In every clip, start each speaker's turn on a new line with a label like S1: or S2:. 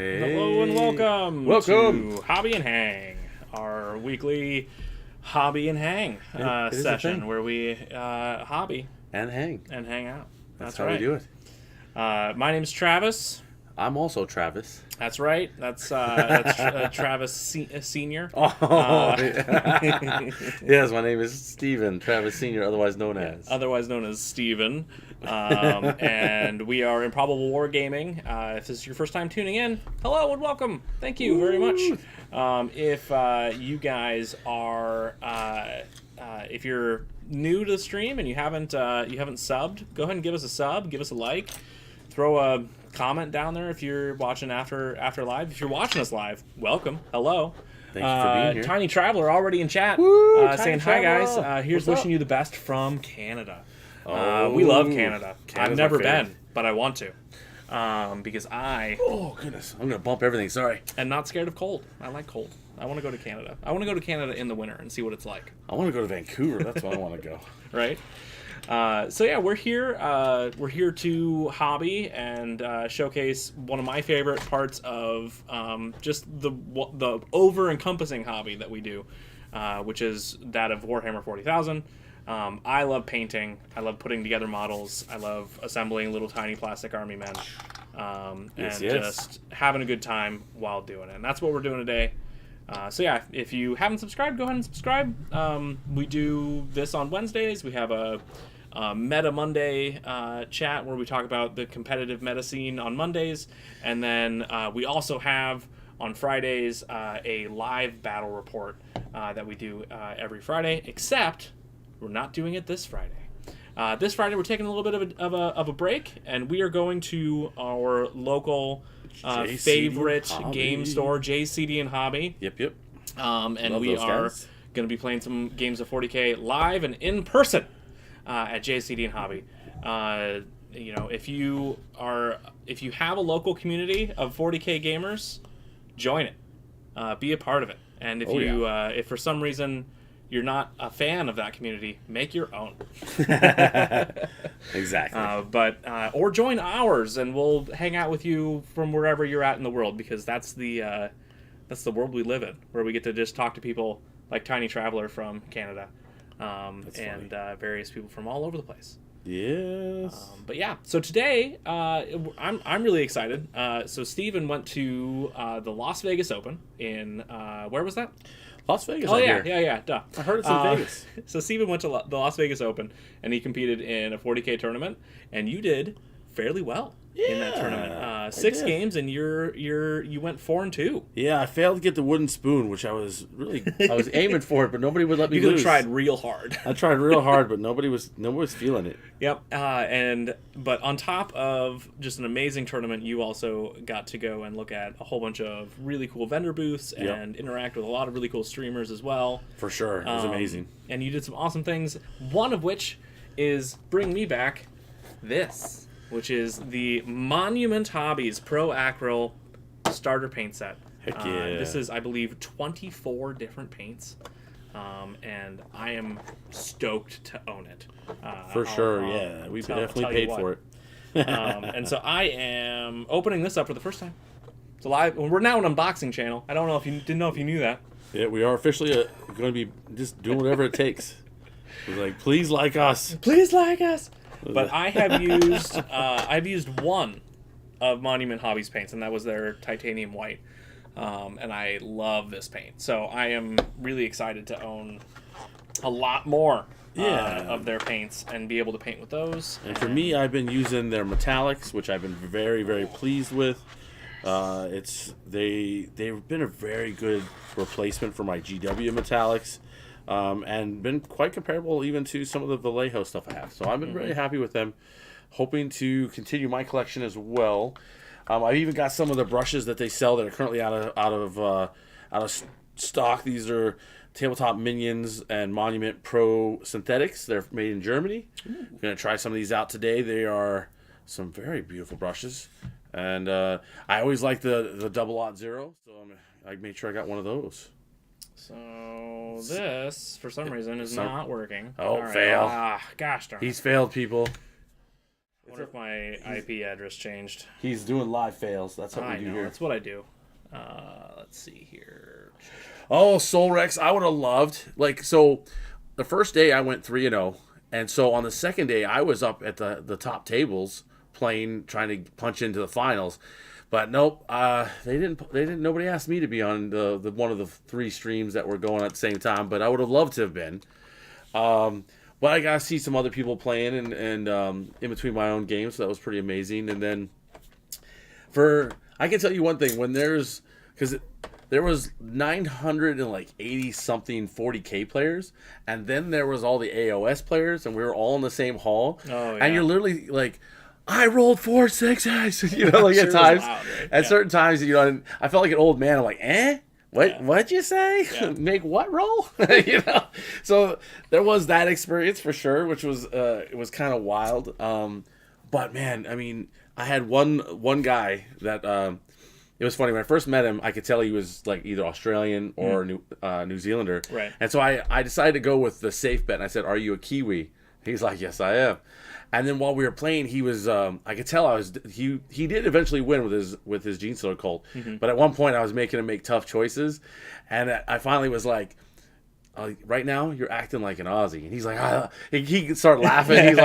S1: Hello and welcome to Hobby and Hang, our weekly Hobby and Hang session where we hobby
S2: and hang
S1: out.
S2: That's how we do it.
S1: My name's Travis.
S2: I'm also Travis.
S1: That's right. That's Travis Senior.
S2: Oh, yes. My name is Steven Travis Senior, otherwise known as
S1: Steven. And we are Improbable Wargaming. If this is your first time tuning in, hello and welcome. Thank you very much. If you guys are, if you're new to the stream and you haven't subbed, go ahead and give us a sub, give us a like, throw a comment down there if you're watching after live. If you're watching us live, welcome, hello.
S2: Thanks for being here.
S1: Tiny Traveler already in chat, saying hi guys. Here's wishing you the best from Canada. We love Canada. I've never been, but I want to, because
S2: oh goodness, I'm gonna bump everything. Sorry.
S1: I'm not scared of cold. I like cold. I want to go to Canada. I want to go to Canada in the winter and see what it's like.
S2: I want to go to Vancouver. That's where I want to go.
S1: Right. So yeah, we're here. We're here to hobby and showcase one of my favorite parts of just the over-encompassing hobby that we do, which is that of Warhammer 40,000. I love painting. I love putting together models. I love assembling little tiny plastic army men, just having a good time while doing it. And that's what we're doing today. So yeah, if you haven't subscribed, go ahead and subscribe. We do this on Wednesdays. We have a Meta Monday chat where we talk about the competitive meta scene on Mondays. And then we also have on Fridays a live battle report that we do every Friday, except we're not doing it this Friday. This Friday we're taking a little bit of a break, and we are going to our local favorite game store, JCD and Hobby.
S2: Yep.
S1: And we are going to be playing some games of 40K live and in person at JCD and Hobby. If you have a local community of 40K gamers, join it. Be a part of it. And if for some reason you're not a fan of that community, make your own.
S2: Exactly.
S1: Or join ours, and we'll hang out with you from wherever you're at in the world, because that's the world we live in, where we get to just talk to people like Tiny Traveler from Canada, and various people from all over the place.
S2: Yes.
S1: But yeah, so today I'm really excited. So Steven went to the Las Vegas Open in where was that?
S2: Las Vegas.
S1: Yeah. Duh.
S2: I heard it's in Vegas.
S1: So Steven went to the Las Vegas Open, and he competed in a 40K tournament, and you did fairly well in that tournament. 6 games, and you went 4-2.
S2: Yeah, I failed to get the wooden spoon, which I was aiming for it, but nobody would let me
S1: lose. You could have tried
S2: real
S1: real hard.
S2: I tried real hard, but nobody was feeling it.
S1: Yep. But on top of just an amazing tournament, you also got to go and look at a whole bunch of really cool vendor booths and interact with a lot of really cool streamers as well.
S2: For sure. It was amazing.
S1: And you did some awesome things, one of which is bring me back this, which is the Monument Hobbies Pro Acryl starter paint set.
S2: Heck yeah.
S1: This is, I believe, 24 different paints. And I am stoked to own it.
S2: For sure, yeah. We definitely paid for it.
S1: And so I am opening this up for the first time. It's live. We're now an unboxing channel. I don't know if you didn't know if you knew that.
S2: Yeah, we are officially going to be just doing whatever it takes. We're like, please like us.
S1: Please like us. But I have used I've used one of Monument Hobbies paints, and that was their titanium white. And I love this paint. So I am really excited to own a lot more of their paints and be able to paint with those.
S2: And for me, I've been using their metallics, which I've been very, very pleased with. They've been a very good replacement for my GW metallics. And been quite comparable even to some of the Vallejo stuff I have. So I've been really happy with them. Hoping to continue my collection as well. I've even got some of the brushes that they sell that are currently out of stock. These are Tabletop Minions and Monument Pro Synthetics. They're made in Germany. I'm going to try some of these out today. They are some very beautiful brushes. And I always like the 000, so I made sure I got one of those.
S1: So this, for some reason, is not working.
S2: Oh, fail.
S1: Gosh darn it.
S2: He's failed, people.
S1: I wonder if my IP address changed.
S2: He's doing live fails. That's what we do here.
S1: That's what I do. Let's see here.
S2: Oh, Soul Rex, I would have loved. Like, so the first day I went 3-0. And so on the second day, I was up at the top tables playing, trying to punch into the finals. But nope, they didn't. Nobody asked me to be on the one of the 3 streams that were going at the same time. But I would have loved to have been. But I got to see some other people playing and in between my own games, so that was pretty amazing. And then I can tell you one thing, because there was 980 something 40K players, and then there was all the AOS players, and we were all in the same hall.
S1: Oh, yeah.
S2: And you're literally like, I rolled 4 6s, like
S1: Sure
S2: at times.
S1: loud, right?
S2: At
S1: Yeah.
S2: certain times, and I felt like an old man. I'm like, what'd you say?
S1: Yeah.
S2: Make what roll? So there was that experience for sure, which was it was kind of wild. But man, I mean, I had one guy that it was funny when I first met him. I could tell he was like either Australian or New Zealander,
S1: Right.
S2: And so I decided to go with the safe bet. And I said, "Are you a Kiwi?" He's like, "Yes, I am." And then while we were playing, he was I could tell he did eventually win with his Gene Stealer cult.
S1: Mm-hmm.
S2: But at one point I was making him make tough choices, and I finally was like, right now you're acting like an Aussie. And he's like, he started laughing. He's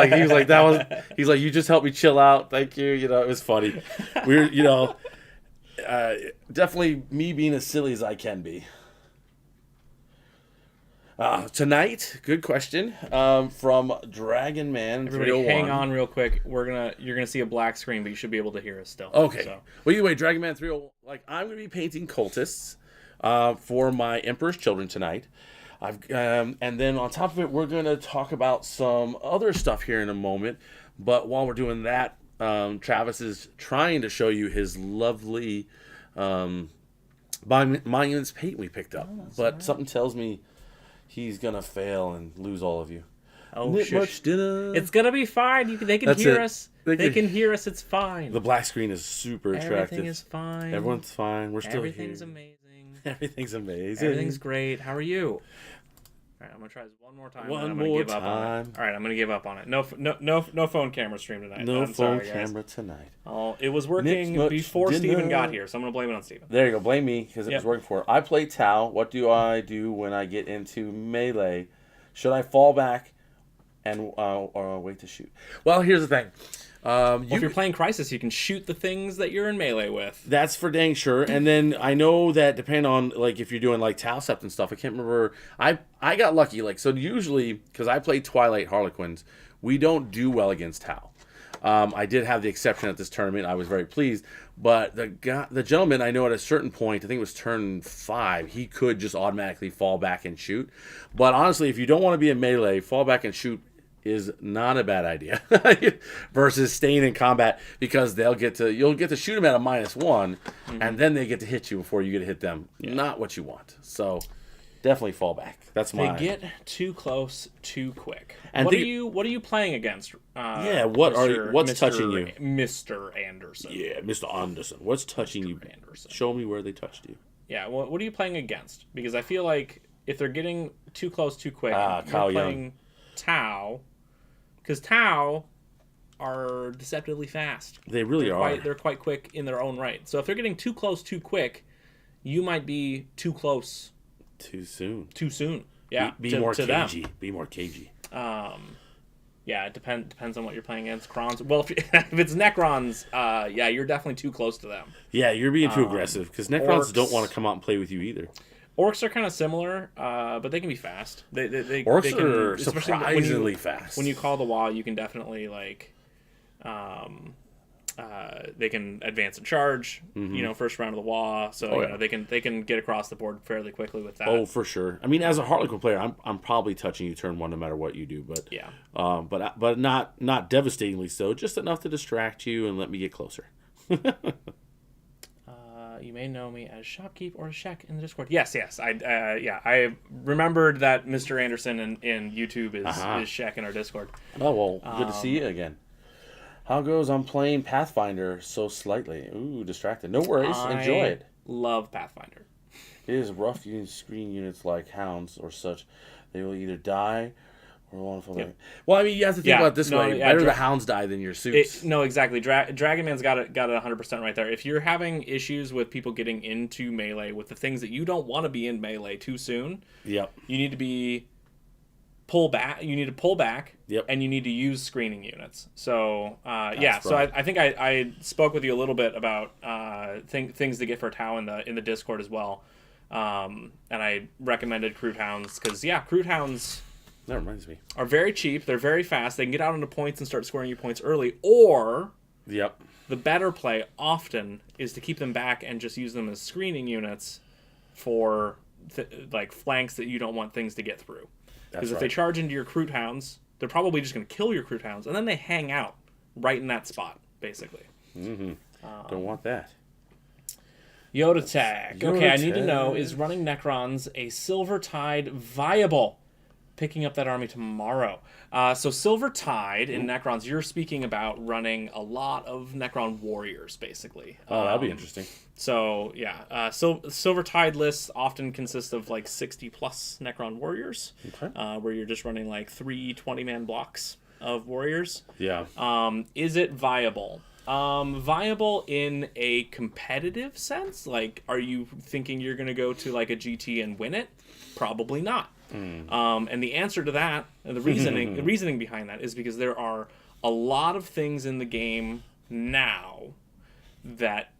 S2: like, you just helped me chill out. Thank you. It was funny. We were, definitely me being as silly as I can be. Tonight, good question. From Dragon Man.
S1: Everybody, hang on real quick. You're gonna see a black screen, but you should be able to hear us still.
S2: Okay.
S1: So.
S2: Well, either way, Dragon Man 301. Like, I'm gonna be painting cultists for my Emperor's Children tonight. And then on top of it, we're gonna talk about some other stuff here in a moment. But while we're doing that, Travis is trying to show you his lovely Monuments paint we picked up. But something tells me he's gonna fail and lose all of you.
S1: Oh, shush. It's gonna be fine. They can hear us. They can hear us. It's fine.
S2: The black screen is super attractive.
S1: Everything is fine.
S2: Everyone's fine. We're still
S1: Everything's
S2: here.
S1: amazing.
S2: Everything's amazing.
S1: Everything's great. How are you? All right, I'm gonna try this one more time.
S2: One
S1: I'm gonna
S2: more
S1: give up on it.
S2: time.
S1: All right, I'm gonna give up on it. No phone camera stream tonight.
S2: No
S1: I'm
S2: phone
S1: sorry, guys.
S2: camera tonight.
S1: Oh, it was working
S2: Nick's
S1: before
S2: dinner.
S1: Steven got here, so I'm gonna blame it on Steven.
S2: There you go. Blame me because it
S1: Yep.
S2: was working for her. I play Tau. What do I do when I get into melee? Should I fall back and or wait to shoot? Well, here's the thing.
S1: If you're playing Crisis, you can shoot the things that you're in melee with.
S2: That's for dang sure. And then I know that depending on like if you're doing like Tau Sept and stuff, I can't remember. I got lucky. Like so usually because I play Twilight Harlequins, we don't do well against Tau. I did have the exception at this tournament. I was very pleased. But the gentleman I know at a certain point, I think it was turn 5, he could just automatically fall back and shoot. But honestly, if you don't want to be in melee, fall back and shoot is not a bad idea versus staying in combat because you'll get to shoot them at a -1 and then they get to hit you before you get to hit them. Yeah. Not what you want. So definitely fall back. That's
S1: They get too close too quick.
S2: And
S1: what are you playing against?
S2: What's touching you?
S1: Mr. Anderson.
S2: Yeah, Mr. Anderson. What's touching you?
S1: Anderson.
S2: Show me where they touched you.
S1: Yeah, what are you playing against? Because I feel like if they're getting too close too quick, you're
S2: Kyle
S1: playing
S2: Young.
S1: Tau. Because Tau are deceptively fast.
S2: They really are.
S1: They're quite quick in their own right. So if they're getting too close too quick, you might be too close
S2: too soon.
S1: Yeah,
S2: be more
S1: to
S2: cagey.
S1: them.
S2: Be more cagey.
S1: Yeah, it depends on what you're playing against. Krons. Well, if it's Necrons, yeah, you're definitely too close to them.
S2: Yeah, you're being too aggressive because Necrons
S1: Orcs.
S2: don't want to come out and play with you either.
S1: Orcs are kind of similar, but they can be fast.
S2: Orcs
S1: they can,
S2: are
S1: especially
S2: surprisingly fast.
S1: When you call the wall, you can definitely they can advance and charge. First round of the wall, so they can get across the board fairly quickly with that.
S2: Oh, for sure. I mean, as a Harlequin player, I'm probably touching you turn 1 no matter what you do, but
S1: yeah,
S2: but not devastatingly so. Just enough to distract you and let me get closer.
S1: You may know me as Shopkeep or Shek in the Discord. Yes. I remembered that Mr. Anderson in YouTube is Shek in our Discord.
S2: Oh well, good to see you again. How goes? I'm playing Pathfinder so slightly. Ooh, distracted. No worries. Enjoy it.
S1: Love Pathfinder.
S2: It is rough using screen units like hounds or such. They will either die Well, I mean, you have to think about it this way.
S1: Yeah,
S2: Better the hounds die than your suits.
S1: No, exactly. Dragon Man's got it 100% right there. If you're having issues with people getting into melee with the things that you don't want to be in melee too soon,
S2: Yep.
S1: you need to pull back. You need to pull back,
S2: Yep.
S1: and you need to use screening units. So, yeah. So
S2: right.
S1: I think I spoke with you a little bit about things to get for Tau in the Discord as well, and I recommended Crude Hounds because Crude Hounds.
S2: That reminds me.
S1: Are very cheap. They're very fast. They can get out into points and start scoring you points early. Or
S2: Yep.
S1: the better play often is to keep them back and just use them as screening units for like flanks that you don't want things to get through. Because if they charge into your Crude Hounds, they're probably just going to kill your Crude Hounds, and then they hang out right in that spot, basically.
S2: Mm-hmm. Don't want that.
S1: Yoda Tag. Okay, I need to know, is running Necrons a Silver Tide viable? Picking up that army tomorrow. So Silver Tide in Necrons, you're speaking about running a lot of Necron warriors, basically.
S2: Oh, that'll be interesting.
S1: So, yeah. Silver Tide lists often consist of like 60-plus Necron warriors, where you're just running like 3 20-man blocks of warriors.
S2: Yeah.
S1: Is it viable? Viable in a competitive sense? Like, are you thinking you're going to go to like a GT and win it? Probably not. And the answer to that, and the reasoning behind that is because there are a lot of things in the game now that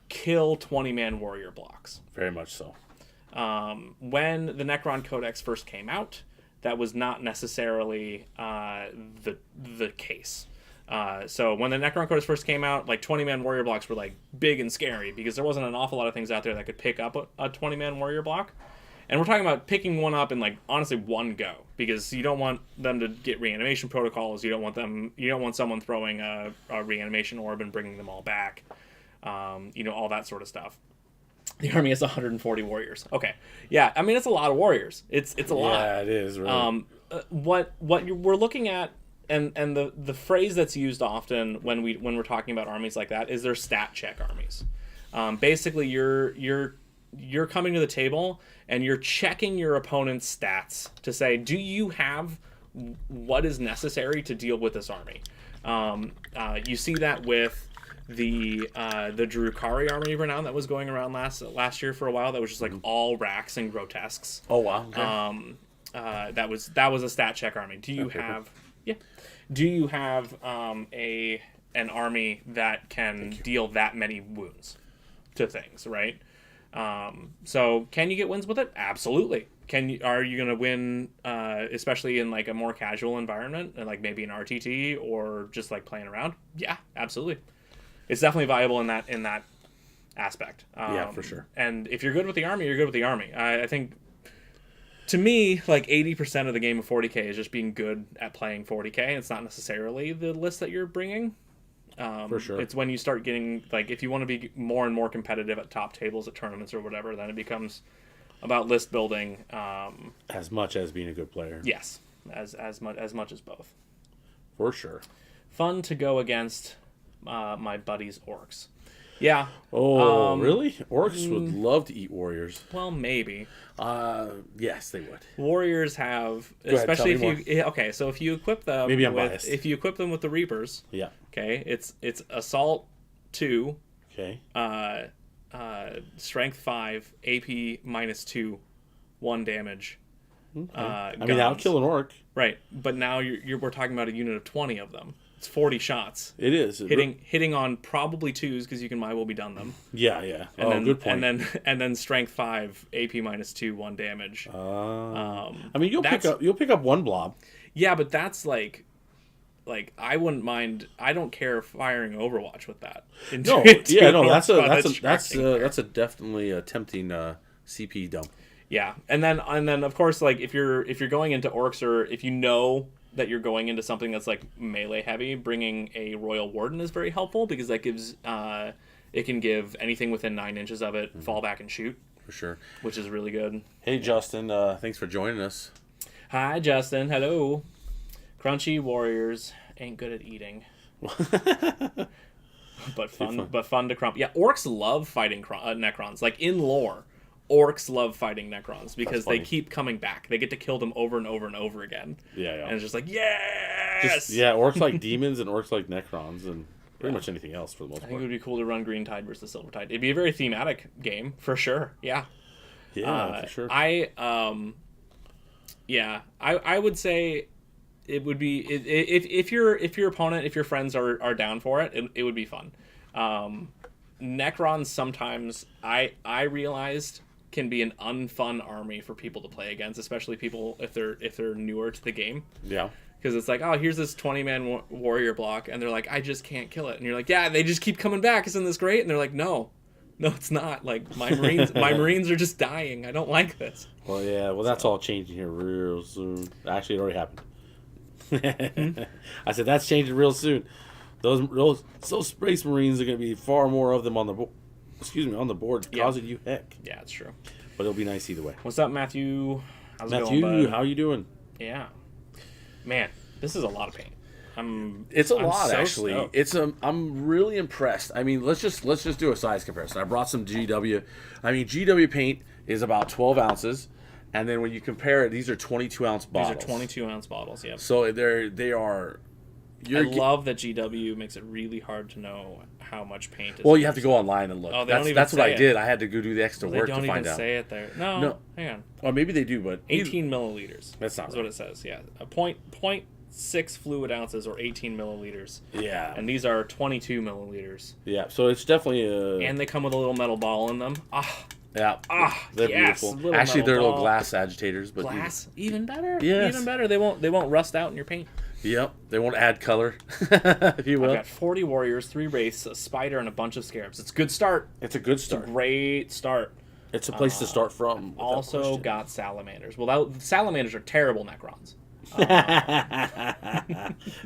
S1: kill 20-man warrior blocks.
S2: Very much so.
S1: When the Necron Codex first came out, that was not necessarily the case. So when the Necron Codex first came out, like 20-man warrior blocks were like big and scary because there wasn't an awful lot of things out there that could pick up a 20-man warrior block. And we're talking about picking one up in like honestly one go because you don't want them to get reanimation protocols. You don't want someone throwing a reanimation orb and bringing them all back. All that sort of stuff. The army has 140 warriors. Okay, yeah, I mean it's a lot of warriors. It's a lot.
S2: Yeah, it is. Really.
S1: What we're looking at, and the phrase that's used often when we're talking about armies like that is they're stat check armies. Basically, you're coming to the table and you're checking your opponent's stats to say, do you have what is necessary to deal with this army? You see that with the Drukari army renown that was going around last year for a while. That was just like all racks and grotesques.
S2: Oh wow. Okay.
S1: That was a stat check army. Do you have an army that can deal that many wounds to things, right? So can you get wins with it? Absolutely. Are you going to win, especially in like a more casual environment and like maybe an RTT or just like playing around? Yeah, absolutely. It's definitely viable in that aspect.
S2: Yeah, for sure.
S1: And if you're good with the army, you're good with the army. I think, to me, like 80% of the game of 40k is just being good at playing 40k. It's not necessarily the list that you're bringing.
S2: For sure.
S1: It's when you start getting, like, if you want to be more and more competitive at top tables at tournaments or whatever, then it becomes about list building.
S2: As much as being a good player.
S1: Yes, as much as both.
S2: For sure.
S1: Fun to go against my buddies' orcs. Yeah.
S2: Oh, really? Orcs would love to eat warriors.
S1: Well, maybe.
S2: Yes, they would.
S1: Warriors have,
S2: Go ahead,
S1: especially
S2: tell me
S1: if you. Okay, so if you equip them,
S2: maybe I'm biased.
S1: If you equip them with the Reapers.
S2: Yeah.
S1: Okay, it's Assault 2.
S2: Okay.
S1: Strength 5, AP -2, 1 damage.
S2: Okay. I mean, that'll kill an orc.
S1: Right, but now we're talking about a unit of 20 of them. It's 40 shots.
S2: It is.
S1: Hitting on probably 2s because you can might well be done them.
S2: Yeah.
S1: Good point. And then strength 5, AP -2, 1 damage.
S2: I mean, you'll pick up one blob.
S1: Yeah, but that's like I wouldn't mind. I don't care firing Overwatch with that.
S2: That's a definitely a tempting CP dump.
S1: Yeah, and then of course, like if you're going into orcs, or if you know that you're going into something that's like melee heavy, bringing a Royal Warden is very helpful because that gives it can give anything within 9 inches of it fall back and shoot.
S2: For sure,
S1: which is really good.
S2: Hey Justin, thanks for joining us.
S1: Hi Justin, hello. Crunchy warriors ain't good at eating. but fun to crump. Yeah, orcs love fighting Necrons. Like in lore, orcs love fighting Necrons because they
S2: funny.
S1: keep coming back. They get to kill them over and over and over again.
S2: Yeah.
S1: And it's just like, yes!
S2: Orcs like demons and orcs like Necrons and pretty much anything else for the most
S1: I think it
S2: part.
S1: would be cool to run Green Tide versus Silver Tide. It'd be a very thematic game, for sure. Yeah.
S2: Yeah, for sure.
S1: I would say it would be if your opponent, if your friends are down for it, it would be fun. Necrons sometimes I realized can be an unfun army for people to play against, especially people if they're newer to the game.
S2: Yeah.
S1: Because it's like, oh, here's this 20-man warrior block, and they're like, I just can't kill it, and you're like, yeah, they just keep coming back. Isn't this great? And they're like, no, it's not. Like my Marines are just dying. I don't like this.
S2: Well, yeah. Well, that's all changing here real soon. Actually, it already happened. I said that's changing real soon. Those Space Marines are going to be far more of them on the board, causing you heck.
S1: Yeah, it's true.
S2: But it'll be nice either way.
S1: What's up, Matthew? How's it
S2: Matthew,
S1: going, bud?
S2: how you doing?
S1: Yeah, man, this is a lot of paint.
S2: It's a
S1: I'm
S2: lot
S1: so
S2: actually.
S1: stoked.
S2: I'm really impressed. I mean, let's just do a size comparison. I brought some GW. I mean, GW paint is about 12 ounces, and then when you compare it, these are 22-ounce bottles.
S1: These are 22-ounce bottles. Yep.
S2: So they are.
S1: I love that GW makes it really hard to know how much paint is.
S2: Well, you have to go online and look.
S1: Oh, they don't even
S2: that's what
S1: say
S2: I
S1: it.
S2: did. I had to go do the extra
S1: They
S2: work
S1: don't
S2: to find
S1: even
S2: out.
S1: say it there. No,
S2: No.
S1: hang on.
S2: Or maybe they do, but
S1: 18 milliliters.
S2: That's not
S1: That's
S2: right.
S1: what it says. Yeah, a 0.6 fluid ounces or 18 milliliters.
S2: Yeah.
S1: And these are 22 milliliters.
S2: Yeah. So it's definitely a.
S1: And they come with a little metal ball in them.
S2: Yeah.
S1: Ah,
S2: They're
S1: yes,
S2: beautiful.
S1: little
S2: Actually,
S1: metal
S2: they're little
S1: ball.
S2: glass agitators, but
S1: Glass, even better.
S2: Yes.
S1: Even better. They won't rust out in your paint.
S2: Yep. They won't add color, if you will.
S1: I've got 40 warriors, 3 wraiths, a spider, and a bunch of scarabs. It's a good start.
S2: It's a good
S1: It's a
S2: start.
S1: great start.
S2: It's a place to start from. without
S1: Also
S2: question.
S1: got salamanders. Well, salamanders are terrible Necrons.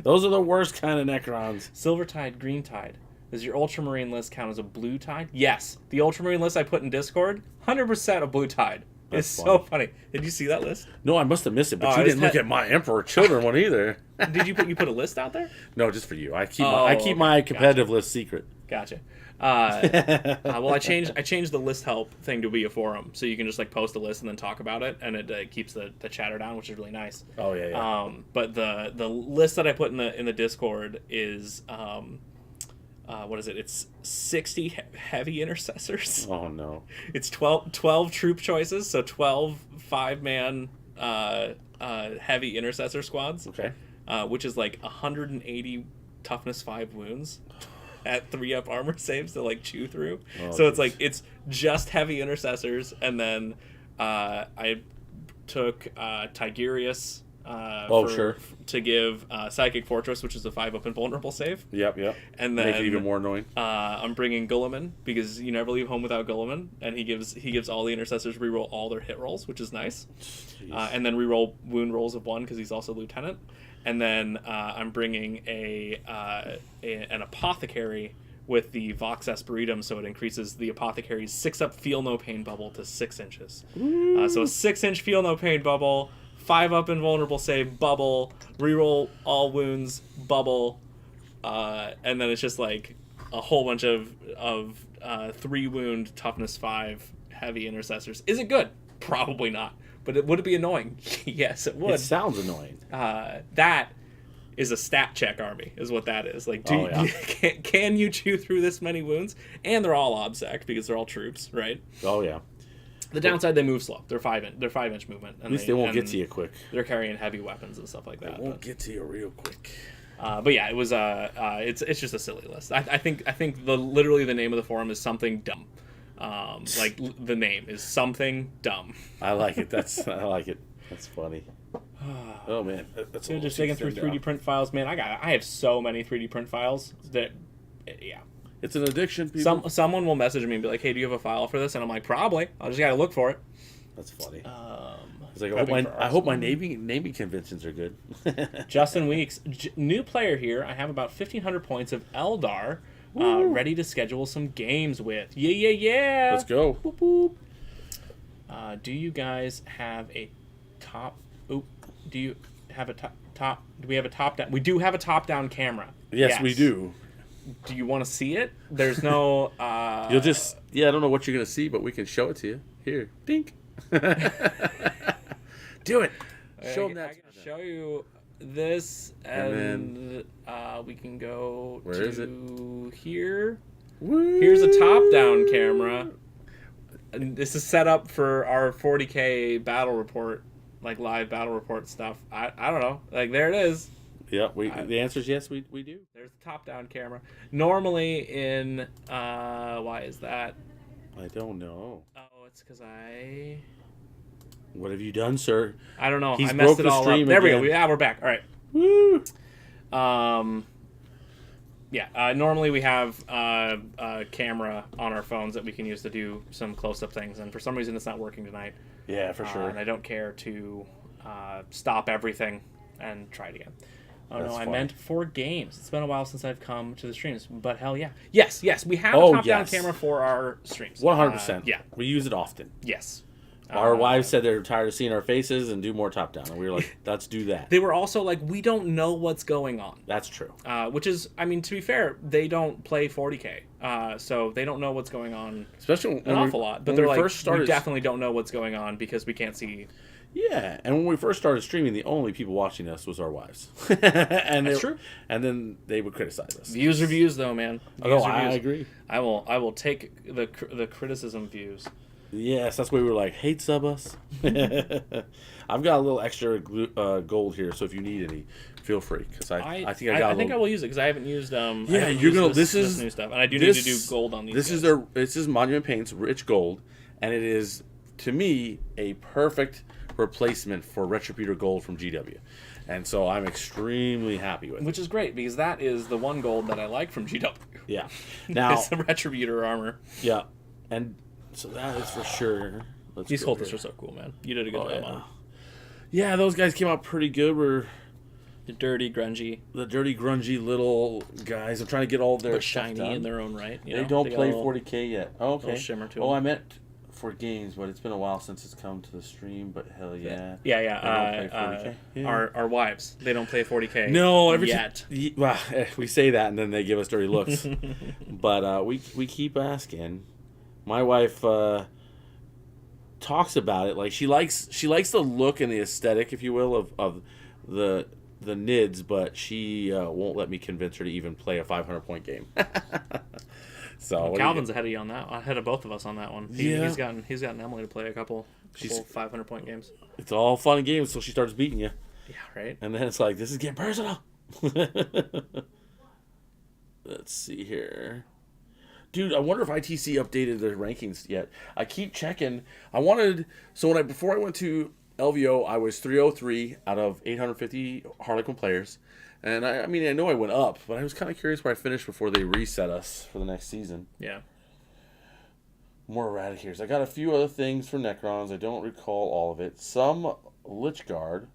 S2: Those are the worst kind of Necrons.
S1: Silver Tide, Green Tide. Does your Ultramarine list count as a Blue Tide? Yes. The Ultramarine list I put in Discord, 100% a Blue Tide.
S2: That's
S1: It's so funny. Did you see that list?
S2: No, I must have missed it, but
S1: Oh,
S2: you
S1: I
S2: didn't
S1: just
S2: look at my Emperor Children one either.
S1: Did you put a list out there?
S2: No, just for you. I keep
S1: Oh,
S2: my
S1: okay,
S2: competitive list secret.
S1: Gotcha. Well, I changed the list help thing to be a forum, so you can just like post a list and then talk about it, and it keeps the chatter down, which is really nice.
S2: Oh yeah.
S1: But the list that I put in the Discord is what is it? It's 60 heavy intercessors.
S2: Oh no.
S1: It's 12 troop choices, so 12 5-man heavy intercessor squads,
S2: Okay.
S1: which is like 180 toughness 5 wounds at 3-up armor saves to like chew through.
S2: Oh,
S1: So it's
S2: geez.
S1: like it's just heavy intercessors, and then I took Tigurius
S2: Sure.
S1: to give Psychic Fortress, which is a 5-up invulnerable save.
S2: Yep.
S1: And
S2: Make it
S1: then
S2: even more annoying.
S1: I'm bringing Gulliman because you never leave home without Gulliman, and he gives all the intercessors reroll all their hit rolls, which is nice. And then reroll wound rolls of 1 because he's also lieutenant. And then I'm bringing an apothecary with the Vox Espiritum, so it increases the apothecary's 6-up feel no pain bubble to 6 inches. So a 6-inch feel no pain bubble, 5-up invulnerable save bubble, reroll all wounds bubble, and then it's just like a whole bunch of 3 wound toughness 5 heavy intercessors. Is it good? Probably not. But would it be annoying? Yes, it would.
S2: It sounds annoying.
S1: That is a stat check army, is what that is. Like, can you chew through this many wounds? And they're all obsec because they're all troops, right?
S2: Oh yeah.
S1: The downside, they move slow. They're 5-inch movement. And
S2: At least they won't get to you quick.
S1: They're carrying heavy weapons and stuff like that.
S2: They won't get to you real quick.
S1: But yeah, it was it's just a silly list. I think literally the name of the forum is something dumb. The name is something dumb.
S2: I like it. I like it. That's funny. Oh man, that's
S1: So just digging through 3D print files, man. I have so many 3D print files that, yeah.
S2: It's an addiction. People.
S1: Someone will message me and be like, "Hey, do you have a file for this?" And I'm like, "Probably. I just gotta look for it."
S2: That's funny. It's
S1: prepping
S2: like
S1: for
S2: I hope my naming conventions are good.
S1: Justin Weeks, new player here. I have about 1,500 points of Eldar, ready to schedule some games with. Yeah.
S2: Let's go.
S1: Boop, boop. Do you guys have a top? Do you have a top? Do we have a top down? We do have a top down camera.
S2: Yes, we do.
S1: Do you want to see it? There's no.
S2: You'll just I don't know what you're gonna see, but we can show it to you. Here, dink. Do it. Show them
S1: I
S2: that.
S1: can show you this, and we can go
S2: Where
S1: to
S2: is it?
S1: here.
S2: Woo.
S1: Here's a top-down camera. And this is set up for our 40K battle report, like live battle report stuff. I don't know. Like, there it is.
S2: Yeah, the answer is yes, we do.
S1: There's the top-down camera. Normally in, why is that?
S2: I don't know.
S1: Oh, it's because
S2: What have you done, sir?
S1: I don't know.
S2: He's
S1: I messed
S2: broke
S1: it
S2: the
S1: all up.
S2: stream
S1: There we
S2: again.
S1: go. Yeah, we're back. All right.
S2: Woo!
S1: Normally we have a camera on our phones that we can use to do some close-up things, and for some reason it's not working tonight.
S2: Yeah, for sure.
S1: And I don't care to stop everything and try it again. Oh,
S2: That's
S1: no, I
S2: fine.
S1: meant for games. It's been a while since I've come to the streams, but hell yeah. Yes, we have
S2: Oh,
S1: a top-down
S2: yes.
S1: camera for our streams.
S2: 100%.
S1: Yeah,
S2: We use it often.
S1: yes.
S2: Our wives said they're tired of seeing our faces and do more top down. And we were like, let's do that.
S1: They were also like, we don't know what's going on.
S2: That's true.
S1: Which is, I mean, to be fair, they don't play 40K. So they don't know what's going on
S2: Especially when
S1: an awful lot. But they're like, we definitely don't know what's going on because we can't see.
S2: Yeah, and when we first started streaming, the only people watching us was our wives.
S1: That's true.
S2: And then they would criticize us.
S1: Views are views, though, man.
S2: Oh,
S1: Views are
S2: I
S1: views.
S2: agree.
S1: I will take the criticism views.
S2: Yes, that's why we were like, hate sub us. I've got a little extra gold here, so if you need any, feel free. Because I think I
S1: think I will use it because I haven't used.
S2: Yeah,
S1: haven't
S2: you're
S1: used
S2: gonna.
S1: this
S2: This is
S1: new stuff, and I do need to do gold on these.
S2: This is Monument Paint's Rich Gold, and it is to me a perfect replacement for Retributor Gold from GW, and so I'm extremely happy with it.
S1: Which is great because that is the one gold that I like from GW.
S2: Yeah. Now,
S1: It's the Retributor armor.
S2: yeah, and so that is for sure.
S1: These cultists are so cool, man. You did a good job
S2: yeah.
S1: on them.
S2: Yeah, those guys came out pretty good. We're
S1: The dirty, grungy,
S2: the dirty, grungy little guys. I'm trying to get all their
S1: but
S2: stuff
S1: shiny
S2: done.
S1: in their own right. You
S2: They
S1: know?
S2: don't
S1: got
S2: play
S1: a little-
S2: 40K yet. Oh, okay.
S1: little shimmer to
S2: Oh,
S1: them.
S2: I meant for games, but it's been a while since it's come to the stream. But hell yeah.
S1: Yeah.
S2: They don't play 40K? Yeah.
S1: Our wives, they don't play 40K.
S2: No, every
S1: yet.
S2: Well, we say that and then they give us dirty looks. But we keep asking. My wife talks about it like she likes the look and the aesthetic, if you will, of the NIDS, but she won't let me convince her to even play a 500-point game. So what
S1: Calvin's ahead of you on that. Ahead of both of us on that one.
S2: Yeah.
S1: He's gotten Emily to play a couple 500-point games.
S2: It's all fun and games until she starts beating you,
S1: Yeah, right.
S2: and then it's like, this is getting personal. Let's see here. Dude, I wonder if ITC updated their rankings yet. I keep checking. Before I went to LVO, I was 303 out of 850 Harlequin players. And I mean, I know I went up, but I was kind of curious where I finished before they reset us for the next season.
S1: Yeah.
S2: More Eradicators. I got a few other things for Necrons. I don't recall all of it. Some Lich Guard,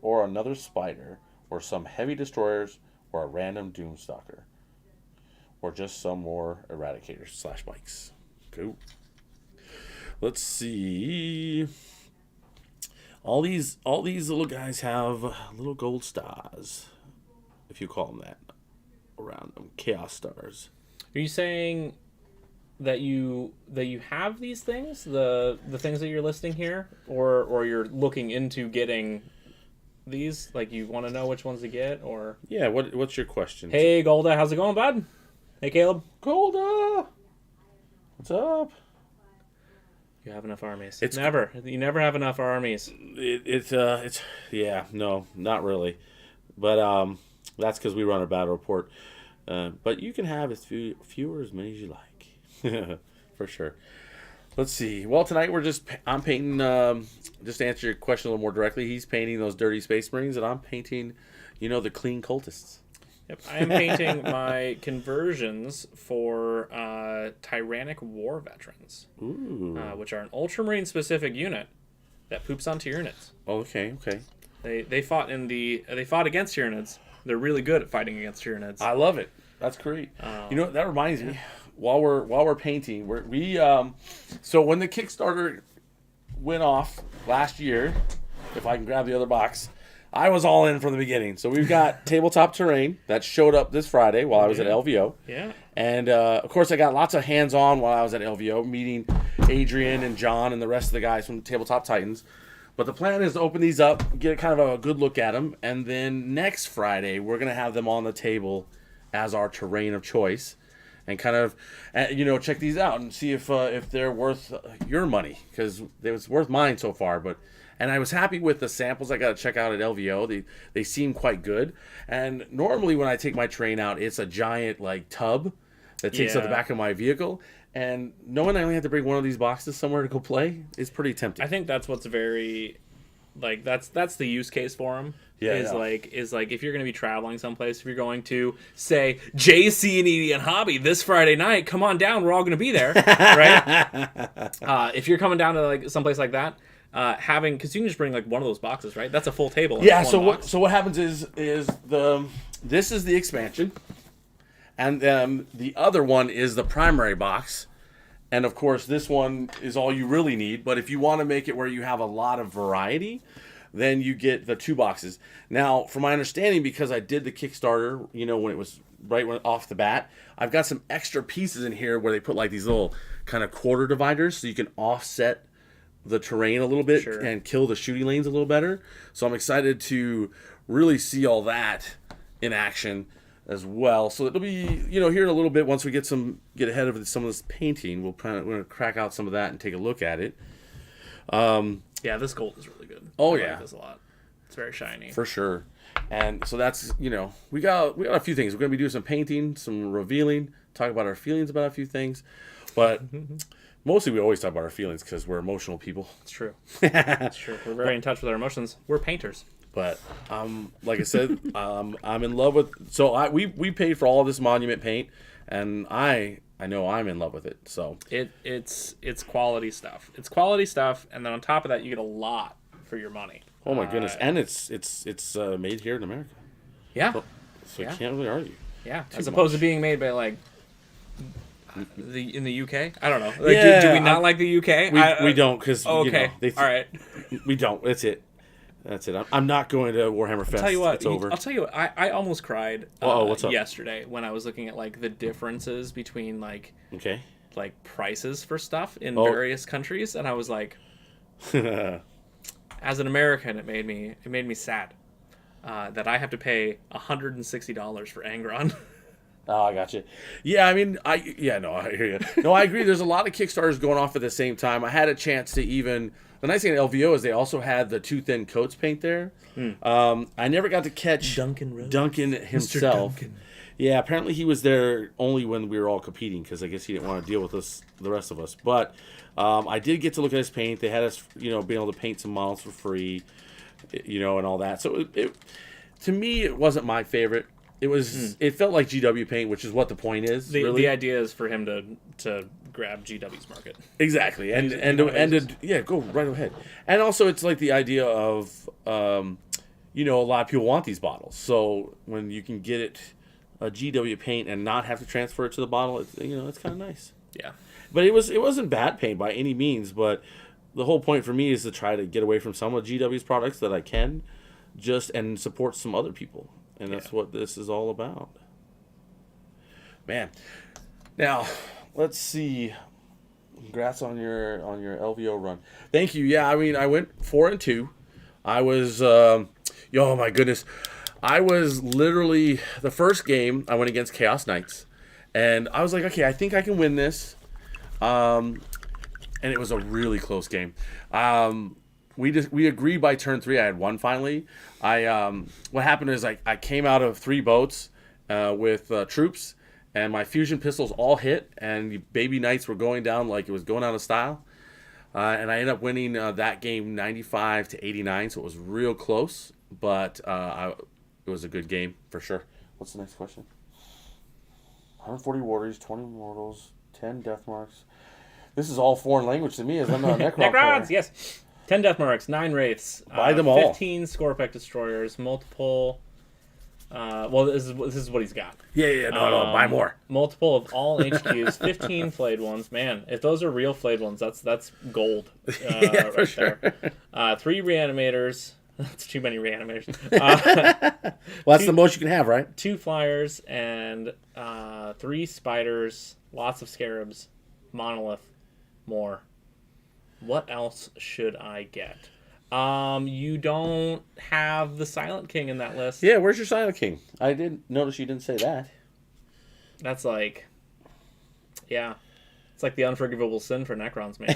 S2: or another Spider, or some Heavy Destroyers, or a random Doomstalker. Or just some more Eradicators / Bikes. Cool. Let's see. All these little guys have little gold stars, if you call them that, around them. Chaos stars.
S1: Are you saying that you have these things, the things that you're listing here, or you're looking into getting these? Like, you want to know which ones to get, or?
S2: Yeah. What's your question?
S1: Hey, Golda, how's it going, bud? Hey, Caleb.
S2: Golda, what's up?
S1: You have enough armies.
S2: It's-
S1: You never have enough armies.
S2: It's yeah, no, not really, but that's because we run a battle report. But you can have as few or as many as you like, for sure. Let's see. Well, tonight I'm painting. Just to answer your question a little more directly, he's painting those dirty Space Marines, and I'm painting, the clean cultists.
S1: Yep, I am painting my conversions for Tyrannic War Veterans,
S2: Ooh.
S1: which are an Ultramarine specific unit that poops on Tyranids.
S2: Okay.
S1: They fought against Tyranids. They're really good at fighting against Tyranids.
S2: I love it. That's great. That reminds me. While we're painting, so when the Kickstarter went off last year, if I can grab the other box, I was all in from the beginning. So we've got Tabletop Terrain that showed up this Friday while I was at LVO.
S1: Yeah.
S2: And of course, I got lots of hands-on while I was at LVO, meeting Adrian and John and the rest of the guys from Tabletop Titans. But the plan is to open these up, get kind of a good look at them, and then next Friday we're going to have them on the table as our terrain of choice, and kind of, check these out and see if they're worth your money, because it was worth mine so far. And I was happy with the samples I got to check out at LVO. They seem quite good. And normally when I take my terrain out, it's a giant like tub that takes up the back of my vehicle. And knowing I only have to bring one of these boxes somewhere to go play is pretty tempting.
S1: I think that's what's very, like, that's the use case for them. Is like if you're going to be traveling someplace, if you're going to, say, JC and Edian Hobby this Friday night, come on down, we're all going to be there, right? If you're coming down to like someplace like that, because you can just bring like one of those boxes, right? That's a full table.
S2: Yeah. So what happens is this is the expansion, and the other one is the primary box, and of course this one is all you really need. But if you want to make it where you have a lot of variety, then you get the 2 boxes. Now, from my understanding, because I did the Kickstarter, when it was off the bat, I've got some extra pieces in here where they put like these little kind of quarter dividers, so you can offset the terrain a little bit and kill the shooting lanes a little better. So I'm excited to really see all that in action as well. So it'll be, here in a little bit, once we get ahead of some of this painting, we're going to crack out some of that and take a look at it.
S1: Yeah, this gold is really good.
S2: Oh,
S1: I
S2: yeah.
S1: like this a lot. It's very shiny.
S2: For sure. And so that's, we got a few things. We're going to be doing some painting, some revealing, talk about our feelings about a few things. But mostly we always talk about our feelings because we're emotional people.
S1: It's true. It's true. We're very in touch with our emotions. We're painters.
S2: But like I said, I'm in love with. So we paid for all of this monument paint, and I know I'm in love with it. So
S1: it's quality stuff. It's quality stuff, and then on top of that, you get a lot for your money.
S2: Oh my goodness! And it's made here in America.
S1: Yeah.
S2: So you can't really argue.
S1: Yeah. As opposed to being made by like in the UK. I don't know.
S2: Yeah,
S1: do we not like the UK?
S2: We don't because
S1: okay. All right.
S2: We don't. That's it. I'm not going to Warhammer Fest.
S1: Tell you what.
S2: It's over.
S1: I'll tell you what. I almost cried.
S2: What's up?
S1: Yesterday when I was looking at like the differences between like prices for stuff in various countries, and I was like, as an American, it made me sad that I have to pay $160 for Angron.
S2: Oh, I got you. Yeah, I mean, I hear you. No, I agree. There's a lot of Kickstarters going off at the same time. I had a chance to even. The nice thing at LVO is they also had the Too Thin Coats paint there. I never got to catch Duncan himself. Duncan. Yeah, apparently he was there only when we were all competing because I guess he didn't want to deal with us, the rest of us. But I did get to look at his paint. They had us, being able to paint some models for free, and all that. So it to me, it wasn't my favorite. It was. It felt like GW paint, which is what the point is.
S1: The idea is for him to grab GW's market.
S2: Exactly, and go right ahead. And also, it's like the idea of, a lot of people want these bottles. So when you can get it a GW paint and not have to transfer it to the bottle, it's kind of nice.
S1: Yeah,
S2: but it wasn't bad paint by any means. But the whole point for me is to try to get away from some of GW's products that I can, and support some other people. And that's what this is all about. Man. Now, let's see. Congrats on your LVO run. Thank you. Yeah, I mean, I went 4-2. I was oh my goodness. I was literally the first game I went against Chaos Knights. And I was like, okay, I think I can win this. And it was a really close game. We agreed by turn 3. I had won finally. What happened is I came out of 3 boats with troops, and my fusion pistols all hit, and the baby knights were going down like it was going out of style. And I ended up winning that game 95-89, so it was real close, but it was a good game for sure. What's the next question? 140 warders, 20 mortals, 10 death marks. This is all foreign language to me as I'm not a Necron player.
S1: Yes. 10 death marks, 9 wraiths,
S2: buy them all.
S1: 15 Scorpec destroyers, multiple. This is what he's got.
S2: Yeah, no, buy more.
S1: Multiple of all HQs, 15 flayed ones. Man, if those are real flayed ones, that's gold.
S2: Yeah, for sure.
S1: There. 3 reanimators. That's too many reanimators.
S2: Well, that's the most you can have, right?
S1: 2 flyers and 3 spiders, lots of scarabs, monolith, more. What else should I get? You don't have the Silent King in that list.
S2: Yeah, where's your Silent King? I didn't notice you didn't say that.
S1: That's like, yeah, it's like the unforgivable sin for Necrons, man.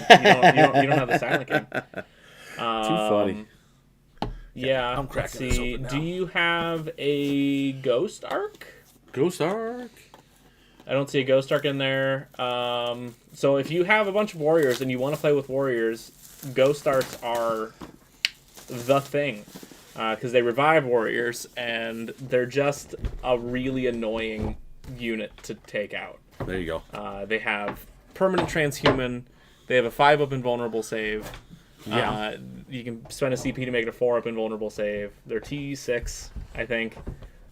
S1: You don't have the Silent King.
S2: Too funny.
S1: Yeah,
S2: I'm
S1: let's
S2: cracking this
S1: see.
S2: open now.
S1: Do you have a Ghost Arc?
S2: Ghost Arc.
S1: I don't see a Ghost Arc in there. So if you have a bunch of warriors and you want to play with warriors, Ghost Arcs are the thing. Because they revive warriors, and they're just a really annoying unit to take out.
S2: There you go.
S1: They have permanent transhuman. They have a 5-up invulnerable save.
S2: Yeah.
S1: You can spend a CP to make it a 4-up invulnerable save. They're T6, I think.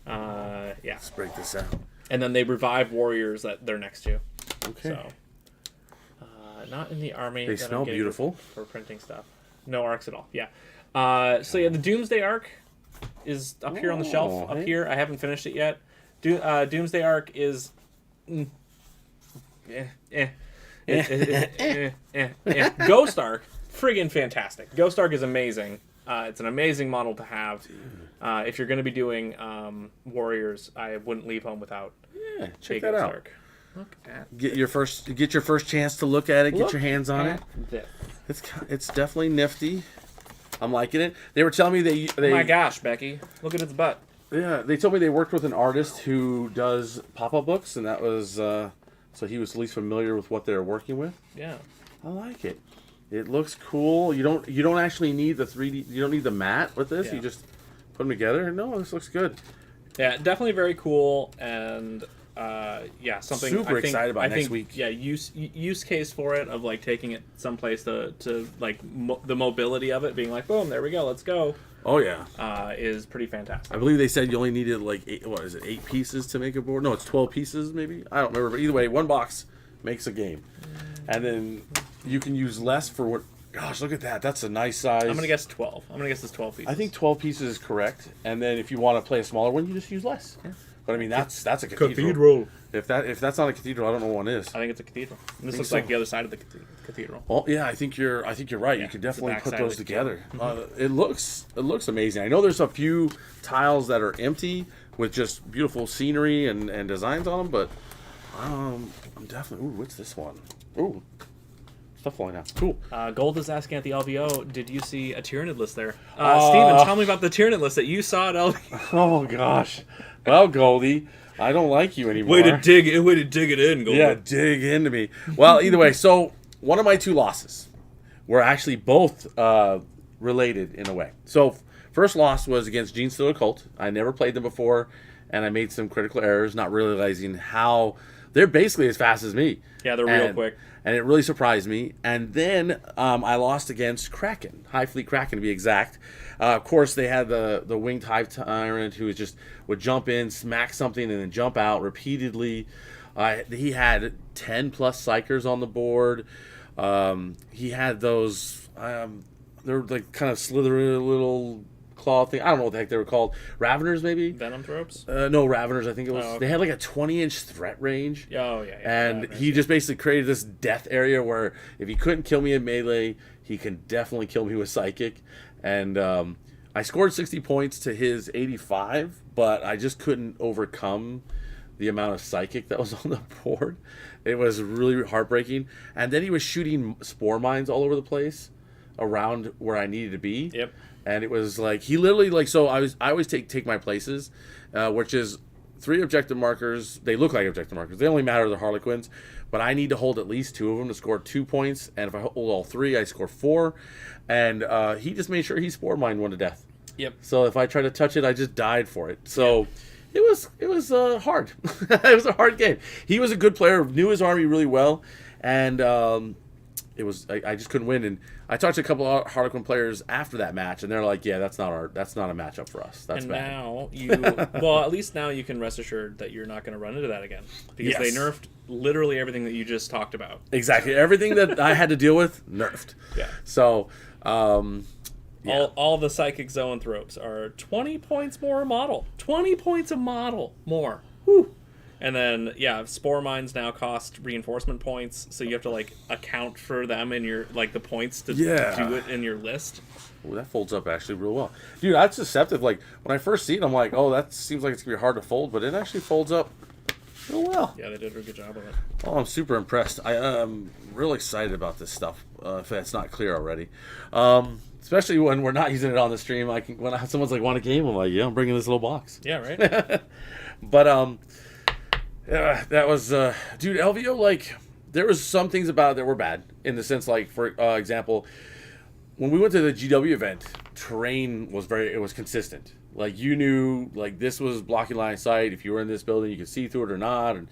S1: Yeah.
S2: Let's break this out.
S1: And then they revive warriors that they're next to.
S2: Okay.
S1: So, not in the army.
S2: They
S1: that I'm
S2: smell
S1: getting
S2: beautiful.
S1: for printing stuff. No arcs at all. Yeah. So yeah, the Doomsday Arc is up here on the shelf. Up
S2: hey.
S1: here, I haven't finished it yet. Doomsday Arc is. Ghost Arc, friggin' fantastic. Ghost Arc is amazing. It's an amazing model to have. If you're going to be doing warriors, I wouldn't leave home without.
S2: Yeah,
S1: a
S2: check that
S1: Ghost
S2: out.
S1: Arc. Look at
S2: Get your first chance to look at it. Get your hands on it.
S1: this.
S2: It's definitely nifty. I'm liking it. They were telling me they
S1: Oh my gosh, Becky, look at its butt.
S2: Yeah, they told me they worked with an artist who does pop-up books, and that was so he was at least familiar with what they were working with.
S1: Yeah.
S2: I like it. It looks cool. You don't actually need the 3D. You don't need the mat with this.
S1: Yeah.
S2: You just put them together. No, this looks good.
S1: Yeah, definitely very cool, and yeah, something
S2: Super
S1: I think,
S2: excited about
S1: I
S2: next
S1: think,
S2: week.
S1: Yeah, use case for it of like taking it someplace to like the mobility of it being like boom, there we go, let's go.
S2: Oh yeah.
S1: Is pretty fantastic.
S2: I believe they said you only needed like 8 pieces to make a board? No, it's 12 pieces maybe. I don't remember, but either way, one box makes a game, and then you can use less for what. Gosh, look at that. That's a nice size.
S1: I'm gonna guess 12. I'm gonna guess it's 12 pieces.
S2: I think 12 pieces is correct, and then if you want to play a smaller one, you just use less. Yeah. But I mean, that's a cathedral. If that's not a cathedral, I don't know what one is.
S1: I think it's a cathedral. And this looks
S2: so.
S1: like the other side of the cathedral.
S2: Well, yeah, I think you're right.
S1: Yeah,
S2: You could
S1: it's the
S2: definitely
S1: back
S2: put
S1: side of
S2: those
S1: the
S2: together. It looks amazing. I know there's a few tiles that are empty with just beautiful scenery and designs on them, but I'm definitely. Ooh, what's this one? Ooh, stuff falling out. Cool.
S1: Gold is asking at the LVO, did you see a Tyranid list there? Steven, tell me about the Tyranid list that you saw at LVO.
S2: Oh gosh. Well, Goldie, I don't like you anymore.
S1: Way to dig it in, Gold.
S2: Yeah, dig into me. Well, either way, so one of my 2 losses were actually both related in a way. So first loss was against Gene Stealer Cult. I never played them before, and I made some critical errors, not realizing how they're basically as fast as me.
S1: Yeah, they're real quick.
S2: And it really surprised me. And then I lost against Kraken, High Fleet Kraken to be exact. Of course, they had the Winged Hive Tyrant who would jump in, smack something, and then jump out repeatedly. He had 10 plus Psychers on the board. He had those, they're like kind of slithery little claw thing. I don't know what the heck they were called. Raveners, maybe?
S1: Venom Thropes?
S2: No, Raveners, I think it was.
S1: Oh, okay.
S2: They had like a 20-inch threat range.
S1: Oh, yeah.
S2: And
S1: Raveners,
S2: he just basically created this death area where if he couldn't kill me in melee, he can definitely kill me with Psychic. And I scored 60 points to his 85, but I just couldn't overcome the amount of Psychic that was on the board. It was really heartbreaking. And then he was shooting spore mines all over the place around where I needed to be.
S1: Yep.
S2: And it was like he literally so I always take my places, which is 3 objective markers. They look like objective markers. They only matter to the Harlequins, but I need to hold at least 2 of them to score 2 points. And if I hold all 3, I score 4. And he just made sure he spore mined one to death.
S1: Yep.
S2: So if I tried to touch it, I just died for it. So it was hard. It was a hard game. He was a good player, knew his army really well, and I just couldn't win. And I talked to a couple of Harlequin players after that match, and they're like, "Yeah, that's not a matchup for us. That's
S1: and
S2: bad."
S1: now at least now you can rest assured that you're not going to run into that again because they
S2: Yes.
S1: nerfed literally everything that you just talked about.
S2: Exactly, everything that I had to deal with nerfed.
S1: Yeah.
S2: So, yeah.
S1: All the Psychic Zoanthropes are 20 points more a model. 20 points a model more. Whew. And then spore mines now cost reinforcement points, so you have to like account for them in your like the points to do it in your list.
S2: Ooh, that folds up actually real well. Dude, that's deceptive. Like, when I first see it, I'm like, oh, that seems like it's going to be hard to fold, but it actually folds up real well.
S1: Yeah, they did a good job of it.
S2: Oh, I'm super impressed. I am real excited about this stuff, if that's not clear already. Especially when we're not using it on the stream. When someone's like, want a game? I'm like, yeah, I'm bringing this little box.
S1: Yeah, right?
S2: But, that was, dude, LVO, like, there was some things about it that were bad, in the sense, like, for example, when we went to the GW event, terrain was it was consistent. Like, you knew, like, this was blocking line of sight. If you were in this building, you could see through it or not. And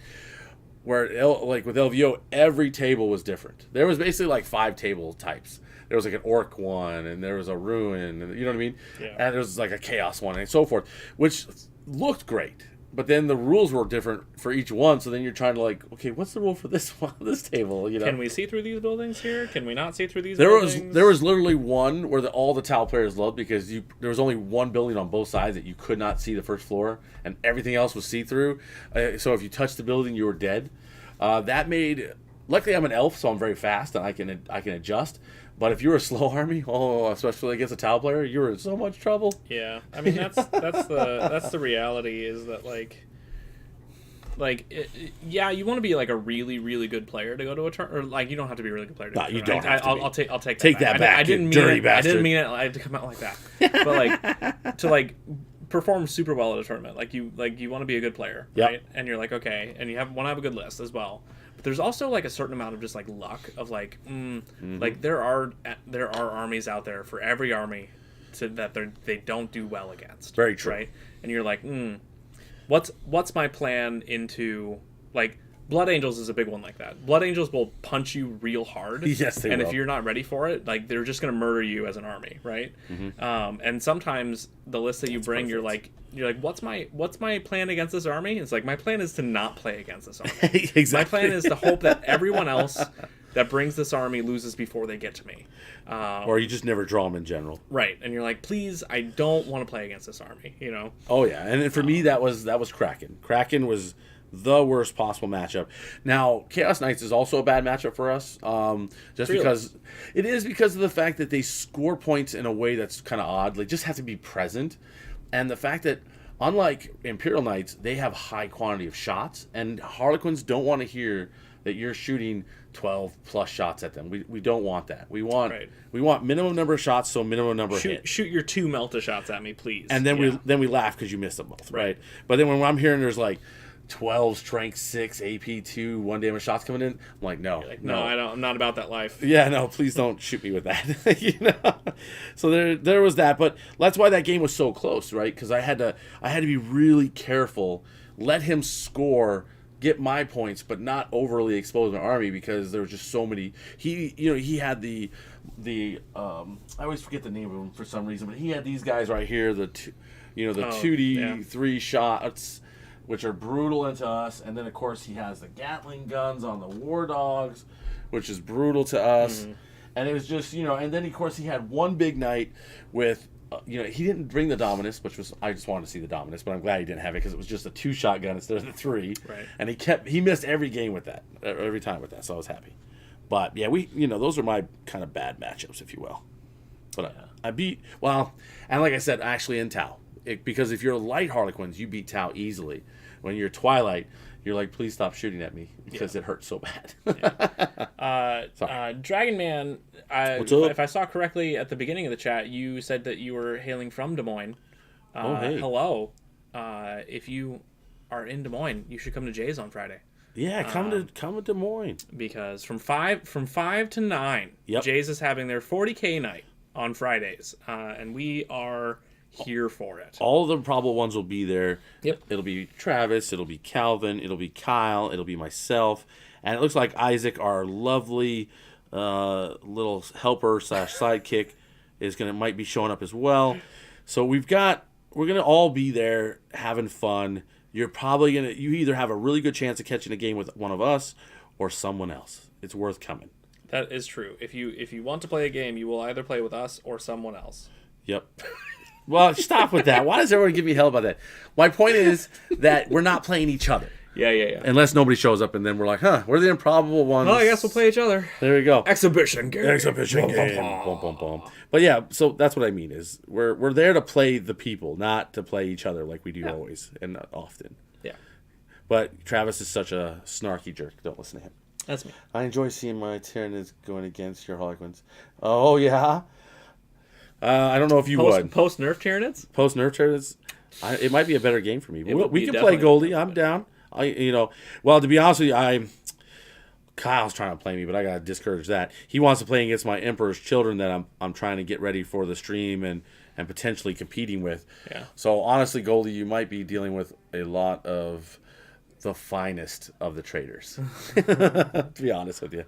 S2: like with LVO, every table was different. There was basically like 5 table types. There was like an orc one, and there was a ruin, and you know what I mean?
S1: Yeah.
S2: And there was like a chaos one, and so forth, which looked great. But then the rules were different for each one, so then you're trying to like, okay, what's the rule for this one, this table? You know?
S1: Can we see through these buildings here? Can we not see through these buildings?
S2: There was literally one where all the Tau players loved, because there was only one building on both sides that you could not see the first floor, and everything else was see through. So if you touched the building, you were dead. That made. Luckily, I'm an elf, so I'm very fast and I can adjust. But if you're a slow army, especially against a Tau player, you're in so much trouble.
S1: Yeah, I mean that's the reality, is that you want to be like a really, really good player to go to a turn, or like you don't have to be a really good player to go to a
S2: you
S1: tournament.
S2: don't have to be.
S1: I'll take
S2: that back.
S1: I didn't
S2: you
S1: mean
S2: dirty
S1: it.
S2: bastard.
S1: I didn't mean it. I had to come out like that. But like to like perform super well at a tournament, like you want to be a good player,
S2: Yep.
S1: right? And you're like, okay, and you want to have a good list as well. But there's also like a certain amount of just like luck of like, like there are armies out there for every army that they don't do well against.
S2: Very true.
S1: Right? And you're like, what's my plan into like Blood Angels is a big one like that. Blood Angels will punch you real hard.
S2: Yes, they
S1: and
S2: will.
S1: if you're not ready for it, like they're just gonna murder you as an army, right? And sometimes the list that you bring,
S2: perfect.
S1: you're like, what's my plan against this army? It's like, my plan is to not play against this army.
S2: Exactly.
S1: My plan is to hope that everyone else that brings this army loses before they get to me.
S2: Or you just never draw them in general.
S1: Right, and you're like, please, I don't want to play against this army, you know?
S2: Oh yeah, and then for me that was Kraken. Kraken was the worst possible matchup. Now, Chaos Knights is also a bad matchup for us, because of the fact that they score points in a way that's kind of odd. They just have to be present, and the fact that unlike Imperial Knights, they have high quantity of shots, and Harlequins don't want to hear that you're shooting 12 plus shots at them. We don't want that. We want minimum number of shots, so minimum number of hits.
S1: Shoot your 2 Melta shots at me, please.
S2: And then we laugh because you missed them both, right? But then when I'm hearing there's like 12 strength 6 AP 2 1 damage shots coming in, I'm like, no,
S1: no, I'm not about that life.
S2: Yeah, no, please don't shoot me with that. You know, so there was that, but that's why that game was so close, right? Because I had to be really careful, let him score, get my points, but not overly expose my army, because there was just so many. He had the I always forget the name of them for some reason, but he had these guys right here, the 2D 3 shots, which are brutal into us, and then of course he has the Gatling guns on the War Dogs, which is brutal to us. And it was just, and then of course he had one big night with, he didn't bring the Dominus, which was, I just wanted to see the Dominus, but I'm glad he didn't have it, because it was just a 2-shot gun instead of the 3.
S1: Right.
S2: And he missed every game with that, every time with that, so I was happy. But yeah, those are my kind of bad matchups, if you will. But I beat, and like I said, actually in Tau. Because if you're light Harlequins, you beat Tau easily. When you're Twilight, you're like, please stop shooting at me, because it hurts so bad.
S1: Dragon Man,
S2: what's up?
S1: If I saw correctly at the beginning of the chat, you said that you were hailing from Des Moines.
S2: Hey.
S1: Hello. If you are in Des Moines, you should come to Jay's on Friday.
S2: Yeah, come to Des Moines.
S1: Because from 5 to 9, Jay's is having their 40K night on Fridays, and we are here for it.
S2: All of the probable ones will be there.
S1: Yep.
S2: It'll be Travis, it'll be Calvin, it'll be Kyle, it'll be myself, and it looks like Isaac, our lovely little helper / sidekick, might be showing up as well. So we're gonna all be there having fun. You're probably you either have a really good chance of catching a game with one of us or someone else. It's worth coming.
S1: That is true. If you want to play a game, you will either play with us or someone else.
S2: Yep. Well, stop with that. Why does everyone give me hell about that? My point is that we're not playing each other.
S1: Yeah.
S2: Unless nobody shows up, and then we're like, huh, we're the improbable ones.
S1: Well, I guess we'll play each other.
S2: There we go.
S1: Exhibition game.
S2: Boom. But yeah, so that's what I mean is we're there to play the people, not to play each other like we do always and not often.
S1: Yeah.
S2: But Travis is such a snarky jerk. Don't listen to him.
S1: That's me.
S2: I enjoy seeing my Tyranids going against your Harlequins. Oh, yeah? I don't know if you would.
S1: Post nerf Tyranids?
S2: Post nerf Tyranids? It might be a better game for me. We can play
S1: definitely
S2: Goldie. I'm down. Well, to be honest with you, Kyle's trying to play me, but I gotta discourage that. He wants to play against my Emperor's Children that I'm trying to get ready for the stream and potentially competing with.
S1: Yeah.
S2: So honestly, Goldie, you might be dealing with a lot of the finest of the traders. To be honest with you.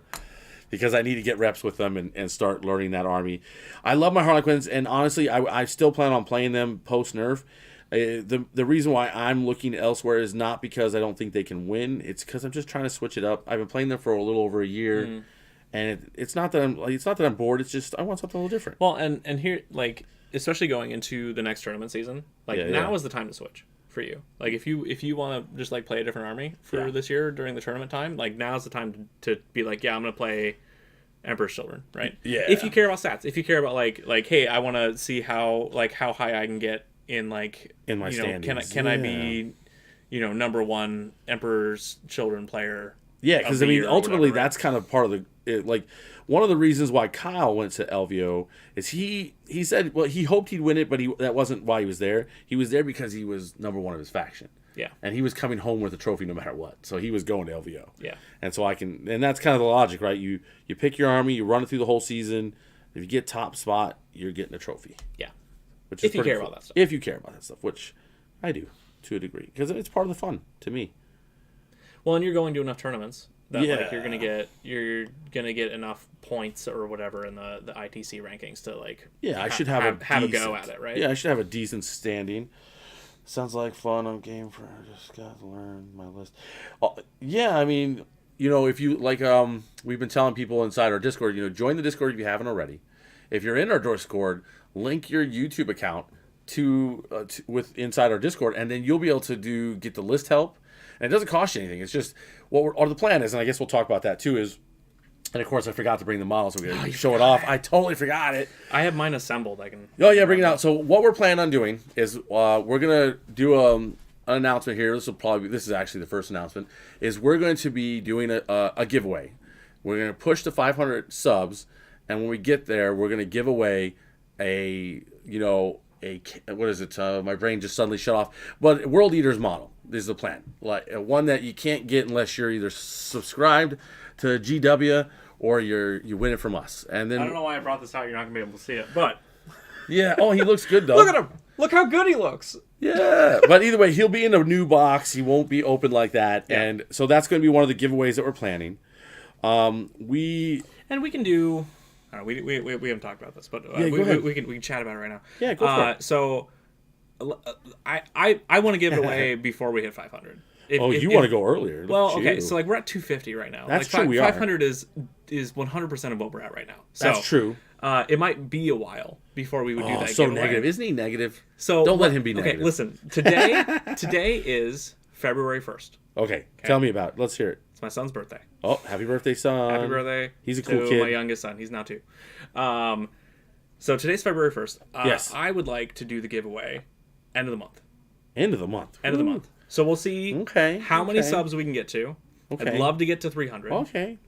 S2: Because I need to get reps with them and start learning that army. I love my Harlequins, and honestly, I still plan on playing them post-nerf. The reason why I'm looking elsewhere is not because I don't think they can win. It's because I'm just trying to switch it up. I've been playing them for a little over a year, and it's not that I'm bored. It's just I want something a little different.
S1: Well, and here, like, especially going into the next tournament season, like now is the time to switch for you. Like if you want to just like play a different army for this year during the tournament time, like now's the time to be like, I'm gonna play Emperor's Children, right?
S2: Yeah.
S1: If you care about stats, if you care about like hey, I want to see how high I can get in my standings. Can I be number one Emperor's Children player?
S2: Yeah, because I mean ultimately
S1: whatever,
S2: that's kind of part of the one of the reasons why Kyle went to LVO is he said he hoped he'd win it, but that wasn't why he was there. He was there because he was number one of his faction.
S1: Yeah.
S2: And he was coming home with a trophy no matter what. So he was going to LVO.
S1: Yeah.
S2: And so and that's kind of the logic, right? You pick your army, you run it through the whole season. If you get top spot, you're getting a trophy.
S1: Yeah.
S2: Which is
S1: if you care about that stuff.
S2: If you care about that stuff, which I do to a degree, because it's part of the fun to me.
S1: Well, and you're going to enough tournaments that like you're gonna get enough points or whatever in the ITC rankings to like
S2: I should have
S1: a go at it, right?
S2: Yeah, I should have a decent standing. Sounds like fun on Game for just got to learn my list. Yeah, I mean, if you like, we've been telling people inside our Discord, join the Discord if you haven't already. If you're in our Discord, link your YouTube account to with inside our Discord, and then you'll be able to get the list help. And it doesn't cost you anything. It's just or the plan is, and I guess we'll talk about that too. And of course, I forgot to bring the models. So we're gonna show it off. I totally forgot it.
S1: I have mine assembled. I can.
S2: Oh yeah, bring it out. So what we're planning on doing is we're gonna do an announcement here. This is actually the first announcement. Is we're going to be doing a giveaway. We're gonna push to 500 subs, and when we get there, we're gonna give away what is it? My brain just suddenly shut off. But World Eaters model is the plan. Like one that you can't get unless you're either subscribed to GW or you win it from us. And then
S1: I don't know why I brought this out. You're not gonna be able to see it, but
S2: yeah. Oh, he looks good though.
S1: Look at him. Look how good he looks.
S2: Yeah. But either way, he'll be in a new box. He won't be open like that. Yeah. And so that's going to be one of the giveaways that we're planning. We
S1: can do. We haven't talked about this, but we can chat about it right now.
S2: Yeah, go for it.
S1: So, I want to give it away before we hit 500.
S2: You want to go earlier?
S1: Well, okay, so like we're at 250 right now.
S2: That's true. We are.
S1: 500 is 100% of what we're at right now. So,
S2: that's true.
S1: It might be a while before we would do that.
S2: So
S1: giveaway.
S2: Negative, isn't he negative?
S1: So
S2: don't let him be negative.
S1: Okay, listen. Today is February 1st.
S2: Okay, tell me about it. Let's hear it.
S1: It's my son's birthday.
S2: Oh, happy birthday, son.
S1: Happy birthday.
S2: He's a cool kid.
S1: My youngest son. He's now 2. So today's February 1st.
S2: Yes.
S1: I would like to do the giveaway end of the month.
S2: End of the month.
S1: End of the month. So we'll see how many subs we can get to.
S2: Okay.
S1: I'd love to get to 300.
S2: Okay.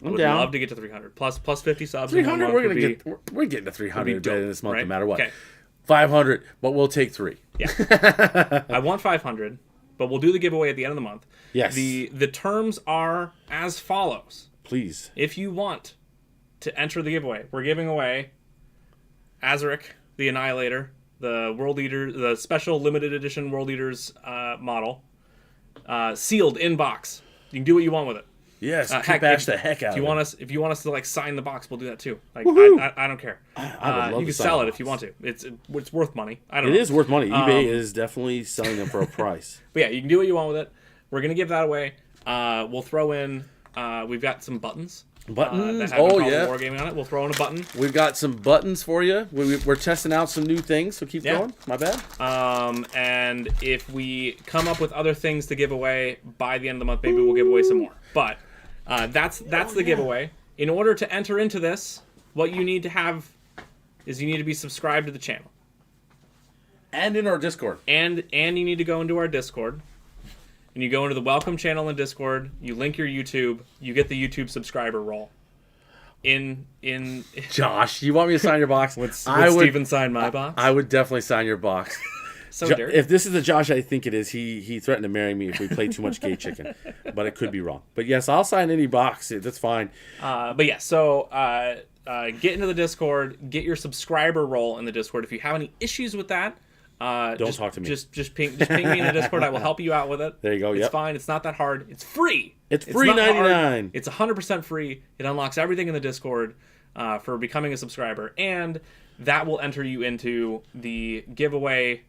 S1: I would love to get to 300. Plus 50 subs.
S2: 300, we're getting to 300 this month,
S1: right?
S2: No matter what.
S1: Okay.
S2: 500, but we'll take 3.
S1: Yeah. I want 500, but we'll do the giveaway at the end of the month.
S2: Yes.
S1: The terms are as follows.
S2: Please.
S1: If you want to enter the giveaway, we're giving away Azaric, the Annihilator, the World Eater, the special limited edition World Eaters model, sealed in box. You can do what you want with it.
S2: Yes, bash the heck out
S1: of it. If you want us to like sign the box, we'll do that too. Like I don't care.
S2: I would love
S1: you can sell it if you want to. It's worth money. I don't know.
S2: It is worth money. eBay is definitely selling them for a price.
S1: But yeah, you can do what you want with it. We're gonna give that away. We'll throw in. We've got some buttons
S2: Buttons.
S1: that have
S2: Oh,
S1: Improbable
S2: yeah.
S1: Wargaming on it. We'll throw in a button.
S2: We've got some buttons for you. We're testing out some new things, so keep
S1: Yeah.
S2: going. My bad.
S1: And if we come up with other things to give away by the end of the month, maybe we'll give away some more. But that's the giveaway. In order to enter into this, what you need to have is you need to be subscribed to the channel.
S2: And in our Discord.
S1: And you need to go into our Discord. And you go into the welcome channel in Discord, you link your YouTube, you get the YouTube subscriber roll. In
S2: Josh, you want me to sign your box?
S1: would Steven sign my box?
S2: I would definitely sign your box.
S1: So dirty.
S2: If this is the Josh I think it is, he threatened to marry me if we play too much gay chicken. But it could be wrong. But yes, I'll sign any box. That's fine.
S1: But yeah, so get into the Discord, get your subscriber roll in the Discord. If you have any issues with that,
S2: Don't talk to me.
S1: Just ping me in the Discord. I will help you out with it.
S2: There you go,
S1: It's
S2: yep.
S1: fine. It's not that hard. It's free.
S2: It's free
S1: not hard.
S2: 99.
S1: It's 100% free. It unlocks everything in the Discord for becoming a subscriber, and that will enter you into the giveaway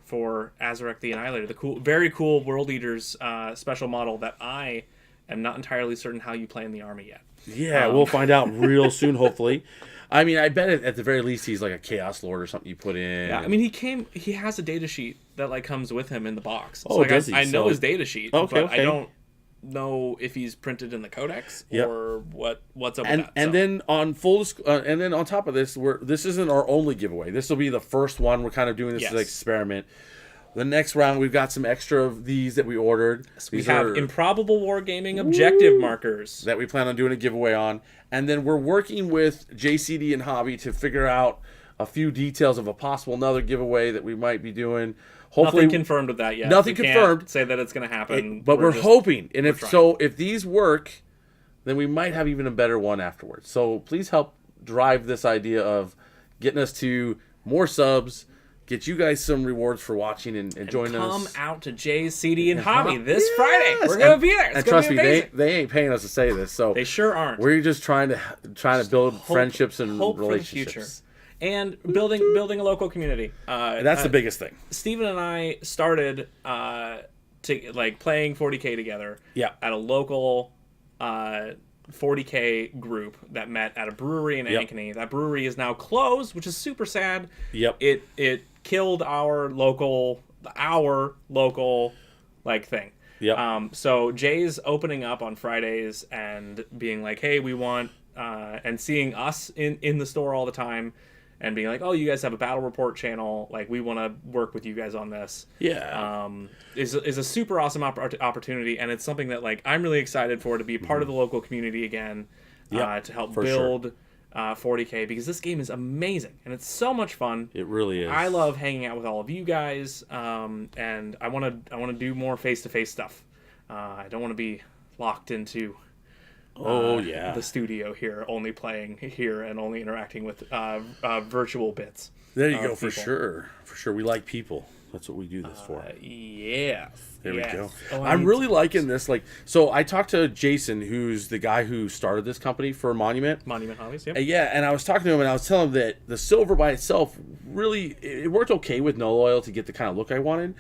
S1: for Azarek the Annihilator, the very cool World Eaters special model that I am not entirely certain how you play in the army yet.
S2: Yeah, we'll find out real soon, hopefully. I mean, I bet at the very least he's like a Chaos Lord or something you put in.
S1: Yeah, I mean, he has a data sheet that like comes with him in the box. So,
S2: Oh,
S1: like,
S2: does he?
S1: I know
S2: So-
S1: his data sheet,
S2: Okay,
S1: but
S2: okay.
S1: I don't know if he's printed in the codex
S2: Yep.
S1: or what's up
S2: and
S1: with that.
S2: and then and then on top of this, this isn't our only giveaway. This will be the first one. We're kind of doing this as an
S1: Yes.
S2: experiment. The next round, we've got some extra of these that we ordered.
S1: we
S2: These
S1: have
S2: are
S1: Improbable Wargaming objective markers.
S2: that we plan on doing a giveaway on, and then we're working with JCD and Hobby to figure out a few details of a possible another giveaway that we might be doing. Hopefully,
S1: Nothing confirmed with that yet.
S2: Nothing
S1: We can't
S2: confirmed.
S1: say that it's going to happen.
S2: but we're
S1: just-
S2: hoping. And if
S1: trying.
S2: so, if these work, then we might have even a better one afterwards. So please help drive this idea of getting us to more subs, get you guys some rewards for watching and joining
S1: Come
S2: us.
S1: out to Jay's CD and Hobby
S2: Huh?
S1: this Friday.
S2: Yes!
S1: We're going to
S2: And-
S1: be there. It's
S2: and
S1: going
S2: trust
S1: to be
S2: me,
S1: amazing.
S2: they ain't paying us to say this. So
S1: They sure aren't.
S2: we're just trying to build friendships and
S1: hope for the
S2: relationships.
S1: future. And building a local community.
S2: That's the biggest thing.
S1: Steven and I started to like playing 40K together.
S2: Yeah.
S1: At a local 40K group that met at a brewery in
S2: Yep.
S1: Ankeny. That brewery is now closed, which is super sad.
S2: Yep.
S1: It killed our local like thing.
S2: Yep.
S1: So Jay's opening up on Fridays and being like, "Hey, we want," and seeing us in the store all the time, and being like, "Oh, you guys have a battle report channel. Like, we want to work with you guys on this."
S2: Yeah.
S1: Is a super awesome opportunity, and it's something that like I'm really excited for, to be part of the local community again,
S2: Yep,
S1: to help
S2: for
S1: build 40K, because this game is amazing and it's so much fun.
S2: It really is.
S1: I love hanging out with all of you guys, and I want to do more face-to-face stuff. I don't want to be locked into the studio here, only playing here and only interacting with virtual bits.
S2: There you go,
S1: of
S2: for
S1: people.
S2: sure. For sure. We like people. That's what we do this for.
S1: Yes.
S2: There we go.
S1: Oh,
S2: I'm really liking this. Like, so I talked to Jason, who's the guy who started this company for Monument.
S1: Monument Hobbies. Yep.
S2: Yeah, and I was talking to him, and I was telling him that the silver by itself really it worked okay with no oil to get the kind of look I wanted,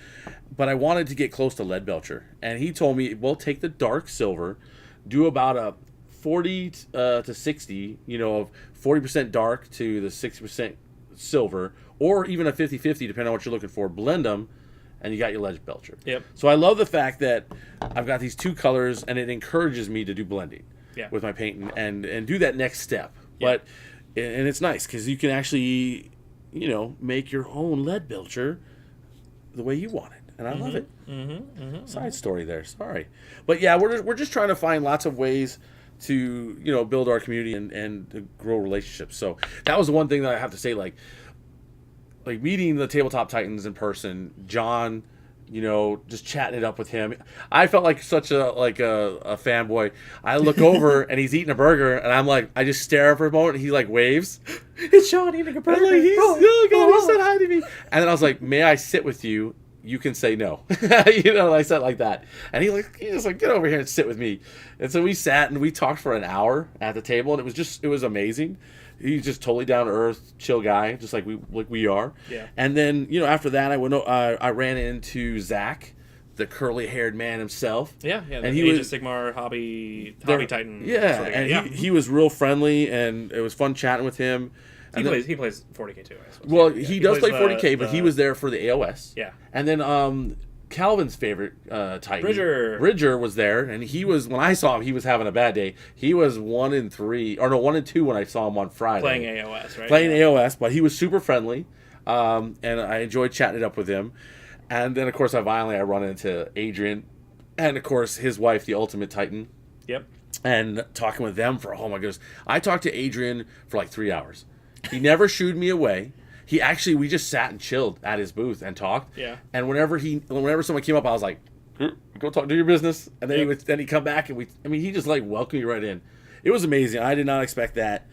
S2: but I wanted to get close to Lead Belcher, and he told me, "Well, take the dark silver, do about a 40 to 60, of 40% dark to the 60% silver, or even a 50-50, depending on what you're looking for. Blend them, and you got your Lead Belcher."
S1: Yep.
S2: So I love the fact that I've got these two colors, and it encourages me to do blending
S1: Yeah.
S2: with my painting and do that next step.
S1: Yeah.
S2: But and it's nice because you can actually, make your own Lead Belcher the way you want it, and I love it. Side story there. Sorry, but yeah, we're just trying to find lots of ways to build our community and to grow relationships. So that was the one thing that I have to say, like meeting the Tabletop Titans in person, John, just chatting it up with him. I felt like such a fanboy. I look over and he's eating a burger, and I'm like, I just stare for a moment, and he like waves.
S1: It's Sean eating a burger.
S2: I'm like, he said hi to me. And then I was like, may I sit with you? You can say no. I said like that. And he just like, get over here and sit with me. And so we sat and we talked for an hour at the table, and it was amazing. He's just totally down to earth, chill guy, just like we are.
S1: Yeah.
S2: And then after that, I ran into Zach, the curly-haired man himself.
S1: Yeah,
S2: And
S1: the
S2: he
S1: Age
S2: was
S1: of Sigmar hobby Titan.
S2: Yeah,
S1: sort of guy.
S2: and
S1: yeah.
S2: he was real friendly, and it was fun chatting with him.
S1: He
S2: And then-
S1: plays 40k too, I suppose.
S2: well,
S1: Yeah,
S2: he does play
S1: plays
S2: 40k, but he was there for the AOS.
S1: Yeah.
S2: And then Calvin's favorite Titan,
S1: Bridger.
S2: was there, and he was, when I saw him, he was having a bad day. He was 1-3, or no, 1-2 when I saw him on Friday.
S1: Playing AOS, right?
S2: Playing AOS, but he was super friendly, and I enjoyed chatting it up with him. And then, of course, I run into Adrian, and of course, his wife, the Ultimate Titan,
S1: Yep.
S2: and talking with them for, oh my goodness. I talked to Adrian for like 3 hours. He never shooed me away. We just sat and chilled at his booth and talked.
S1: Yeah.
S2: And whenever someone came up, I was like, go talk, do your business. And then
S1: Yep.
S2: he'd come back and he just like welcomed you right in. It was amazing. I did not expect that.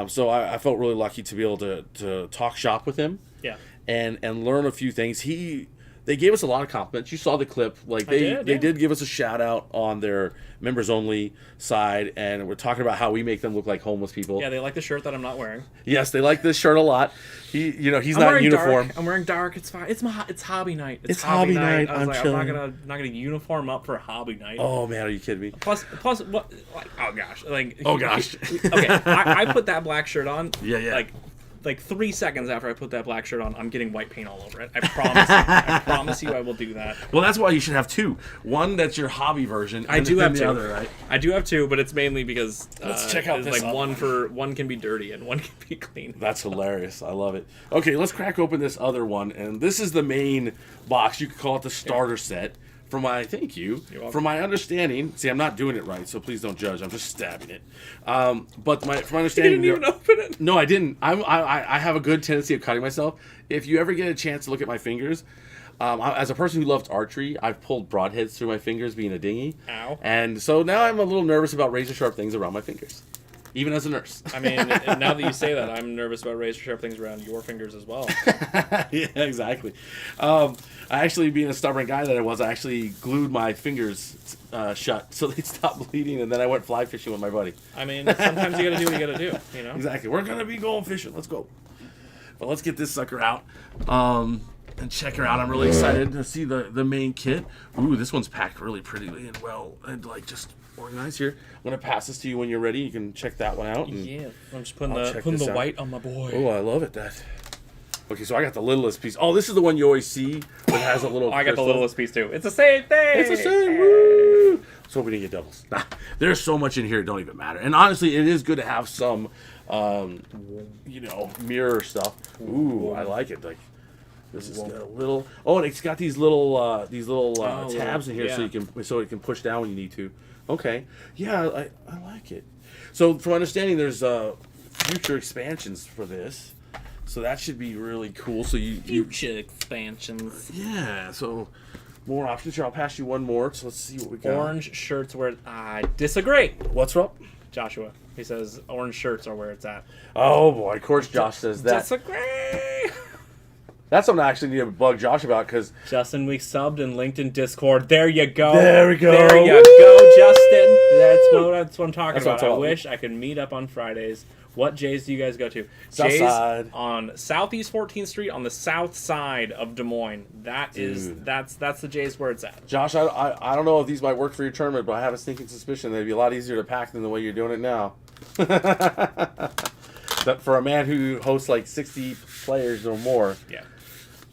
S2: So I felt really lucky to be able to talk shop with him.
S1: Yeah.
S2: And learn a few things. They gave us a lot of compliments. You saw the clip. Like they did give us a shout out on their members only side, and we're talking about how we make them look like homeless people.
S1: Yeah, they like the shirt that I'm not wearing.
S2: Yes, they like this shirt a lot. He's
S1: I'm
S2: not in
S1: wearing
S2: uniform.
S1: Dark. I'm wearing dark. It's fine. It's hobby night.
S2: It's hobby night.
S1: I was
S2: I'm
S1: like,
S2: chilling.
S1: I'm not gonna uniform up for hobby night.
S2: Oh man, are you kidding me?
S1: Plus, what? Like, oh gosh, like.
S2: Oh gosh.
S1: Okay, I put that black shirt on.
S2: Yeah.
S1: Like 3 seconds after I put that black shirt on, I'm getting white paint all over it. I promise you. I promise you I will do that.
S2: Well, that's why you should have two. One that's your hobby version.
S1: I
S2: and
S1: do
S2: then
S1: have
S2: the
S1: two.
S2: other, right?
S1: I do have two, but it's mainly because
S2: Let's check out
S1: it's
S2: this
S1: like
S2: other
S1: one can be dirty and one can be clean.
S2: That's hilarious. I love it. Okay, let's crack open this other one, and this is the main box. You could call it the starter set. From my
S1: You're welcome.
S2: from my understanding, see, I'm not doing it right, so please don't judge. I'm just stabbing it. But from my
S1: You
S2: understanding,
S1: didn't even open it.
S2: no, I didn't. I have a good tendency of cutting myself. If you ever get a chance to look at my fingers, as a person who loved archery, I've pulled broadheads through my fingers, being a dinghy.
S1: Ow.
S2: And so now I'm a little nervous about razor sharp things around my fingers, even as a nurse.
S1: I mean, now that you say that, I'm nervous about razor sharp things around your fingers as well.
S2: Yeah, exactly. I actually, being a stubborn guy that I was, I actually glued my fingers shut so they stopped bleeding, and then I went fly fishing with my buddy.
S1: I mean, sometimes you gotta do what you gotta do, you know?
S2: Exactly. We're gonna be going fishing. Let's go. But let's get this sucker out and check her out. I'm really excited to see the main kit. Ooh, this one's packed really prettily and well, and like just organized here. I'm gonna pass this to you when you're ready. You can check that one out. And,
S1: Yeah, I'm just putting
S2: I'll check this out.
S1: white on my boy.
S2: oh, I love it. Okay, so I got the littlest piece. Oh, this is the one you always see that has a little.
S1: I got the
S2: crystal.
S1: littlest piece too. It's the same thing.
S2: It's the same. Woo! So we didn't get doubles. Nah, there's so much in here, it don't even matter. And honestly, it is good to have some, mirror stuff. Ooh, I like it. Like this is got a little. Oh, and it's got these little tabs in here,
S1: yeah.
S2: so it can push down when you need to. Okay, yeah, I like it. So from understanding, there's future expansions for this. So that should be really cool. So you
S1: Future expansions.
S2: yeah. So more options here. I'll pass you one more. So let's see what we got.
S1: Orange shirts where I disagree.
S2: What's up?
S1: Joshua. He says orange shirts are where it's at.
S2: Oh boy, of course Josh says that.
S1: Disagree.
S2: That's something I actually need to bug Josh about because
S1: Justin, we subbed and linked in Discord. There you go.
S2: There we go.
S1: There you
S2: Woo!
S1: go, Justin. That's what I'm talking
S2: That's what I'm
S1: about. I
S2: talking
S1: wish I could meet up on Fridays. What Jays do you guys go to?
S2: South
S1: Jays
S2: side.
S1: on Southeast 14th Street on the south side of Des Moines. That's the Jays where it's at.
S2: Josh, I don't know if these might work for your tournament, but I have a sneaking suspicion they'd be a lot easier to pack than the way you're doing it now. But for a man who hosts like 60 players or more,
S1: Yeah.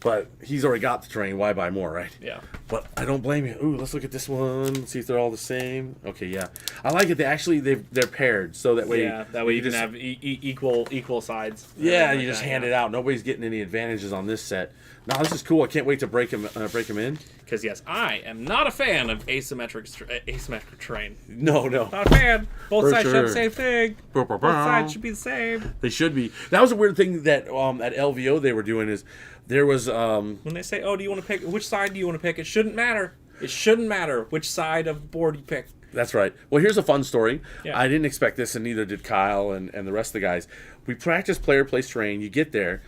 S2: but he's already got the terrain, why buy more, right?
S1: Yeah.
S2: But I don't blame you. Ooh, let's look at this one. See if they're all the same. Okay, yeah, I like it. They're paired, so that way.
S1: Yeah, that way you can
S2: just
S1: have equal sides.
S2: Yeah,
S1: Like
S2: you just
S1: that,
S2: hand
S1: yeah.
S2: it out. Nobody's getting any advantages on this set. No, this is cool. I can't wait to break them in.
S1: Because yes, I am not a fan of asymmetric terrain.
S2: No.
S1: Not a fan. Both
S2: For
S1: sides should have
S2: sure.
S1: the same thing. Both sides should be the same.
S2: They should be. That was a weird thing that at LVO they were doing is there was
S1: When they say, "Oh, do you want to pick which side do you want to pick?" It shouldn't matter. It shouldn't matter which side of the board you pick.
S2: That's right. Well, here's a fun story.
S1: Yeah.
S2: I didn't expect this, and neither did Kyle and the rest of the guys. We practiced player place terrain. You get there.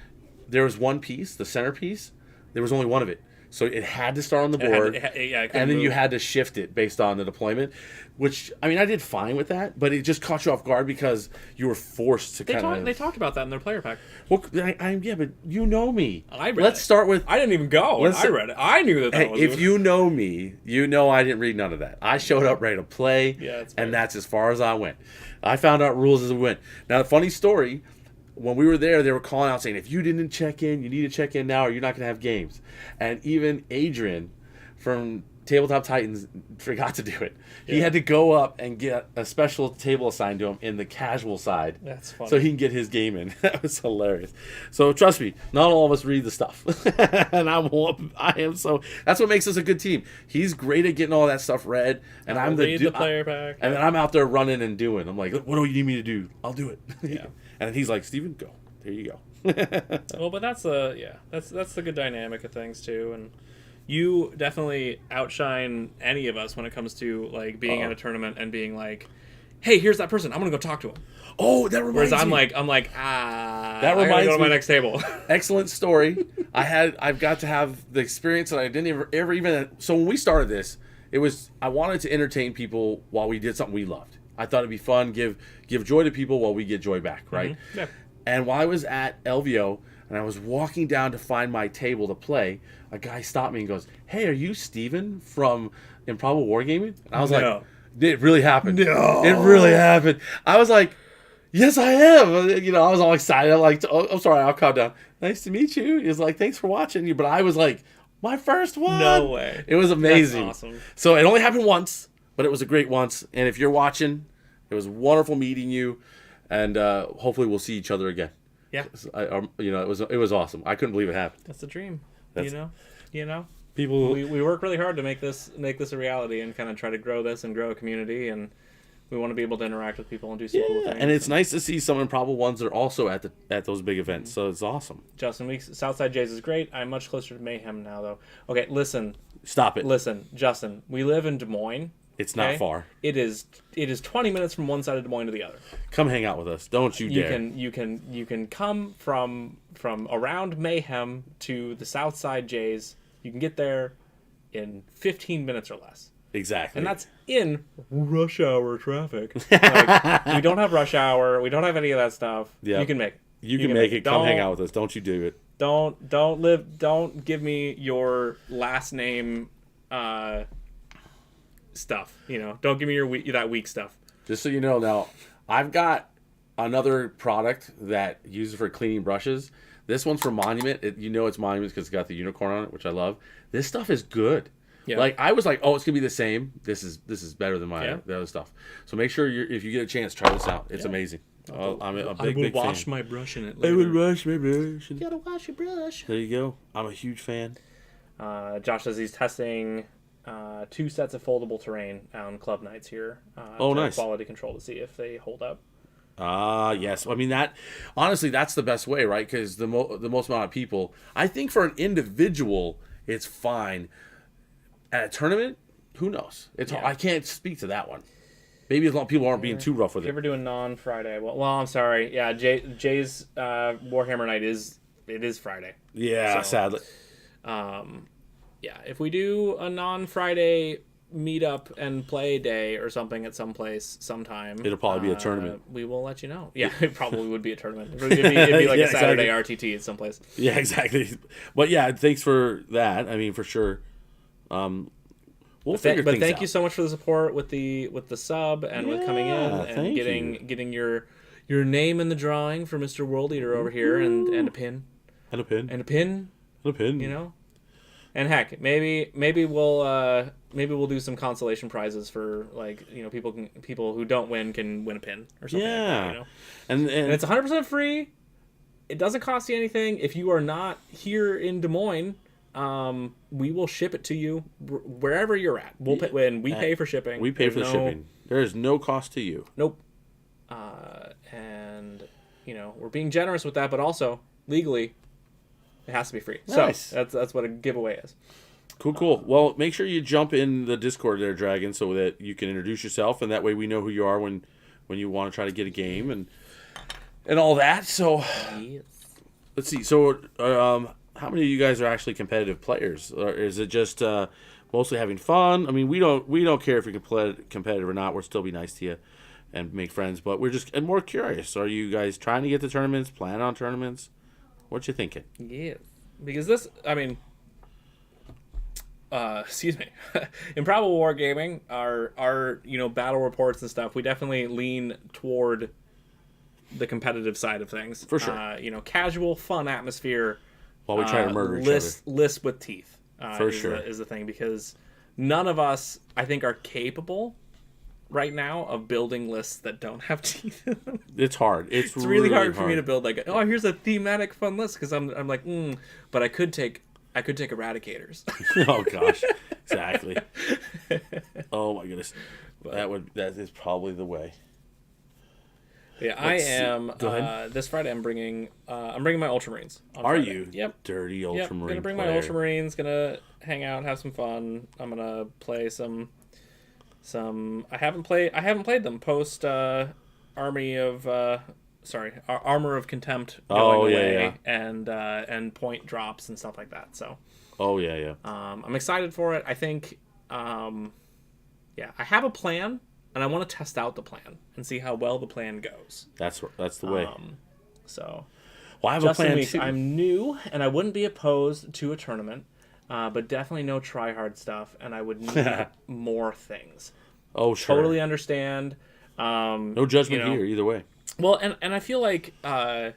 S2: There was one piece, the centerpiece. There was only one of it. So it had to start on the
S1: It had to-
S2: board,
S1: it ha- yeah, it couldn't
S2: and then you
S1: move.
S2: had to shift it based on the deployment. Which, I mean, I did fine with that, but it just caught you off guard because you were forced to
S1: They
S2: kind of.
S1: they talked about that in their player pack.
S2: Well, yeah, but you know me.
S1: I read
S2: Let's
S1: it.
S2: start with.
S1: I didn't even go. When I
S2: Listen-
S1: read it. I knew that.
S2: Hey,
S1: Was
S2: if you know me, you know I didn't read none of that. I showed up ready to play,
S1: Yeah, that's
S2: and
S1: fair.
S2: that's as far as I went. I found out rules as we went. Now, the funny story, when we were there, they were calling out saying, if you didn't check in, you need to check in now or you're not going to have games. And even Adrian from Tabletop Titans forgot to do it. He
S1: Yeah.
S2: had to go up and get a special table assigned to him in the casual side.
S1: That's funny.
S2: So he can get his game in. That was hilarious. So trust me, not all of us read the stuff. And I am so that's what makes us a good team. He's great at getting all that stuff read, and I'm
S1: read
S2: the
S1: the player pack.
S2: and then I'm out there running and doing. I'm like, what do you need me to do? I'll do it.
S1: Yeah.
S2: And he's like, Steven, go. There you go.
S1: Well, but that's that's the good dynamic of things too, and you definitely outshine any of us when it comes to like being at a tournament and being like, "Hey, here's that person. I'm gonna go talk to him."
S2: Oh, that reminds
S1: Whereas
S2: me.
S1: I'm like,
S2: That
S1: I gotta
S2: reminds
S1: go to my
S2: me-
S1: next table.
S2: Excellent story. I've got to have the experience that I didn't ever even. So when we started this, it was I wanted to entertain people while we did something we loved. I thought it'd be fun, give joy to people while we get joy back, right?
S1: Yeah.
S2: And while I was at LVO and I was walking down to find my table to play, a guy stopped me and goes, "Hey, are you Steven from Improbable Wargaming?" And I was
S1: No.
S2: like, "It really happened.
S1: No.
S2: It really happened." I was like, "Yes, I am." You know, I was all excited. I'm like, "Oh, I'm sorry, I'll calm down. Nice to meet you." He was like, "Thanks for watching." But I was like, "My first one."
S1: No way.
S2: It was amazing.
S1: That's awesome.
S2: So it only happened once, but it was a great once. And if you're watching, it was wonderful meeting you, and hopefully we'll see each other again.
S1: Yeah.
S2: It was awesome. I couldn't believe it happened.
S1: That's the dream.
S2: That's-
S1: You know.
S2: People,
S1: We work really hard to make this a reality and kind of try to grow this and grow a community, and we want to be able to interact with people and do some cool things.
S2: and it's nice to see some improbable ones that are also at those big events. So it's awesome.
S1: Justin Weeks, Southside Jays is great. I'm much closer to Mayhem now, though. Okay, listen,
S2: Stop it.
S1: Justin. We live in Des Moines.
S2: It's not
S1: okay?
S2: far.
S1: It is 20 minutes from one side of Des Moines to the other.
S2: Come hang out with us. Don't you dare.
S1: You can come from around Mayhem to the Southside Jays. You can get there in 15 minutes or less.
S2: Exactly.
S1: And that's in rush hour traffic. Like, we don't have rush hour. We don't have any of that stuff.
S2: Yeah.
S1: You can make it.
S2: you can make it. Come hang out with us. Don't you do it.
S1: Don't give me your last name stuff. You know, don't give me that weak stuff.
S2: Just so you know, now I've got another product that uses for cleaning brushes. This one's from Monument. It's Monument because it's got the unicorn on it, which I love. This stuff is good.
S1: Yeah.
S2: Like I was like, oh, it's gonna be the same. This is better than
S1: Yeah.
S2: the other stuff. So make sure if you get a chance, try this out. It's amazing. I'm a big fan.
S1: my brush in it.
S2: I would wash my brush.
S1: You gotta wash your brush.
S2: There you go. I'm a huge fan.
S1: Josh says he's testing 2 sets of foldable terrain on club nights here.
S2: Oh,
S1: to
S2: nice.
S1: Quality control to see if they hold up.
S2: Yes. I mean honestly, that's the best way, right? Because the most amount of people, I think for an individual, it's fine. At a tournament, who knows? I can't speak to that one. Maybe as long as people aren't being too rough with
S1: If you
S2: it.
S1: ever do a non-Friday, well, I'm sorry. Yeah, Jay's Warhammer night is Friday.
S2: Yeah,
S1: So-
S2: sadly.
S1: Yeah, if we do a non-Friday meetup and play day or something at some place sometime,
S2: It'll probably be a tournament.
S1: We will let you know. Yeah, it probably would be a tournament. It'd be like
S2: Yeah,
S1: a Saturday RTT at some place.
S2: Yeah, exactly. But yeah, thanks for that. I mean, for sure. We'll figure
S1: But
S2: things
S1: thank
S2: out.
S1: you so much for the support with the sub and with coming in
S2: Yeah,
S1: and
S2: thank
S1: getting your name in the drawing for Mr. World Eater over here and a pin
S2: And a pin.
S1: and a pin.
S2: And a pin.
S1: You know, and heck, maybe we'll do some consolation prizes for people who don't win can win a pin or something.
S2: Yeah.
S1: Like that, you know?
S2: And
S1: And it's 100% free. It doesn't cost you anything. If you are not here in Des Moines, we will ship it to you wherever you're at. We'll pay, and we pay for shipping.
S2: we pay for the
S1: There's
S2: shipping. There is no cost to you.
S1: Nope. And we're being generous with that, but also legally, it has to be free.
S2: Nice.
S1: So that's what a giveaway is.
S2: Cool. Well, make sure you jump in the Discord there, Dragon, so that you can introduce yourself, and that way we know who you are when you want to try to get a game and all that. So let's see. So how many of you guys are actually competitive players, or is it just mostly having fun? I mean, we don't care if you're competitive or not. We'll still be nice to you and make friends, but we're just more curious. Are you guys trying to get to tournaments? Plan on tournaments? What you thinking?
S1: Yeah, because this, I mean, excuse me, Improbable Wargaming, our battle reports and stuff, we definitely lean toward the competitive side of things.
S2: For sure.
S1: Casual, fun atmosphere.
S2: While we try to murder each other.
S1: Lists with teeth.
S2: For
S1: is
S2: sure.
S1: Is the thing, because none of us, I think, are capable right now of building lists that don't have teeth in them.
S2: It's hard. It's
S1: really hard for me to build like, here's a thematic fun list, because I'm like, but I could take Eradicators.
S2: Oh gosh, exactly. Oh my goodness, that is probably the way.
S1: Yeah,
S2: Let's see.
S1: I am.
S2: Go ahead.
S1: This Friday, I'm bringing my Ultramarines.
S2: Are
S1: Friday.
S2: you?
S1: Yep.
S2: Dirty
S1: Yep.
S2: Ultramarine.
S1: Gonna bring
S2: player.
S1: my Ultramarines. Gonna hang out, have some fun. I'm gonna play some. I haven't played them post Armor of Contempt going away. And point drops and stuff like that. So.
S2: Oh yeah.
S1: I'm excited for it. I think. I have a plan, and I want to test out the plan and see how well the plan goes.
S2: That's the way.
S1: So.
S2: Well, I have
S1: Justin
S2: a plan
S1: Weeks,
S2: too.
S1: I'm new, and I wouldn't be opposed to a tournament, but definitely no try-hard stuff, and I would need more things.
S2: Oh, sure.
S1: Totally understand.
S2: No judgment here, either way.
S1: Well, and I feel like an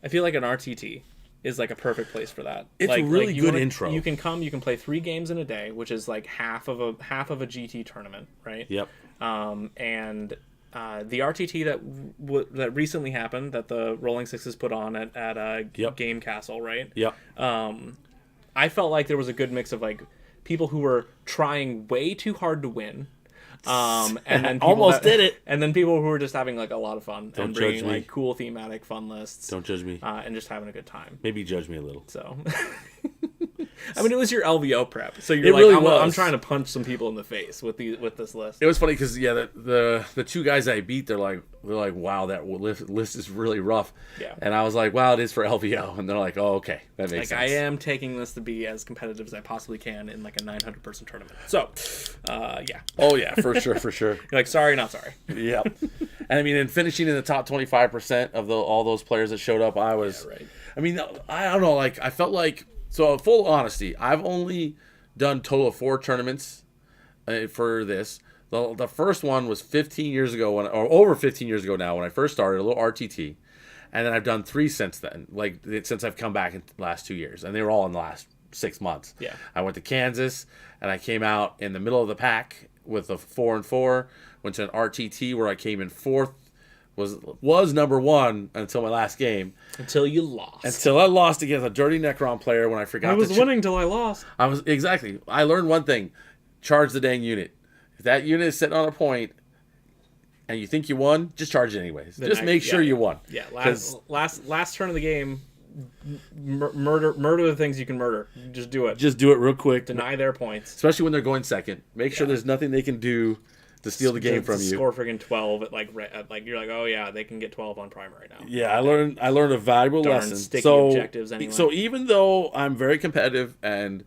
S1: RTT is like a perfect place for that.
S2: It's
S1: like,
S2: a really
S1: you
S2: good
S1: wanna,
S2: intro.
S1: You can come, you can play 3 games in a day, which is like half of a GT tournament, right?
S2: Yep.
S1: And the RTT that recently happened, that the Rolling Sixes put on at Game Castle, right?
S2: Yep.
S1: I felt like there was a good mix of like people who were trying way too hard to win, and then people
S2: Almost did it.
S1: and then people who were just having like a lot of fun
S2: Don't
S1: and bringing
S2: judge me.
S1: like cool thematic fun lists.
S2: Don't judge me.
S1: And just having a good time.
S2: Maybe judge me a little.
S1: So, I mean, it was your LVO prep, so you're
S2: It
S1: like,
S2: really
S1: I'm
S2: was.
S1: trying to punch some people in the face with this list.
S2: It was funny because the 2 guys I beat, they're like, wow, that list is really rough.
S1: Yeah.
S2: And I was like, wow, it is for LVO, and they're like, oh, okay, that makes
S1: Like,
S2: sense.
S1: I am taking this to be as competitive as I possibly can in like a 900-person tournament. So, yeah.
S2: Oh yeah, for sure.
S1: You're like, sorry, not sorry.
S2: Yep. And I mean, in finishing in the top 25% of all those players that showed up, I was.
S1: Yeah, right.
S2: I mean, I don't know. Like, I felt like, so full honesty, I've only done total of 4 tournaments for this. The first one was 15 years ago, or over 15 years ago now, when I first started, a little RTT. And then I've done 3 since then, like since I've come back in the last 2 years. And they were all in the last 6 months.
S1: Yeah.
S2: I went to Kansas, and I came out in the middle of the pack with a 4-4. Went to an RTT where I came in 4th, was number 1 until my last game.
S1: Until you lost.
S2: Until I lost against a dirty Necron player when I forgot
S1: I was
S2: to
S1: winning till I lost.
S2: Exactly. I learned one thing. Charge the dang unit. If that unit is sitting on a point and you think you won, just charge it anyways. Just make sure you won.
S1: Yeah, last turn of the game, murder the things you can murder. Just do it.
S2: Just do it real quick.
S1: Deny their points.
S2: Especially when they're going second. Make sure there's nothing they can do to steal the game from you.
S1: Score friggin' 12 at like you're like, oh yeah, they can get 12 on primary now.
S2: Yeah, I learned a valuable lesson.
S1: Sticky objectives anyway.
S2: So even though I'm very competitive and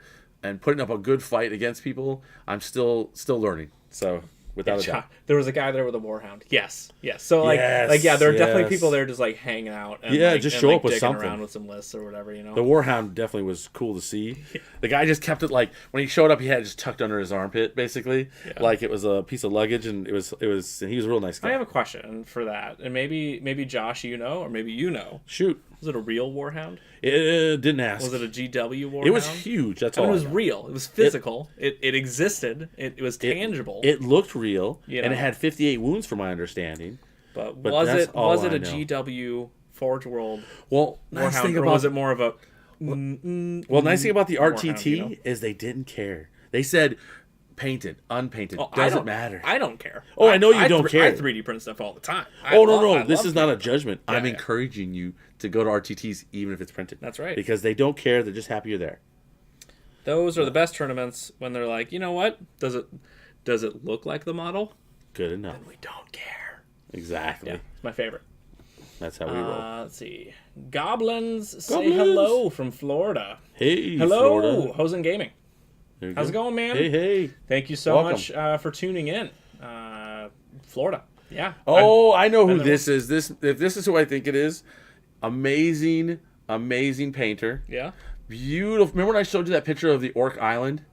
S2: putting up a good fight against people, I'm still learning. So without a doubt.
S1: There was a guy there with a Warhound. Yes. So there are definitely people there just like hanging out. And
S2: just show up with
S1: digging
S2: something.
S1: around with some lists or whatever, you know.
S2: The Warhound definitely was cool to see. The guy just kept it like when he showed up, he had it just tucked under his armpit, basically, like it was a piece of luggage, and he was he was a real nice guy.
S1: I have a question for that, and maybe Josh, or maybe
S2: Shoot.
S1: Was it a real Warhound?
S2: It didn't ask.
S1: Was it a GW Warhound?
S2: It was huge. That's all.
S1: It was real. It was physical. It existed. It was tangible.
S2: It looked real, and it
S1: know.
S2: had 58 wounds, from my understanding.
S1: But
S2: was
S1: it
S2: all
S1: a
S2: I know.
S1: GW Forge World
S2: Well, nice
S1: Warhound,
S2: thing
S1: or
S2: about
S1: was it more of a?
S2: nice thing about the RTT
S1: Warhound,
S2: is they didn't care. They said painted, unpainted, doesn't matter.
S1: I don't care.
S2: Oh, I know you don't care.
S1: I 3D print stuff all the time.
S2: No. This is not a judgment.
S1: Yeah,
S2: I'm
S1: yeah.
S2: encouraging you to go to RTTs even if it's printed.
S1: That's right.
S2: Because they don't care. They're just happy you're there.
S1: Those are the best tournaments when they're like, you know what? Does it look like the model?
S2: Good enough.
S1: Then we don't care.
S2: Exactly.
S1: Yeah, it's my favorite.
S2: That's how we roll.
S1: Let's see. Goblins say
S2: Goblins.
S1: hello from Florida.
S2: Hey,
S1: Hello,
S2: Florida.
S1: Hosen Gaming.
S2: There you
S1: How's it
S2: go.
S1: going, man?
S2: Hey.
S1: Thank you so
S2: Welcome.
S1: much for tuning in. Florida. Yeah.
S2: Oh, I know who
S1: been
S2: this is. If this is who I think it is, amazing painter.
S1: Yeah.
S2: Beautiful. Remember when I showed you that picture of the Orc Island?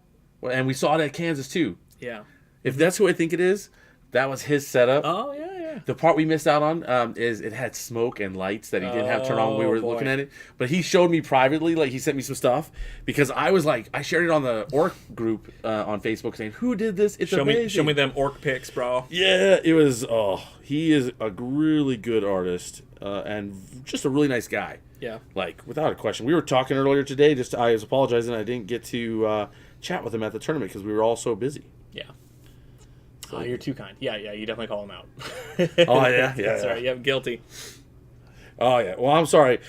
S2: Well, and we saw it at Kansas too.
S1: Yeah.
S2: If that's who I think it is, that was his setup.
S1: Oh, yeah.
S2: The part we missed out on is it had smoke and lights that he didn't have turned on when we were
S1: boy.
S2: looking at it. But he showed me privately, like he sent me some stuff because I was like, I shared it on the Orc group on Facebook saying, "Who did this? It's amazing."
S1: Show me them orc pics, bro.
S2: Yeah, it was. Oh, he is a really good artist and just a really nice guy.
S1: Yeah.
S2: Like without a question. We were talking earlier today. I was apologizing I didn't get to chat with him at the tournament because we were all so busy.
S1: Yeah. Oh, you're too kind. Yeah, you definitely call him out.
S2: Oh yeah,
S1: That's right. Yeah, guilty.
S2: Oh yeah. Well, I'm sorry.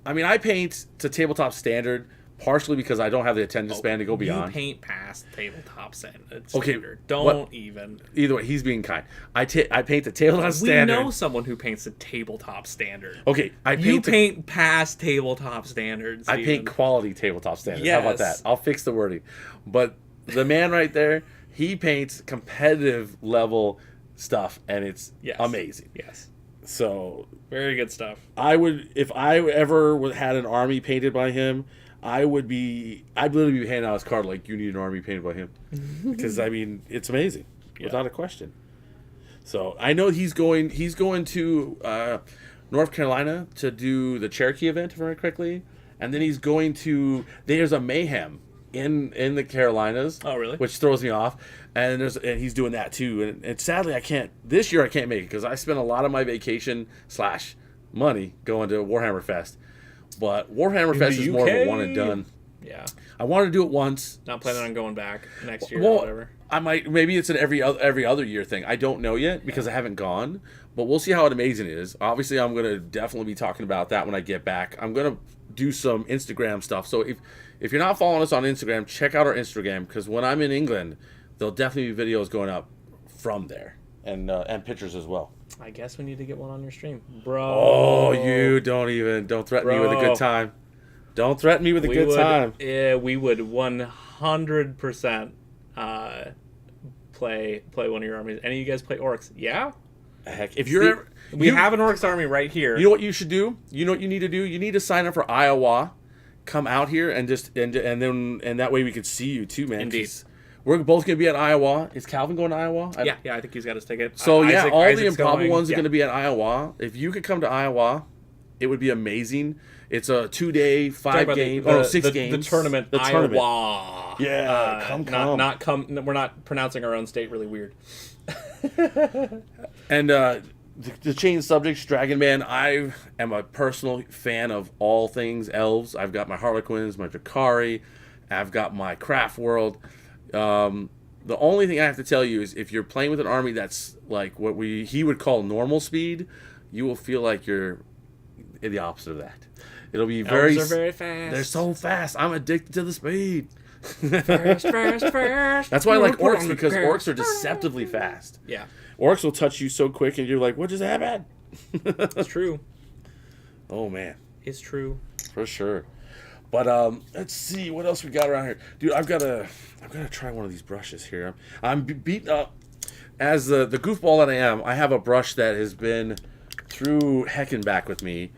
S2: I paint to tabletop standard partially because I don't have the attention span to go beyond.
S1: You paint past tabletop standard.
S2: Okay,
S1: Don't even.
S2: Either way, he's being kind. I paint the tabletop
S1: We
S2: standard.
S1: know someone who paints a tabletop standard.
S2: Okay,
S1: You paint past tabletop standards.
S2: I paint quality tabletop standard. How about that?
S1: Yes.
S2: I'll fix the wording. But the man right there, he paints competitive level stuff, and it's amazing.
S1: Yes.
S2: So
S1: Very good stuff.
S2: if I ever had an army painted by him, I'd literally be handing out his card like, you need an army painted by him. Because, it's amazing. Without a question. So, I know he's going to North Carolina to do the Cherokee event, if I remember correctly. And then he's going to, there's a Mayhem in the Carolinas.
S1: Oh, really?
S2: Which throws me off. And he's doing that too. And sadly, this year I can't make it because I spent a lot of my vacation / money going to Warhammer Fest. But Warhammer Fest is more of a one and done.
S1: Yeah.
S2: I wanted to do it once.
S1: Not planning on going back next year
S2: Well,
S1: or whatever.
S2: I might. Maybe it's an every other year thing. I don't know yet because I haven't gone. But we'll see how amazing it is. Obviously, I'm gonna definitely be talking about that when I get back. I'm gonna do some Instagram stuff. So if you're not following us on Instagram, check out our Instagram because when I'm in England, there'll definitely be videos going up from there and pictures as well.
S1: I guess we need to get one on your stream, bro.
S2: Oh, you don't threaten me with a good time. Don't threaten me with a good time.
S1: Yeah, we would 100% play one of your armies. Any of you guys play orcs? Yeah.
S2: Heck, if you're
S1: we have an orcs army right here.
S2: You know what you should do? You know what you need to do? You need to sign up for Iowa. Come out here and that way we could see you too, man.
S1: Indeed.
S2: We're both gonna be at Iowa. Is Calvin going to Iowa?
S1: Yeah, I think he's got his ticket.
S2: So all
S1: Isaac's
S2: the improbable
S1: going.
S2: ones are gonna be at Iowa. If you could come to Iowa, it would be amazing. It's a 2-day, 5 game, 6 games.
S1: The tournament.
S2: The tournament.
S1: Iowa.
S2: Yeah, come.
S1: We're not pronouncing our own state really weird.
S2: And to change subjects, Dragon Man, I am a personal fan of all things elves. I've got my Harlequins, my Drakari, I've got my Craft World. The only thing I have to tell you is if you're playing with an army that's like what he would call normal speed, you will feel like you're the opposite of that. It'll be
S1: Elves
S2: very
S1: are very fast.
S2: They're so fast. I'm addicted to the speed.
S1: fast.
S2: That's why I like orcs because orcs are deceptively fast.
S1: Yeah,
S2: Orcs will touch you so quick and you're like, what just happened?
S1: it's true.
S2: Oh man.
S1: It's true.
S2: For sure. But let's see what else we got around here, dude. I've got to try one of these brushes here. I'm beaten up as the goofball that I am. I have a brush that has been through heck and back with me,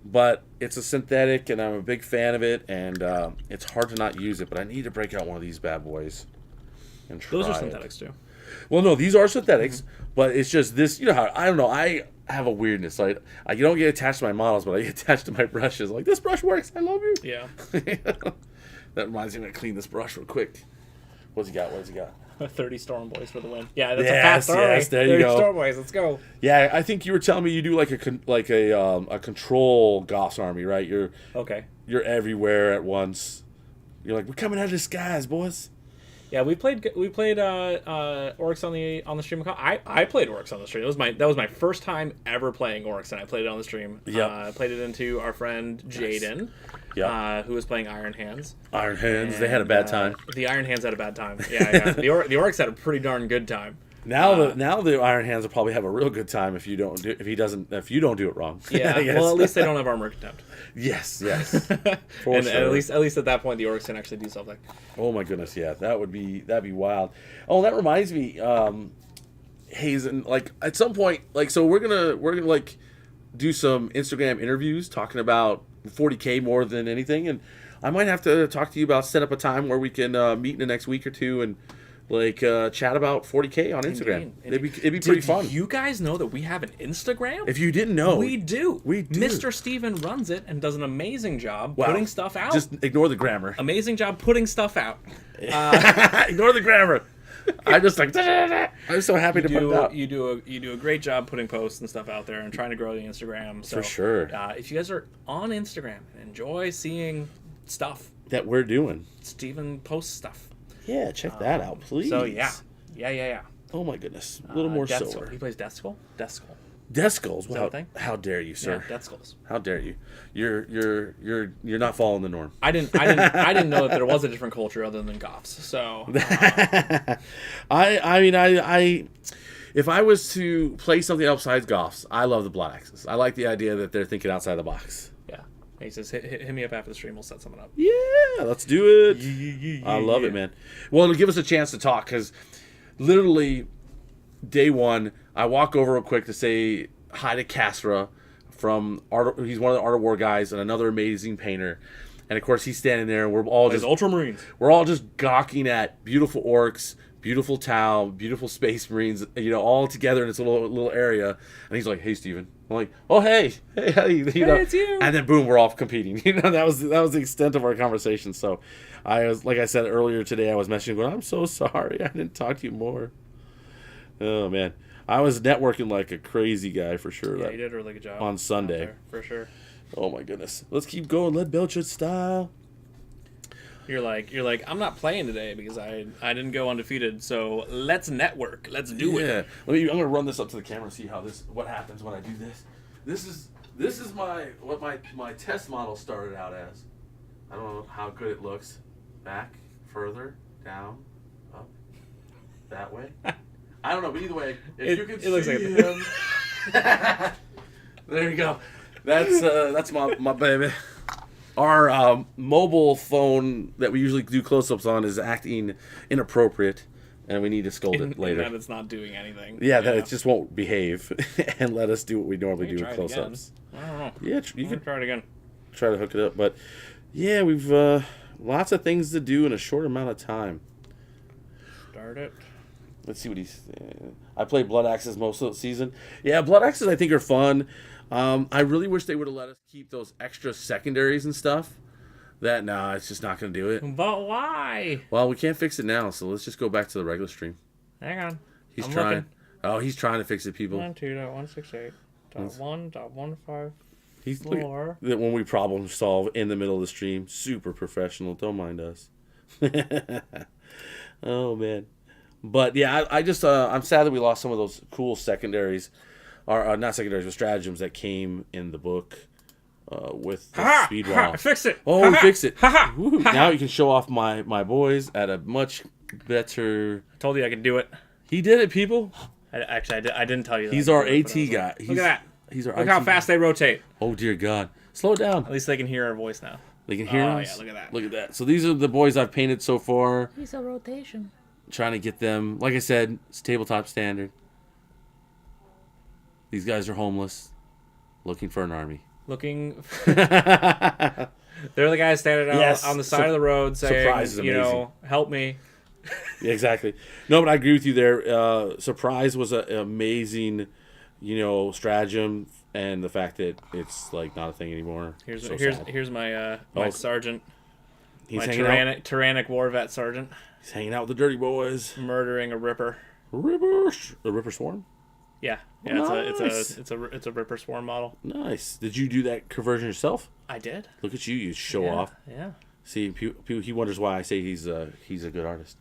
S2: but it's a synthetic, and I'm a big fan of it. And it's hard to not use it, but I need to break out one of these bad boys and try.
S1: Those are synthetics too.
S2: Well, no, these are synthetics, but it's just this. You know how I don't know. I have a weirdness. Like I don't get attached to my models, but I get attached to my brushes. Like this brush works. I love you.
S1: Yeah.
S2: That reminds me. I'm gonna clean this brush real quick. What's he got?
S1: 30 Storm Boys for the win. Yeah, that's
S2: Yes,
S1: a fast army.
S2: yes, there you
S1: 30
S2: go.
S1: Storm Boys, let's go.
S2: Yeah, I think you were telling me you do like a control Goss army, right?
S1: Okay.
S2: You're everywhere at once. You're like, we're coming out of the skies, boys.
S1: Yeah, we played orcs on the stream. I played orcs on the stream. That was my first time ever playing orcs, and I played it on the stream.
S2: Yep.
S1: I played it into our friend Jaden, who was playing Iron Hands.
S2: Iron Hands, they had a bad time.
S1: The Iron Hands had a bad time. Yeah. The orcs had a pretty darn good time.
S2: Now the Iron Hands will probably have a real good time if you don't do it wrong.
S1: Yeah.
S2: I guess.
S1: Well, at least they don't have armor contempt.
S2: Yes. For
S1: And
S2: sure.
S1: at least at that point, the orcs can actually do something.
S2: Oh my goodness, yeah, that'd be wild. Oh, that reminds me, Hazen, like at some point, like so we're gonna like do some Instagram interviews talking about 40K more than anything, and I might have to talk to you about set up a time where we can meet in the next week or two and like chat about 40K on Instagram.
S1: Indeed.
S2: It'd be pretty fun.
S1: You guys know that we have an Instagram?
S2: If you didn't know,
S1: We do.
S2: We do.
S1: Mr. Steven runs it and does an amazing job
S2: Wow.
S1: putting stuff out.
S2: Just ignore the grammar.
S1: Amazing job putting stuff out.
S2: Ignore the grammar. I'm just like I'm so happy to put it out.
S1: You do a great job putting posts and stuff out there and trying to grow the Instagram. So,
S2: For sure.
S1: If you guys are on Instagram and enjoy seeing stuff,
S2: That we're doing.
S1: Steven posts stuff.
S2: Yeah, check that out, please.
S1: So yeah.
S2: Oh my goodness, a little more
S1: Death
S2: sober.
S1: Skull. He plays Death Skull. Death Skull.
S2: Death Skulls.
S1: that a thing?
S2: How dare you, sir?
S1: Yeah, Death Skulls.
S2: How dare you? You're not following the norm.
S1: I didn't know that there was a different culture other than Goths. So
S2: I mean, if I was to play something else besides Goths, I love the Blood Axes. I like the idea that they're thinking outside the box.
S1: yeah. He says, hit me up after the stream. We'll set something up.
S2: Yeah, let's do it. I love it, man. Well, it'll give us a chance to talk because literally day one, I walk over real quick to say hi to Casra from Art. He's one of the Art of War guys and another amazing painter. And of course, he's standing there, and we're all just
S1: Ultramarines.
S2: we're all just gawking at beautiful orcs, beautiful Tau, beautiful Space Marines, all together in this little area. And he's like, "Hey, Steven." I'm like, "Oh, hey,
S1: it's you."
S2: And then boom, we're off competing. That was the extent of our conversation. So, I was like I said earlier today, I was messaging going, "I'm so sorry, I didn't talk to you more." Oh man, I was networking like a crazy guy for sure.
S1: Yeah, you did a really good job
S2: on Sunday.
S1: out there, for sure.
S2: Oh my goodness, let's keep going, Lead Belcher style.
S1: You're like, I'm not playing today because I didn't go undefeated. So let's network. Let's do it.
S2: Yeah. I'm gonna run this up to the camera and see what happens when I do this. This is what my test model started out as. I don't know how good it looks. Back, further, down, up, that way. I don't know, but either way, if you can see
S1: looks like
S2: him. There you go. That's my baby. Our mobile phone that we usually do close-ups on is acting inappropriate, and we need to scold it later.
S1: And it's not doing anything.
S2: Yeah, that it just won't behave and let us do what we normally do
S1: try
S2: with
S1: it again.
S2: close-ups.
S1: I don't know.
S2: Yeah, you
S1: I'm
S2: can
S1: gonna try it again.
S2: try to hook it up, but yeah, we've lots of things to do in a short amount of time.
S1: Start it.
S2: Let's see what he's. I played Blood Axes most of the season. Yeah, Blood Axes I think are fun. I really wish they would have let us keep those extra secondaries and stuff. It's just not going to do it.
S1: But why?
S2: Well, we can't fix it now, so let's just go back to the regular stream.
S1: Hang on.
S2: He's
S1: I'm
S2: trying.
S1: looking.
S2: Oh, he's trying to fix it, people.
S1: 1.2.168.1.15.
S2: He's
S1: Floor.
S2: that when we problem solve in the middle of the stream, super professional. Don't mind us. Oh man, but yeah, I just I'm sad that we lost some of those cool secondaries, or not secondaries, but stratagems that came in the book with the speed wall.
S1: I fixed it.
S2: Oh, we fixed it.
S1: Ha-ha.
S2: Woo. Now you can show off my boys at a much better.
S1: I told you I could do it.
S2: He did it, people.
S1: I didn't tell you that.
S2: He's
S1: I
S2: our
S1: could do it, but
S2: AT
S1: I was
S2: guy.
S1: like, Look at that.
S2: He's our
S1: Look
S2: IT
S1: how fast
S2: guy.
S1: they rotate.
S2: Oh dear God, slow it down.
S1: At least they can hear our voice now.
S2: They can hear
S1: Oh,
S2: us.
S1: yeah, look at that.
S2: Look at that. So these are the boys I've painted so far.
S3: He's a rotation.
S2: Trying to get them, like I said, it's tabletop standard. These guys are homeless, looking for an army.
S1: Looking. They're the guys standing out
S2: Yes.
S1: on the side of the road saying,
S2: Surprise is amazing.
S1: help me.
S2: Yeah, exactly. No, but I agree with you there. Surprise was an amazing, stratagem, and the fact that it's like not a thing anymore.
S1: Here's
S2: sad.
S1: my
S2: Oh,
S1: sergeant,
S2: He's
S1: my
S2: hanging out.
S1: tyrannic war vet sergeant,
S2: He's hanging out with the dirty boys.
S1: murdering a ripper.
S2: A Ripper Swarm.
S1: Yeah,
S2: Nice.
S1: it's a ripper swarm model.
S2: Nice. Did you do that conversion yourself?
S1: I did.
S2: Look at you! You show
S1: Yeah,
S2: off.
S1: Yeah.
S2: See, he wonders why I say he's a good artist.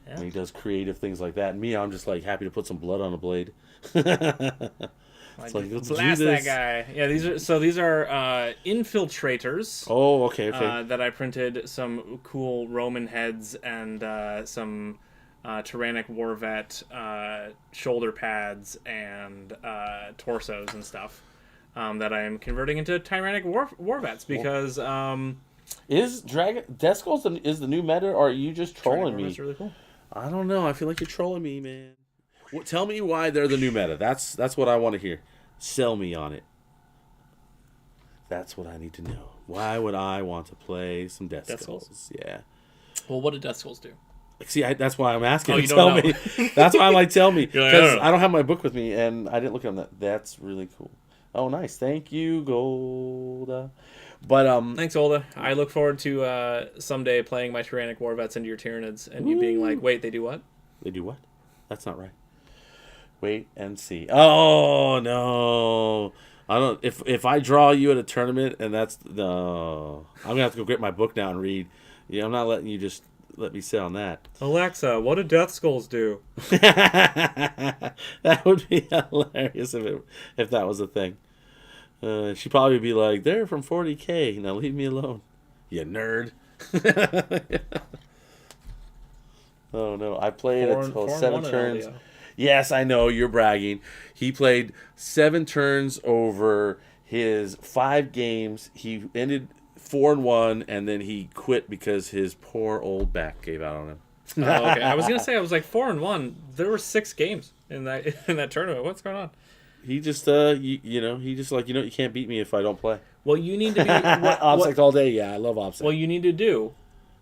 S1: Yeah.
S2: And he does creative things like that. And me, I'm just like happy to put some blood on a blade.
S1: Like,
S2: let's do
S1: blast that
S2: this.
S1: guy. Yeah, these are infiltrators.
S2: Oh, okay.
S1: That I printed some cool Roman heads and some Tyrannic Warvet shoulder pads and torsos and stuff that I am converting into Tyrannic Warvets because
S2: Is Death Skulls is the new meta, or are you just trolling me?
S1: That's really cool.
S2: I don't know. I feel like you're trolling me, man. Well, tell me why they're the new meta. That's what I want to hear. Sell me on it. That's what I need to know. Why would I want to play some Death Skulls? Yeah.
S1: Well, what did Death Skulls do?
S2: See, that's why I'm asking.
S1: Oh, you
S2: tell
S1: don't know.
S2: me. That's why I'm like, tell me. Because
S1: Like,
S2: I don't have my book with me, and I didn't look at that. That's really cool. Oh, nice. Thank you, Golda. But
S1: Thanks, Olda. I look forward to someday playing my Tyrannic Warvets into your Tyranids and you being like, wait, they do what?
S2: They do what? That's not right. Wait and see. Oh no. I don't. If I draw you at a tournament and that's no, I'm gonna have to go get my book now and read. Yeah, I'm not letting you just let me sit on that.
S1: Alexa, what do Death Skulls do?
S2: That would be hilarious if that was a thing. She'd probably be like, "They're from 40K. Now leave me alone, you nerd." Oh no! I played until 7 turns. Yes, I know you're bragging. He played 7 turns over his 5 games. He ended 4-1, and then he quit because his poor old back gave out on him.
S1: Oh, okay. I was gonna say I was like 4-1. There were 6 games in that tournament. What's going on?
S2: He just he just like you can't beat me if I don't play.
S1: Well, you need to be
S2: OBSEC all day. Yeah, I love OBSEC.
S1: What you need to do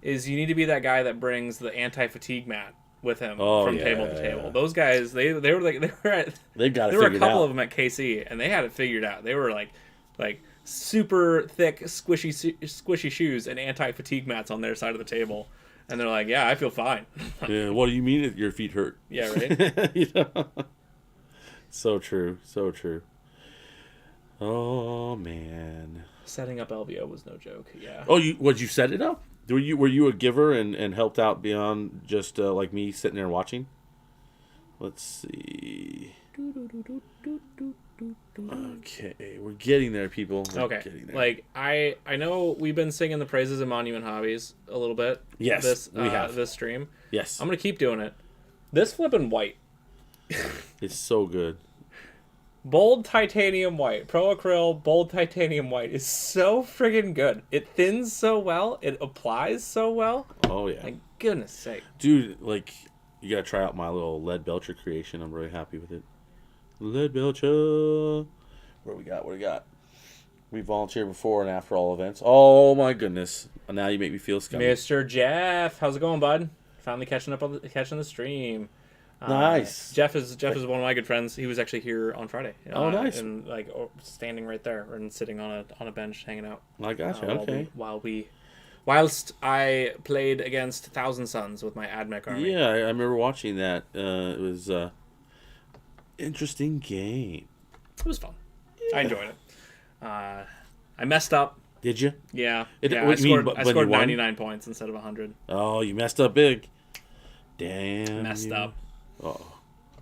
S1: is you need to be that guy that brings the anti-fatigue mat with him from table to table. Those guys, they were got it. There were a couple of them at KC, and they had it figured out. They were like super thick, squishy shoes and anti-fatigue mats on their side of the table, and they're like, "Yeah, I feel fine."
S2: Yeah, what do you mean if your feet hurt?
S1: Yeah, right.
S2: So true, so true. Oh man,
S1: setting up LVO was no joke. Yeah.
S2: Oh, you set it up? Were you a giver and helped out beyond just like me sitting there watching? Let's see. Okay, we're getting there, people.
S1: Okay, like I know we've been singing the praises of Monument Hobbies a little bit.
S2: Yes, we have
S1: this stream.
S2: Yes,
S1: I'm gonna keep doing it. This flipping white.
S2: It's so good.
S1: Bold titanium white, pro acryl bold titanium white is so friggin' good. It thins so well, it applies so well.
S2: Oh yeah,
S1: my goodness sake,
S2: dude! Like you gotta try out my little Lead Belcher creation. I'm really happy with it. Lead Belcher. What do we got? We volunteered before and after all events. Oh my goodness! Now you make me feel scummy.
S1: Mr. Jeff, how's it going, bud? Finally catching the stream.
S2: Nice.
S1: Jeff is one of my good friends. He was actually here on Friday.
S2: Oh, nice.
S1: And standing right there and sitting on a bench hanging out.
S2: I gotcha. Okay.
S1: Whilst I played against Thousand Suns with my AdMech army.
S2: Yeah, I remember watching that. It was interesting game.
S1: It was fun. Yeah. I enjoyed it. I messed up.
S2: Did you?
S1: Yeah. I scored 99 points instead of 100.
S2: Oh, you messed up big. Damn.
S1: Messed up.
S2: Oh,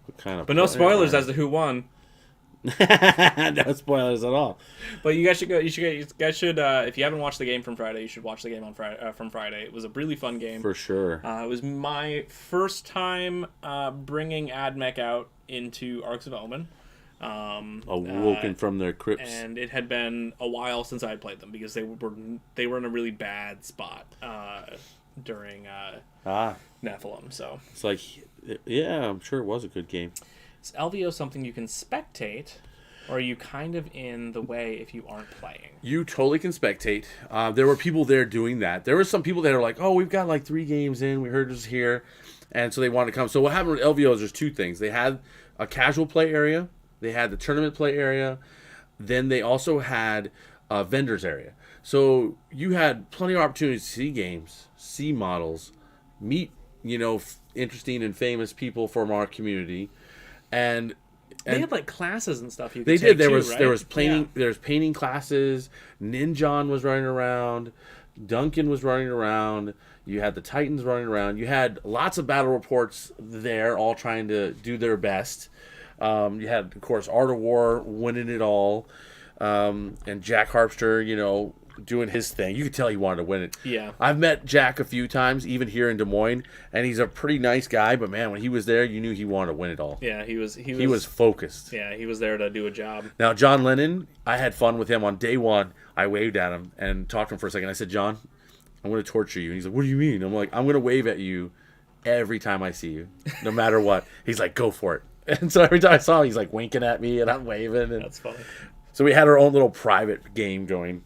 S2: what kind of?
S1: But no spoilers as to who won.
S2: No spoilers at all.
S1: But you guys should go. You guys should. If you haven't watched the game from Friday, you should watch the game on Friday. From Friday, it was a really fun game
S2: for sure.
S1: It was my first time bringing AdMech out into Arcs of Omen.
S2: Awoken from their crypts,
S1: and it had been a while since I had played them because they were in a really bad spot during Nephilim. So
S2: it's like, yeah, I'm sure it was a good game.
S1: Is LVO something you can spectate, or are you kind of in the way if you aren't playing?
S2: You totally can spectate. There were people there doing that. There were some people that are like, oh, we've got like 3 games in. We heard it was here. And so they wanted to come. So what happened with LVO is there's 2 things. They had a casual play area. They had the tournament play area. Then they also had a vendors area. So you had plenty of opportunities to see games, see models, meet, interesting and famous people from our community. And
S1: they had like classes and stuff.
S2: They did. There was painting. Yeah. There was painting classes. Ninjon was running around. Duncan was running around. You had the Titans running around. You had lots of battle reports there, all trying to do their best. You had, of course, Art of War winning it all, and Jack Harpster, doing his thing. You could tell he wanted to win it.
S1: Yeah.
S2: I've met Jack a few times, even here in Des Moines, and he's a pretty nice guy. But man, when he was there, you knew he wanted to win it all.
S1: Yeah, he
S2: was focused.
S1: Yeah, he was there to do a job.
S2: Now, John Lennon, I had fun with him on day one. I waved at him and talked to him for a second. I said, John, I'm going to torture you. And he's like, what do you mean? I'm like, I'm going to wave at you every time I see you, no matter what. He's like, go for it. And so every time I saw him, he's like winking at me and I'm waving. And
S1: that's funny.
S2: So we had our own little private game going,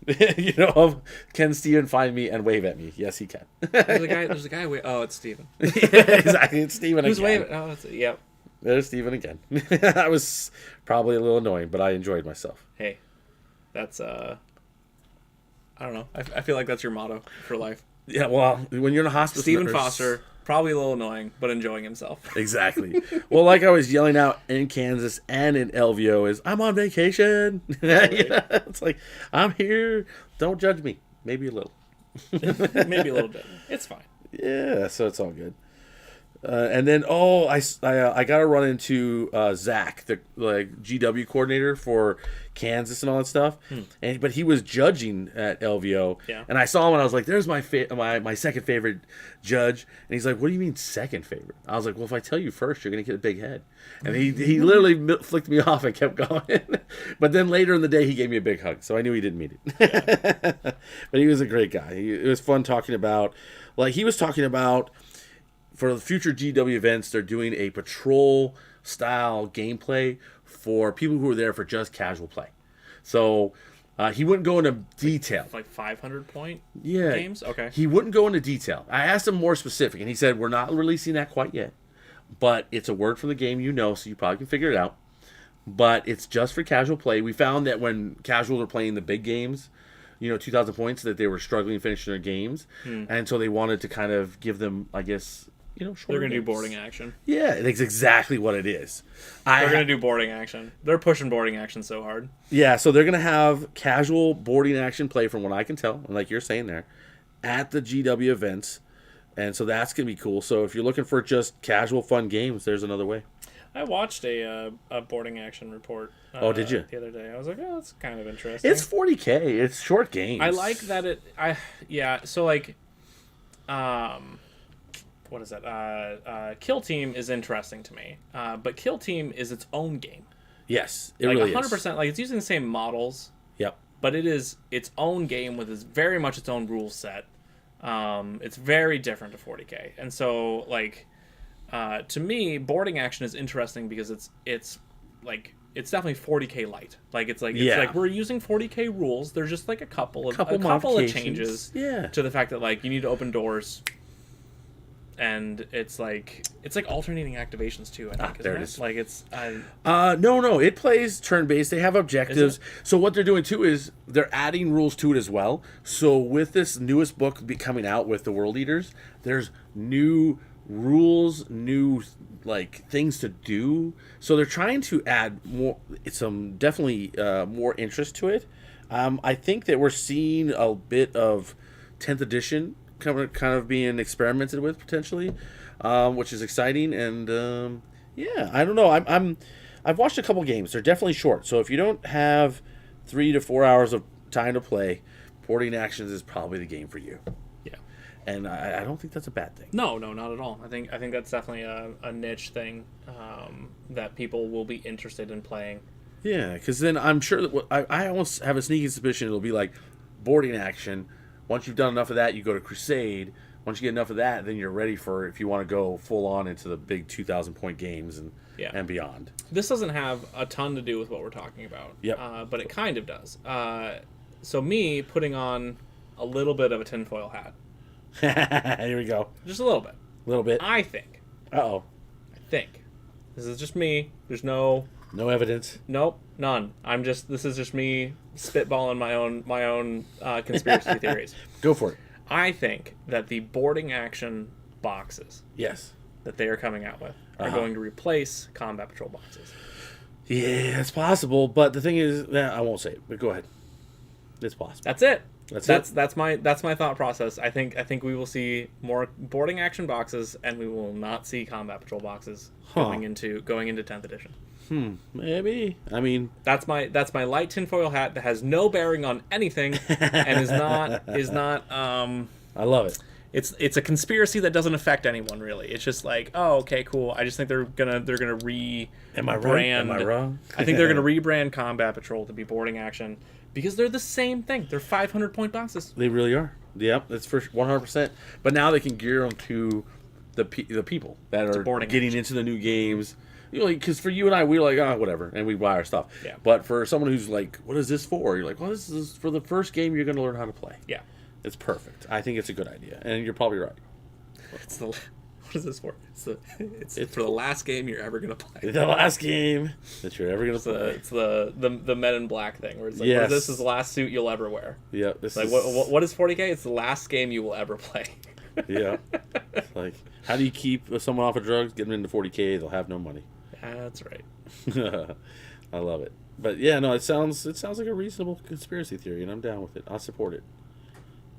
S2: of can Steven find me and wave at me? Yes, he can.
S1: There's a guy. Oh, it's Steven.
S2: Yeah, exactly. It's Steven
S1: Who's
S2: again.
S1: waving? Oh, yep.
S2: There's Steven again. That was probably a little annoying, but I enjoyed myself.
S1: Hey, that's I don't know. I feel like that's your motto for life.
S2: Yeah, well, when you're in a hospice,
S1: Stephen Foster, probably a little annoying, but enjoying himself.
S2: Exactly. Well, like I was yelling out in Kansas and in LVO is, I'm on vacation. It's like, I'm here. Don't judge me. Maybe a little.
S1: Maybe a little bit. It's fine.
S2: Yeah, so it's all good. And then, I got to run into Zach, the GW coordinator for Kansas and all that stuff. But he was judging at LVO.
S1: Yeah.
S2: And I saw him and I was like, there's my second favorite judge. And he's like, what do you mean second favorite? I was like, well, if I tell you first, you're going to get a big head. And he literally flicked me off and kept going. But then later in the day, he gave me a big hug. So I knew he didn't mean it. Yeah. But he was a great guy. It was fun talking about, he was talking about, for the future GW events, they're doing a patrol style gameplay for people who are there for just casual play. So he wouldn't go into detail.
S1: Like 500 point
S2: yeah,
S1: games? Okay.
S2: He wouldn't go into detail. I asked him more specific, and he said, we're not releasing that quite yet. But it's a word from the game so you probably can figure it out. But it's just for casual play. We found that when casuals are playing the big games, 2,000 points, that they were struggling finishing their games. And so they wanted to kind of give them, I guess, shorter
S1: They're going to do
S2: games.
S1: boarding action.
S2: Yeah, that's exactly what it is.
S1: They're going to do boarding action. They're pushing boarding action so hard.
S2: Yeah, so they're going to have casual boarding action play, from what I can tell, and like you're saying there, at the GW events. And so that's going to be cool. So if you're looking for just casual fun games, there's another way.
S1: I watched a boarding action report.
S2: Oh, did you?
S1: The other day. I was like, oh, that's kind of interesting.
S2: It's 40K. It's short games.
S1: I like that so what is it? Kill Team is interesting to me. But Kill Team is its own game.
S2: Yes, it really
S1: 100%,
S2: is.
S1: it's using the same models.
S2: Yep.
S1: But it is its own game with very much its own rule set. It's very different to 40K. And so, to me, boarding action is interesting because it's definitely 40K light. It's like we're using 40K rules. There's just a couple of changes to the fact that you need to open doors, and it's like alternating activations too. I think
S2: there it is.
S1: No,
S2: it plays turn based. They have objectives. So what they're doing too is they're adding rules to it as well. So with this newest book coming out with the World Eaters, there's new rules, new things to do. So they're trying to add more, definitely more interest to it. I think that we're seeing a bit of 10th edition kind of being experimented with potentially, which is exciting. And I don't know. I've watched a couple games. They're definitely short. So if you don't have 3 to 4 hours of time to play, boarding actions is probably the game for you. And I don't think that's a bad thing. No,
S1: not at all. I think that's definitely a niche thing that people will be interested in playing.
S2: Yeah, because then I'm sure that I almost have a sneaky suspicion it'll be like boarding action. Once you've done enough of that, you go to Crusade. Once you get enough of that, then you're ready for if you want to go full on into the big 2,000 point games and beyond.
S1: This doesn't have a ton to do with what we're talking about.
S2: Yep.
S1: But it kind of does. So me putting on a little bit of a tinfoil hat.
S2: Here we go.
S1: Just a little bit.
S2: A little bit.
S1: I think.
S2: Uh-oh.
S1: This is just me. There's no
S2: evidence.
S1: Nope, none. This is just me spitballing my own conspiracy theories.
S2: Go for it.
S1: I think that the boarding action boxes that they are coming out with are going to replace combat patrol boxes.
S2: Yeah, it's possible, but the thing is, I won't say it, but go ahead. It's possible.
S1: That's it.
S2: That's
S1: my thought process. I think we will see more boarding action boxes, and we will not see combat patrol boxes going into 10th edition.
S2: Maybe. I mean,
S1: That's my light tinfoil hat that has no bearing on anything, and is not.
S2: I love it.
S1: It's a conspiracy that doesn't affect anyone really. It's just like, oh, okay, cool. I just think they're gonna rebrand.
S2: Am I right? Am I wrong?
S1: I think they're gonna rebrand Combat Patrol to be boarding action because they're the same thing. They're 500-point boxes.
S2: They really are. Yep, that's for 100%. But now they can gear them to the people that are getting into the new games. You know, because for you and I, we're like, oh, whatever, and we buy our stuff.
S1: Yeah.
S2: But for someone who's like, what is this for? You're like, well, this is for the first game you're going to learn how to play.
S1: Yeah.
S2: It's perfect. I think it's a good idea, and you're probably right.
S1: It's the. What is this for? It's for the last game you're ever gonna play.
S2: The last game that you're ever gonna play.
S1: It's the Men in Black thing where it's like,
S2: yes.
S1: this is the last suit you'll ever wear.
S2: Yeah. This
S1: like
S2: is...
S1: what is 40K? It's the last game you will ever play.
S2: Yeah. Like, how do you keep someone off of drugs? Get them into 40K. They'll have no money.
S1: That's right.
S2: I love it. But yeah, no, it sounds like a reasonable conspiracy theory, and I'm down with it. I'll support it.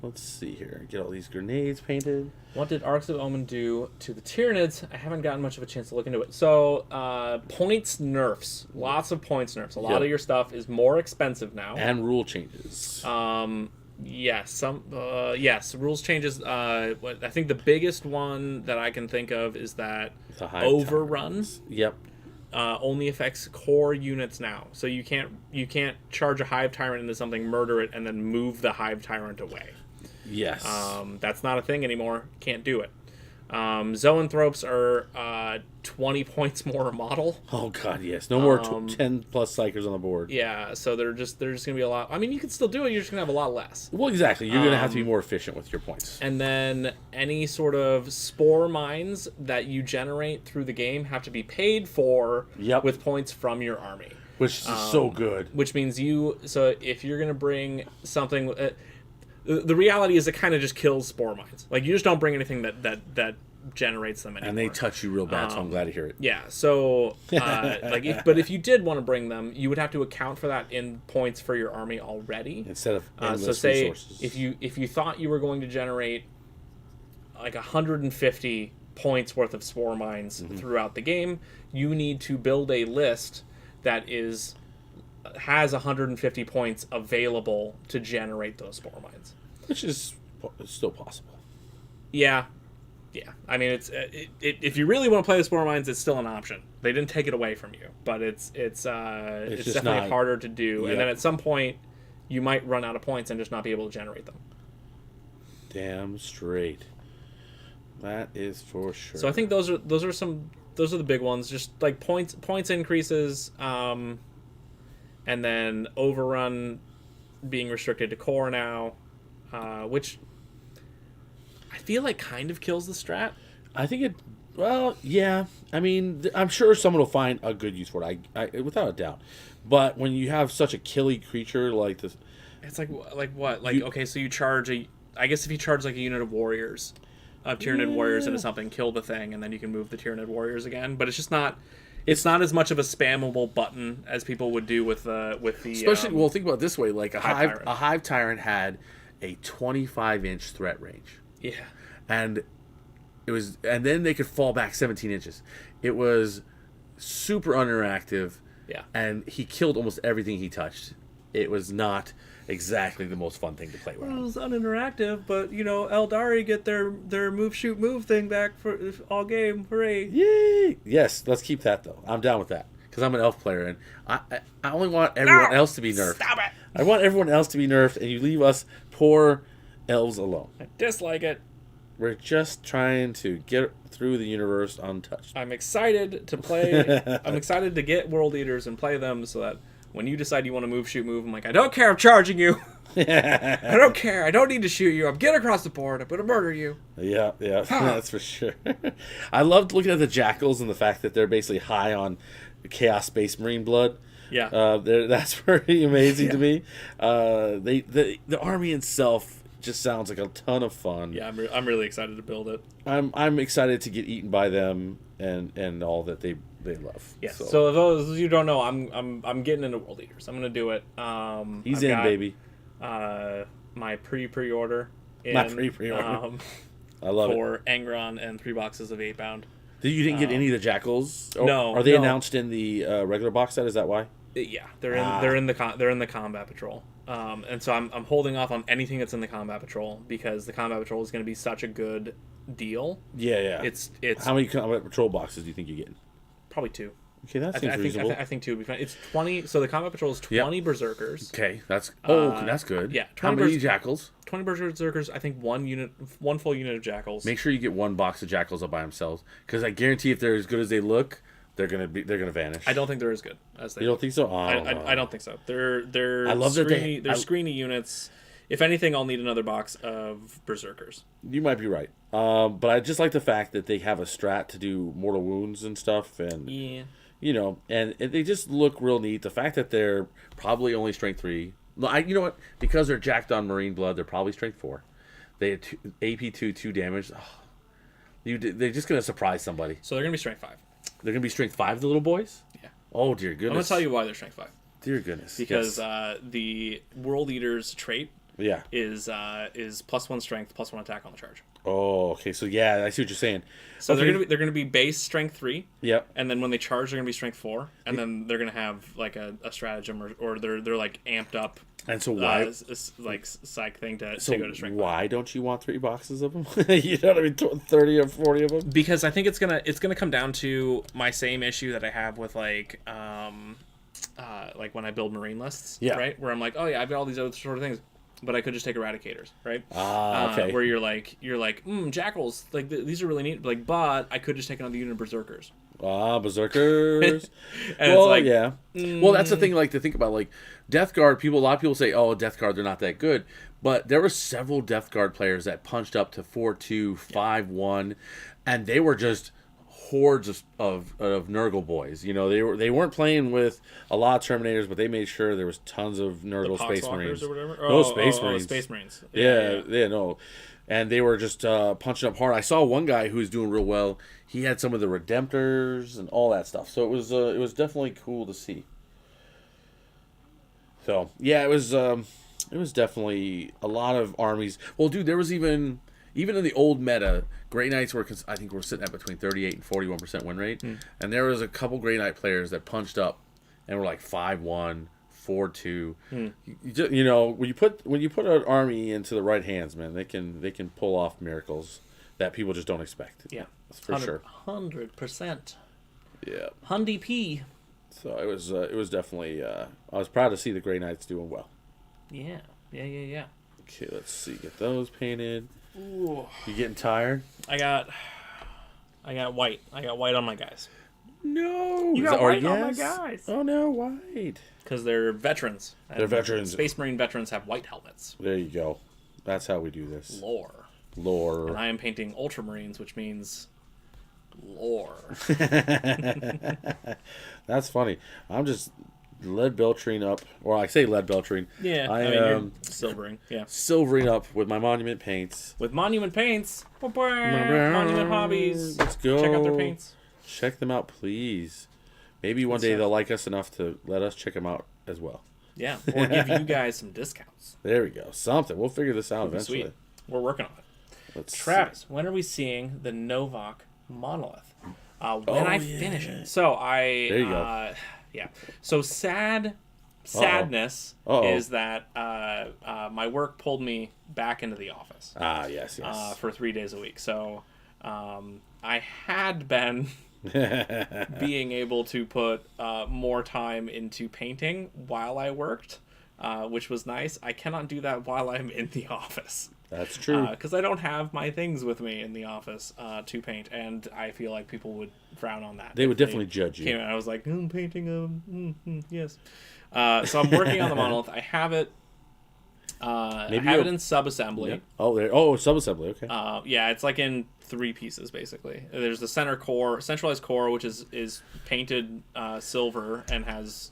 S2: Let's see here. Get all these grenades painted.
S1: What did Arcs of Omen do to the Tyranids? I haven't gotten much of a chance to look into it. So, points nerfs. Lots of points nerfs. A lot of your stuff is more expensive now.
S2: And rule changes.
S1: Yes. Yes. Rules changes. I think the biggest one that I can think of is that overruns.
S2: Yep.
S1: Only affects core units now. So you can't charge a Hive Tyrant into something, murder it, and then move the Hive Tyrant away.
S2: Yes.
S1: That's not a thing anymore. Can't do it. Zoanthropes are 20 points more a model.
S2: Oh god, yes. No more 10 plus psychers on the board.
S1: Yeah, so they're just gonna be a lot. I mean, you can still do it. You're just gonna have a lot less.
S2: Well, exactly. You're gonna have to be more efficient with your points.
S1: And then any sort of spore mines that you generate through the game have to be paid for with points from your army.
S2: Which is so good.
S1: Which means so if you're gonna bring something. The reality is it kind of just kills spore mines. Like, you just don't bring anything that generates them anymore.
S2: And they touch you real bad, so I'm glad to hear it.
S1: Yeah, so, but if you did want to bring them, you would have to account for that in points for your army already.
S2: Instead of endless
S1: so say
S2: resources.
S1: if you thought you were going to generate like 150 points worth of spore mines throughout the game, you need to build a list that has 150 points available to generate those spore mines,
S2: which is still possible.
S1: Yeah. I mean, if you really want to play the spore mines, it's still an option. They didn't take it away from you, but it's definitely harder to do. And then at some point, you might run out of points and just not be able to generate them.
S2: Damn straight. That is for sure.
S1: So I think those are the big ones. Just like points increases. And then overrun being restricted to core now, which I feel like kind of kills the strat.
S2: I think it. Well, yeah. I mean, I'm sure someone will find a good use for it. I without a doubt. But when you have such a killy creature like this,
S1: it's like what? Like, okay, so you charge I guess if you charge like a unit of warriors, Tyranid warriors into something, kill the thing, and then you can move the Tyranid warriors again. But it's just not. It's not as much of a spammable button as people would do with the.
S2: Especially, well, think about it this way: like a Hive Tyrant had a 25-inch threat range.
S1: Yeah,
S2: and then they could fall back 17 inches. It was super interactive.
S1: Yeah,
S2: and he killed almost everything he touched. It was not exactly the most fun thing to play with.
S1: Well, it was uninteractive, but Eldari get their move shoot move thing back for all game. Hooray!
S2: Yay! Yes, let's keep that though. I'm down with that because I'm an elf player and I only want everyone else to be nerfed.
S1: Stop it!
S2: I want everyone else to be nerfed, and you leave us poor elves alone.
S1: I dislike it.
S2: We're just trying to get through the universe untouched.
S1: I'm excited to play. I'm excited to get World Eaters and play them so that when you decide you want to move, shoot, move, I'm like, I don't care, I'm charging you. I don't care, I don't need to shoot you. I'm getting across the board, I'm going to murder you.
S2: Yeah, that's for sure. I loved looking at the Jackals and the fact that they're basically high on Chaos Space Marine blood.
S1: Yeah.
S2: That's pretty amazing to me. The army itself just sounds like a ton of fun.
S1: Yeah, I'm really excited to build it.
S2: I'm excited to get eaten by them and all that they love.
S1: Yeah. So if those of you don't know, I'm getting into World Eaters. I'm gonna do it.
S2: He's baby.
S1: My pre-order.
S2: My pre-order. I love it
S1: for Angron and 3 boxes of 8-bound.
S2: You didn't get any of the Jackals? Or,
S1: No,
S2: Are they
S1: no.
S2: announced in the regular box set? Is that why?
S1: Yeah, they're in the Combat Patrol. And so I'm holding off on anything that's in the Combat Patrol because the Combat Patrol is going to be such a good deal.
S2: Yeah.
S1: It's
S2: How many Combat Patrol boxes do you think you're getting?
S1: probably 2.
S2: Okay, that seems reasonable.
S1: I think 2 would be fine. It's 20. So the Combat Patrol is 20 Berserkers.
S2: Okay, that's good.
S1: yeah,
S2: How
S1: 20
S2: many Jackals?
S1: 20 Berserkers. I think one full unit of Jackals.
S2: Make sure you get one box of Jackals up by themselves, because I guarantee if they're as good as they look, they're gonna vanish.
S1: I don't think they're as good as they.
S2: You don't think so?
S1: I don't think so. They're
S2: I love that
S1: they're screeny units. If anything, I'll need another box of Berserkers.
S2: You might be right. But I just like the fact that they have a strat to do mortal wounds and stuff, and
S1: Yeah.
S2: and they just look real neat. The fact that they're probably only strength 3. You know what? Because they're jacked on Marine Blood, they're probably strength 4. They had AP 2 damage. They're just gonna surprise somebody.
S1: So they're gonna be strength 5.
S2: They're gonna be strength 5, the little boys.
S1: Yeah.
S2: Oh dear goodness.
S1: I'm gonna tell you why they're strength 5.
S2: Dear goodness.
S1: Because
S2: Yes.
S1: the World Eater's trait
S2: Yeah.
S1: is +1 strength, +1 attack on the charge.
S2: Oh, okay. So yeah, I see what you're saying.
S1: So
S2: Okay.
S1: they're gonna be base strength 3.
S2: Yep.
S1: And then when they charge, they're gonna be strength 4, and then they're gonna have like a stratagem or they're like amped up.
S2: And so why?
S1: Like psych thing to
S2: So
S1: go to strength.
S2: why don't you want 3 boxes of them? You know what I mean? 30 or 40 of them.
S1: Because I think it's gonna come down to my same issue that I have with like when I build marine lists,
S2: Yeah.
S1: right? Where I'm like, oh yeah, I've got all these other sort of things, but I could just take eradicators, right?
S2: Okay.
S1: Where you're like, jackals, like these are really neat, but I could just take another unit of berserkers.
S2: Berserkers.
S1: And
S2: Well,
S1: it's like,
S2: yeah. Well, that's the thing. Like to think about, like Death Guard. A lot of people say, "Oh, Death Guard, they're not that good." But there were several Death Guard players that punched up to 4-2, 5-1, and they were just hordes of Nurgle boys. They weren't playing with a lot of Terminators, but they made sure there was tons of Nurgle Space Marines.
S1: or whatever.
S2: No, Space Marines.
S1: Space Marines.
S2: Yeah, no. And they were just punching up hard. I saw one guy who was doing real well. He had some of the Redemptors and all that stuff. So it was definitely cool to see. So yeah, it was definitely a lot of armies. Well, dude, there was even in the old meta, Grey Knights were, I think we're sitting at between 38 and 41% win rate, and there was a couple Grey Knight players that punched up and were like 5-1. 4-2. When you put an army into the right hands, man, they can pull off miracles that people just don't expect.
S1: Yeah,
S2: that's for sure.
S1: 100%.
S2: Yeah.
S1: Hundy P.
S2: So it was definitely. I was proud to see the Grey Knights doing well.
S1: Yeah.
S2: Okay, let's see. Get those painted.
S1: Ooh.
S2: You getting tired?
S1: I got white. I got white on my guys.
S2: No.
S1: You got white on my guys.
S2: Oh no, white.
S1: Because they're veterans.
S2: They're veterans.
S1: Space Marine veterans have white helmets.
S2: There you go. That's how we do this.
S1: Lore. And I am painting Ultramarines, which means lore.
S2: That's funny. I'm just lead beltrine up, or I say lead beltrine.
S1: Yeah,
S2: I
S1: mean,
S2: am
S1: you're silvering. Yeah,
S2: silvering up with my monument paints.
S1: With monument paints. Monument hobbies.
S2: Let's go.
S1: Check out their paints.
S2: Check them out, please. Maybe one day they'll like us enough to let us check them out as well.
S1: Yeah, or give you guys some discounts.
S2: There we go. Something. We'll figure this out eventually.
S1: Sweet. We're working on it. Travis, when are we seeing the Novak monolith? When I finish it. So
S2: There you go.
S1: Yeah. So sadness is that my work pulled me back into the office.
S2: Yes.
S1: For 3 days a week. So I had been being able to put more time into painting while I worked, which was nice. I cannot do that while I'm in the office.
S2: That's true.
S1: Because I don't have my things with me in the office to paint, and I feel like people would frown on that.
S2: They would definitely judge you.
S1: I was like, I'm painting yes. So I'm working on the monolith. I have it. I have it in sub-assembly.
S2: Yeah. Oh, sub-assembly. Okay.
S1: Yeah, it's like in 3 pieces basically. There's the center core, centralized core, which is painted silver and has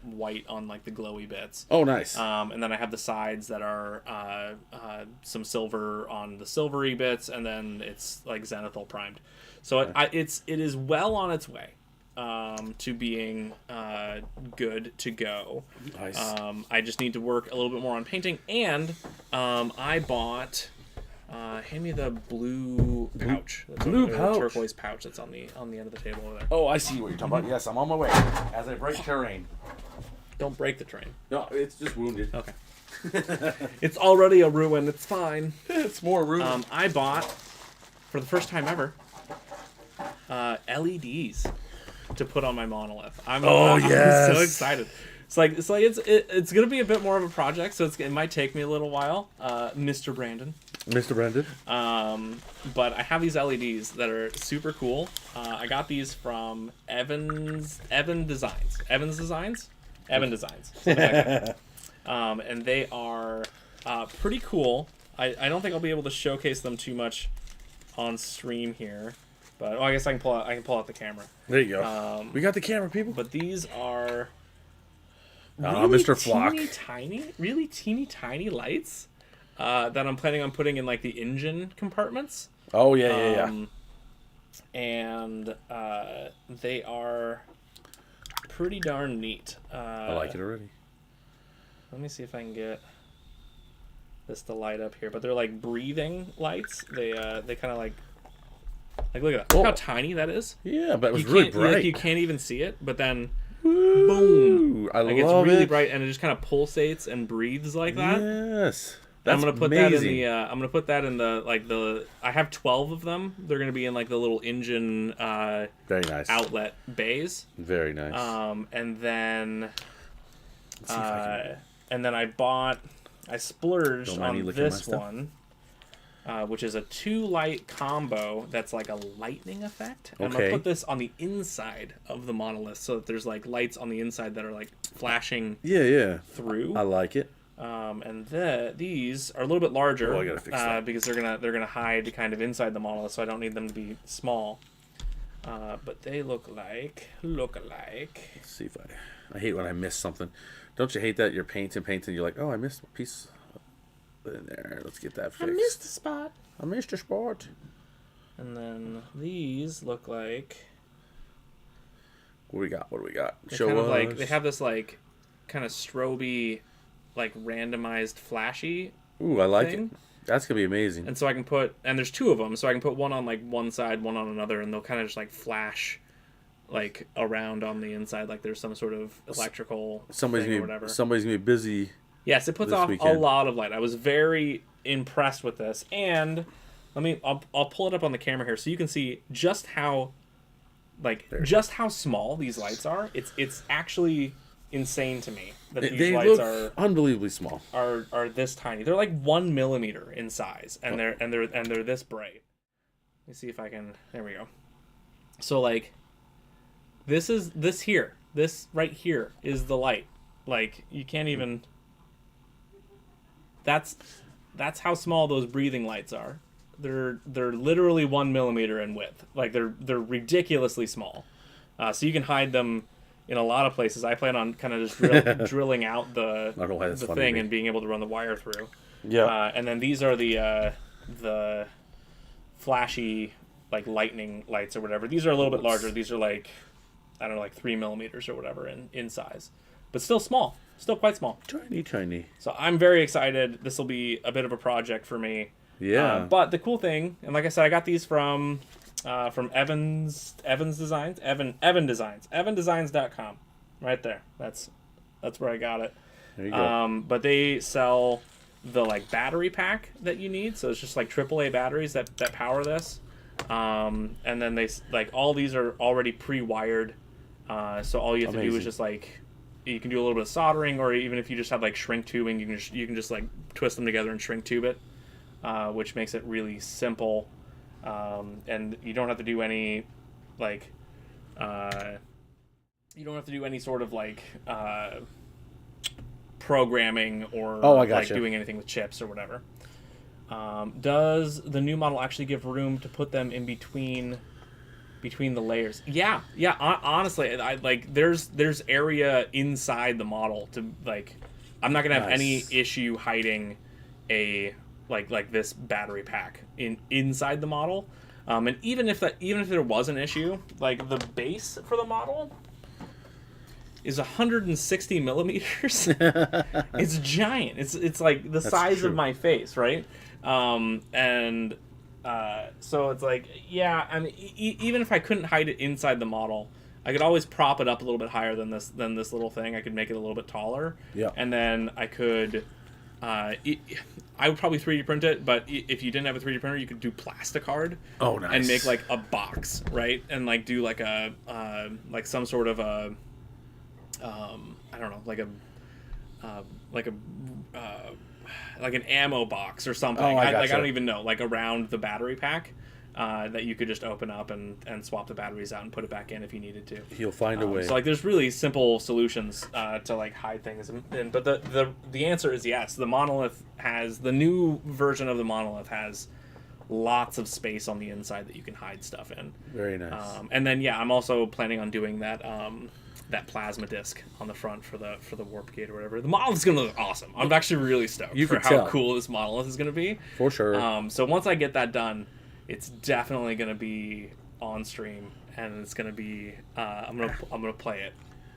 S1: white on like the glowy bits.
S2: Oh, nice.
S1: And then I have the sides that are some silver on the silvery bits, and then it's like zenithal primed. So it is well on its way to being good to go.
S2: Nice.
S1: I just need to work a little bit more on painting, and I bought Hand me the blue pouch.
S2: Blue pouch?
S1: Turquoise pouch that's on the end of the table over there.
S2: Oh, I see what you're talking about. Yes, I'm on my way. As I break terrain.
S1: Don't break the train.
S2: No, it's just wounded.
S1: Okay. It's already a ruin. It's fine.
S2: It's more ruined.
S1: I bought, for the first time ever, LEDs to put on my monolith. I'm so excited. It's gonna be a bit more of a project, so it might take me a little while, Mr. Brandon.
S2: Mr. Brandon.
S1: But I have these LEDs that are super cool. I got these from Evan Designs. Evan Designs. Something like that. And they are pretty cool. I don't think I'll be able to showcase them too much on stream here, but I guess I can pull out the camera.
S2: There you go. We got the camera, people.
S1: But these are
S2: Mr. Flock.
S1: Really teeny tiny lights that I'm planning on putting in like the engine compartments.
S2: Oh yeah.
S1: And they are pretty darn neat.
S2: I like it already.
S1: Let me see if I can get this to light up here. But they're like breathing lights. They kind of like look at that. Look how tiny that is.
S2: Yeah, but it was really bright.
S1: You can't even see it, but then boom!
S2: I love it.
S1: It's really bright, and it just kind of pulsates and breathes like that.
S2: Yes.
S1: I'm gonna put that in the. I'm gonna put that in the I have 12 of them. They're gonna be in like the little engine.
S2: Very nice.
S1: Outlet bays.
S2: Very nice.
S1: And then.
S2: Let's see if I can...
S1: And then I splurged on this one, which is a 2-light combo that's like a lightning effect. And I'm gonna put this on the inside of the monolith so that there's like lights on the inside that are like flashing. Through.
S2: I like it.
S1: And these are a little bit larger.
S2: Oh, I gotta fix that.
S1: Because they're gonna hide kind of inside the monolith, so I don't need them to be small. But they look alike.
S2: Let's see if I hate when I miss something. Don't you hate that you're painting, you're like, oh, I missed a piece in there. Let's get that fixed.
S1: I missed a spot. And then these look like...
S2: What do we got?
S1: Show kind of us. Like, they have this like kind of stroby, like randomized flashy.
S2: Ooh, I like it. That's gonna be amazing.
S1: And so I can put, and there's 2 of them, so I can put one on like one side, one on another, and they'll kind of just like flash like around on the inside, like there's some sort of electrical thing or whatever.
S2: Somebody's gonna be busy.
S1: Yes, it puts off a lot of light. I was very impressed with this, and I'll pull it up on the camera here so you can see just how small these lights are. It's actually insane to me that these lights are
S2: unbelievably small.
S1: Are this tiny. They're like 1 millimeter in size, and they're this bright. Let me see if I can. There we go. So like. This right here is the light. Like you can't even. That's how small those breathing lights are. They're literally 1 millimeter in width. Like they're ridiculously small. So you can hide them in a lot of places. I plan on kind of just drilling out the thing and being able to run the wire through.
S2: Yeah.
S1: And then these are the flashy like lightning lights or whatever. These are a little bit larger. These are like. I don't know, like 3 millimeters or whatever in size, but still small, still quite small.
S2: Tiny.
S1: So I'm very excited. This will be a bit of a project for me.
S2: Yeah.
S1: But the cool thing, and like I said, I got these from Evans Designs, Evan Designs, evandesigns.com, right there. That's where I got it.
S2: There you go.
S1: But they sell the like battery pack that you need, so it's just like AAA batteries that power this. And then they like all these are already pre-wired. So all you have to do is just like you can do a little bit of soldering, or even if you just have like shrink tubing, you can just like twist them together and shrink tube it, which makes it really simple. And you don't have to do any like sort of like programming or like doing anything with chips or whatever. Does the new model actually give room to put them in between the layers? Yeah. Honestly, I like there's area inside the model to like. I'm not gonna have any issue hiding a like this battery pack inside the model. And even if there was an issue, like the base for the model is 160 millimeters. It's giant. It's like the size
S2: true.
S1: of my face, right? And so it's like, yeah. I mean, even if I couldn't hide it inside the model, I could always prop it up a little bit higher than this little thing. I could make it a little bit taller.
S2: Yeah.
S1: And then I could. I would probably 3D print it, but if you didn't have a 3D printer, you could do Plasticard.
S2: Oh, nice.
S1: And make like a box, right? And like do like a like some sort of a I don't know, like an ammo box or something.
S2: Oh, I
S1: I
S2: gotcha.
S1: don't even know, like around the battery pack. That you could just open up and swap the batteries out and put it back in if you needed to.
S2: He'll find a way.
S1: So like, there's really simple solutions to like hide things, but the answer is yes. The new version of the Monolith has lots of space on the inside that you can hide stuff in.
S2: Very nice.
S1: And then I'm also planning on doing that that plasma disc on the front for the warp gate or whatever. The Monolith's gonna look awesome. I'm actually really stoked for
S2: can
S1: how
S2: tell.
S1: cool this Monolith is gonna be.
S2: For sure.
S1: So once I get that done, it's definitely going to be on stream, and it's going to be I'm gonna play it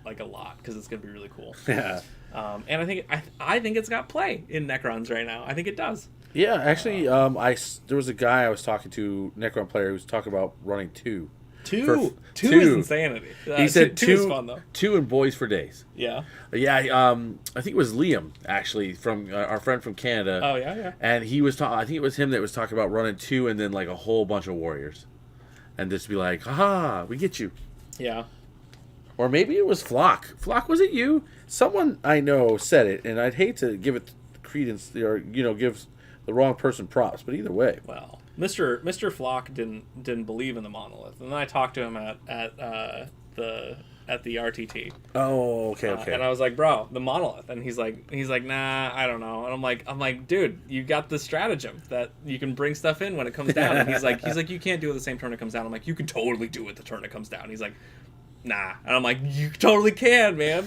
S1: like a lot because it's going to be really cool.
S2: Yeah.
S1: And I think it's got play in Necrons right now. I think it does.
S2: Yeah, actually, there was a guy I was talking to, Necron player, who was talking about running 2.
S1: Two
S2: two.
S1: is insanity.
S2: He said
S1: two is fun though.
S2: 2 and Boys for Days.
S1: Yeah.
S2: Yeah, I think it was Liam, actually, from our friend from Canada.
S1: Oh yeah.
S2: And he was I think it was him that was talking about running 2 and then like a whole bunch of warriors. And just be like, haha, we get you.
S1: Yeah.
S2: Or maybe it was Flock. Flock, was it you? Someone I know said it, and I'd hate to give it credence or give the wrong person props, but either way.
S1: Well, Mr. Flock didn't believe in the Monolith, and then I talked to him at the RTT.
S2: Oh, okay.
S1: And I was like, bro, the Monolith, and he's like, nah, I don't know. And I'm like, dude, you got the stratagem that you can bring stuff in when it comes down. And he's like, you can't do it the same turn it comes down. I'm like, you can totally do it the turn it comes down. He's like, nah. And I'm like, you totally can, man.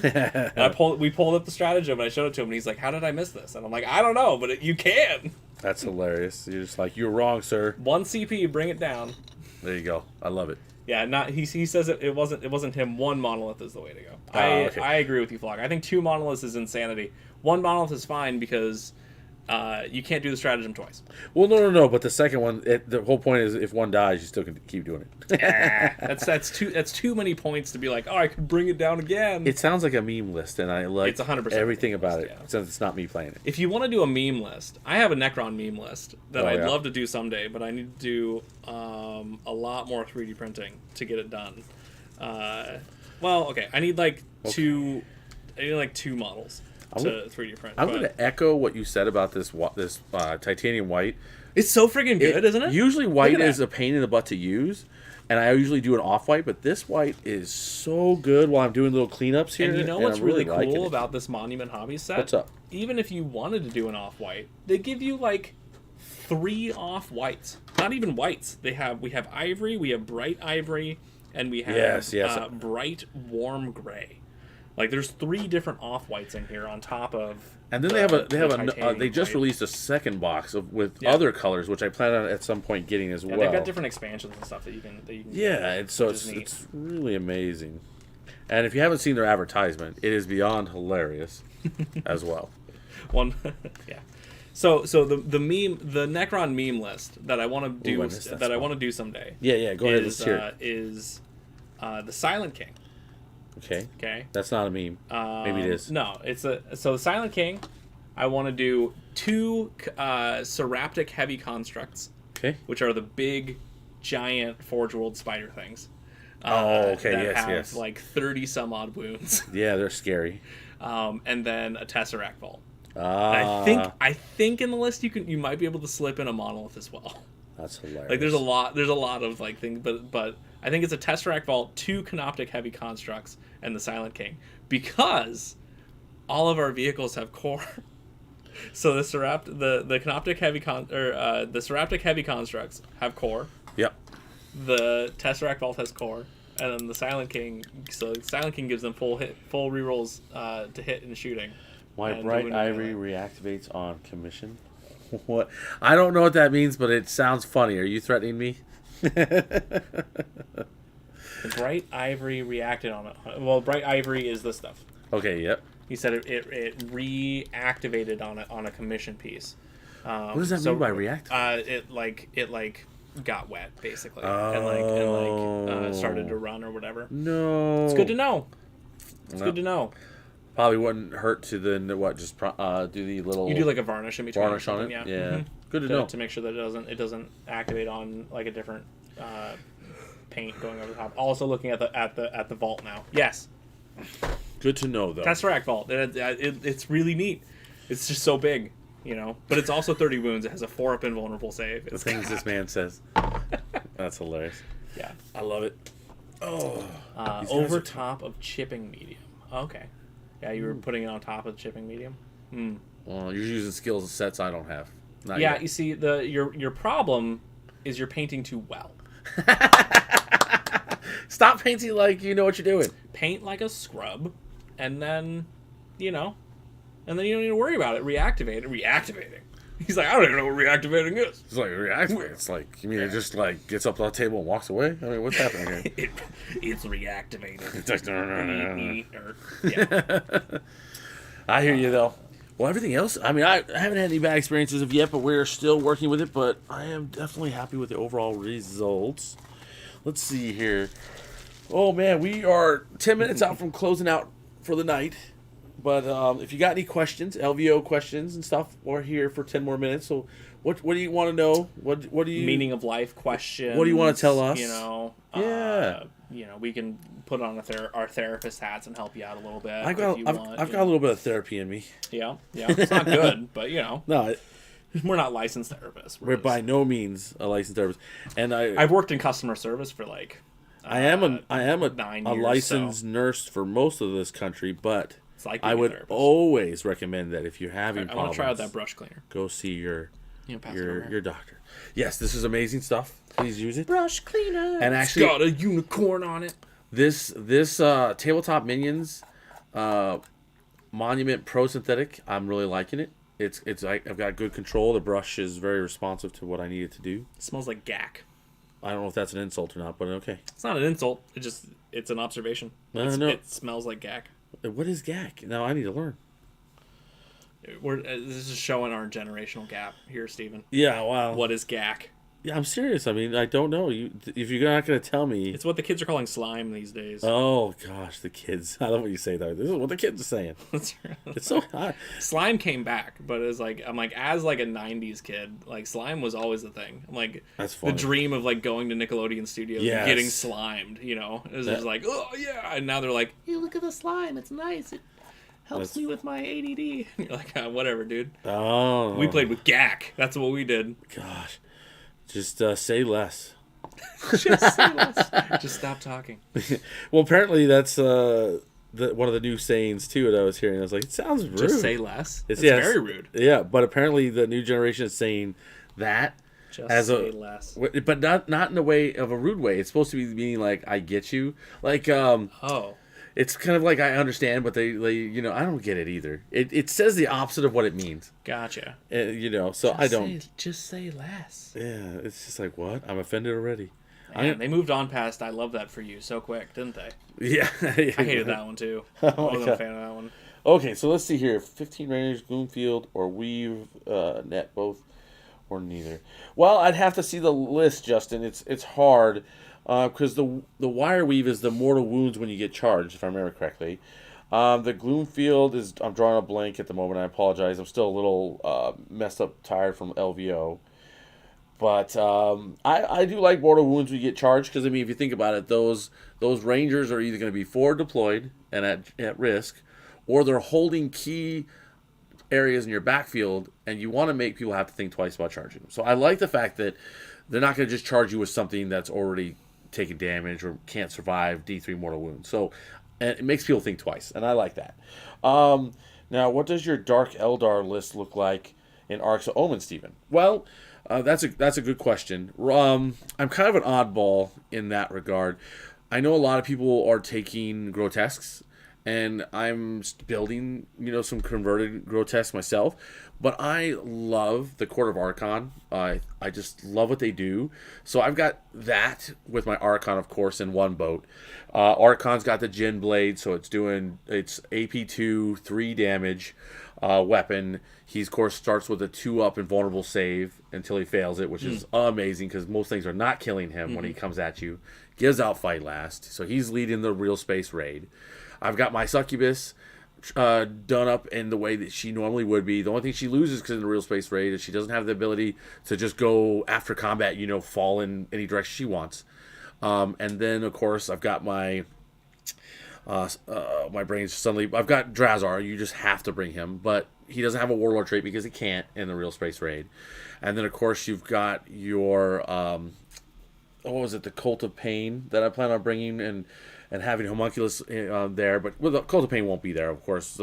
S1: And we pulled up the stratagem and I showed it to him, and he's like, how did I miss this? And I'm like, I don't know, but you can.
S2: That's hilarious. You're just like, you're wrong, sir.
S1: 1 CP, bring it down.
S2: There you go. I love it.
S1: Yeah, he says it wasn't him. 1 Monolith is the way to go.
S2: Okay.
S1: I agree with you, Flock. I think 2 Monoliths is insanity. 1 Monolith is fine because you can't do the stratagem twice.
S2: Well, no. But the second one, the whole point is if one dies, you still can keep doing it.
S1: That's too many points to be like, oh, I could bring it down again.
S2: It sounds like a meme list, and I like
S1: It's 100%
S2: everything about it,
S1: yeah.
S2: since it's not me playing it.
S1: If you want to do a meme list, I have a Necron meme list that
S2: Oh,
S1: I'd
S2: yeah.
S1: love to do someday, but I need to do a lot more 3D printing to get it done. I need like two models to 3D print.
S2: I'm
S1: but
S2: going to echo what you said about this titanium white.
S1: It's so freaking good, isn't it?
S2: Usually white
S1: Look at
S2: is
S1: that.
S2: a pain in the butt to use, and I usually do an off-white, but this white is so good while I'm doing little cleanups here.
S1: And you know
S2: and
S1: what's
S2: I'm
S1: really
S2: liking
S1: cool
S2: it.
S1: about this Monument Hobby set?
S2: What's up?
S1: Even if you wanted to do an off-white, they give you like 3 off-whites. Not even whites. We have ivory, we have bright ivory, and we have
S2: Yes.
S1: bright warm gray. Like there's 3 different off-whites in here on top of.
S2: And then they just released a second box with other colors, which I plan on at some point getting as well.
S1: They've got different expansions and stuff that you can
S2: Yeah,
S1: get,
S2: and so
S1: which is neat.
S2: it's really amazing. And if you haven't seen their advertisement, it is beyond hilarious as well.
S1: One, yeah. So the Necron meme list that I want to do
S2: I missed that
S1: that I
S2: spot.
S1: want to do someday.
S2: Yeah, go ahead. Let's hear it.
S1: Is the Silent King.
S2: Okay.
S1: Okay.
S2: That's not a meme. Maybe it is.
S1: No, so the Silent King. I want to do 2 Seraptic heavy constructs,
S2: Okay.
S1: which are the big, giant Forge World spider things.
S2: Okay,
S1: that
S2: yes,
S1: have
S2: yes.
S1: like 30 some odd wounds,
S2: Yeah, they're scary.
S1: and then a Tesseract Vault.
S2: Ah,
S1: I think in the list you might be able to slip in a Monolith as well.
S2: that's hilarious.
S1: Like there's a lot of like things, but I think it's a Tesseract Vault, 2 Canoptic heavy constructs, and the Silent King, because all of our vehicles have core. So the Canoptic heavy the Seraptic heavy constructs have core.
S2: Yep.
S1: The Tesseract Vault has core, and then the Silent King. So Silent King gives them full rerolls to hit and shooting.
S2: My
S1: And
S2: bright
S1: doing
S2: ivory
S1: melee.
S2: reactivates on commission. What? I don't know what that means, but it sounds funny. Are you threatening me?
S1: The bright ivory reacted on it. Well, bright ivory is this stuff.
S2: Okay, yep.
S1: He said it reactivated on a commission piece.
S2: What does that mean by react?
S1: It got wet basically, and started to run or whatever.
S2: No.
S1: It's good to know. It's good to know.
S2: Probably wouldn't hurt to then just do the little.
S1: You do like a varnish in between.
S2: Varnish on it. Yeah.
S1: Mm-hmm.
S2: Good to know.
S1: To make sure that it doesn't activate on like a different paint going over the top. Also looking at the vault now. Yes.
S2: Good to know though.
S1: Tesseract vault. It's really neat. It's just so big, But it's also 30 wounds. It has a 4-up invulnerable save.
S2: The things this man says. That's hilarious.
S1: Yeah.
S2: I love it. Oh.
S1: Over top of chipping medium. Okay. Yeah, you were putting it on top of chipping medium.
S2: Well, you're using skills sets I don't have. Not
S1: yeah,
S2: yet.
S1: you see, your problem is you're painting too well.
S2: Stop painting like you know what you're doing.
S1: Paint like a scrub, and then, and then you don't need to worry about it. Reactivating. He's like, I don't even know what reactivating is.
S2: It's like reactivate. It's like, you mean it just like gets up to the table and walks away? I mean, what's happening here?
S1: It's reactivating.
S2: It's like,
S1: Yeah.
S2: I hear you though. Well, everything else, I mean, I haven't had any bad experiences of yet, but we're still working with it. But I am definitely happy with the overall results. Let's see here. Oh man, we are 10 minutes out from closing out for the night. But if you got any questions, LVO questions and stuff, we're here for 10 more minutes. So what do you want to know? What do you
S1: meaning of life questions?
S2: What do you want to tell us?
S1: Yeah. We can put on our therapist hats and help you out a little bit.
S2: I've got a little bit of therapy in me.
S1: Yeah. It's not good, but
S2: No,
S1: we're not licensed therapists.
S2: We're by no means a licensed therapist, and
S1: I've worked in customer service for
S2: I am a
S1: 9 years,
S2: licensed nurse for most of this country, but
S1: like
S2: I would always recommend that if you're having problems,
S1: I want to try out that brush cleaner.
S2: Go see your doctor. Yes, this is amazing stuff. Please use it.
S1: Brush cleaner.
S2: And actually,
S1: it's got a unicorn on it.
S2: This Tabletop Minions Monument Pro Synthetic, I'm really liking it. It's I've got good control. The brush is very responsive to what I need it to do.
S1: It smells like gack.
S2: I don't know if that's an insult or not, but okay.
S1: It's not an insult. It's an observation.
S2: No.
S1: It smells like gack.
S2: What is gack? Now I need to learn.
S1: This is showing our generational gap here, Steven.
S2: Yeah, wow.
S1: What is gack?
S2: Yeah, I'm serious. I mean, I don't know. If you're not going to tell me...
S1: It's what the kids are calling slime these days.
S2: Oh, gosh, the kids. I love what you say, though. This is what the kids are saying. It's so hot.
S1: Slime came back, but as a 90s kid, slime was always the thing.
S2: That's funny.
S1: The dream of, going to Nickelodeon Studios and getting slimed, It was just oh, yeah. And now they're like, hey, look at the slime. It's nice. It helps me with my ADD. And you're like, whatever, dude.
S2: Oh.
S1: We played with gack. That's what we did.
S2: Gosh. Just say less.
S1: Just say less. Just stop talking.
S2: Well, apparently that's one of the new sayings too that I was hearing. I was like, it sounds rude.
S1: Just say less. It's
S2: very
S1: rude.
S2: Yeah, but apparently the new generation is saying that
S1: just say less.
S2: But not in a way of a rude way. It's supposed to be meaning I get you. It's kind of like I understand, but they I don't get it either. It says the opposite of what it means.
S1: Gotcha.
S2: So I don't.
S1: Just say less.
S2: Yeah, it's just like, what? I'm offended already.
S1: Man, they moved on past I love that for you so quick, didn't they?
S2: Yeah.
S1: I hated that one too. I wasn't a fan of that one.
S2: Okay, so let's see here. 15 range, Gloomfield, or Weave, net, both, or neither. Well, I'd have to see the list, Justin. It's hard. Because the Wire Weave is the mortal wounds when you get charged, if I remember correctly. The Gloomfield is... I'm drawing a blank at the moment. I apologize. I'm still a little messed up, tired from LVO. But I do like mortal wounds when you get charged. Because, if you think about it, those Rangers are either going to be forward deployed and at risk, or they're holding key areas in your backfield, and you want to make people have to think twice about charging them. So I like the fact that they're not going to just charge you with something that's already taking damage or can't survive D3 mortal wounds. So it makes people think twice, and I like that. Now, what does your Dark Eldar list look like in Arcs of Omen, Steven? Well, that's a good question. I'm kind of an oddball in that regard. I know a lot of people are taking grotesques, and I'm building, some converted grotesque myself. But I love the Court of Archon. I just love what they do. So I've got that with my Archon, of course, in one boat. Archon's got the Jin Blade, so it's AP2, 3 damage weapon. He, of course, starts with a 2-up invulnerable save until he fails it, which is amazing because most things are not killing him when he comes at you. Gives out Fight Last, so he's leading the real space raid. I've got my Succubus done up in the way that she normally would be. The only thing she loses because in the real space raid is she doesn't have the ability to just go after combat, fall in any direction she wants. And then, of course, I've got my brain's suddenly... I've got Drazar. You just have to bring him, but he doesn't have a Warlord trait because he can't in the real space raid. And then, of course, you've got your... what was it? The Cult of Pain that I plan on bringing and having Homunculus there, but the Cult of Pain won't be there, of course.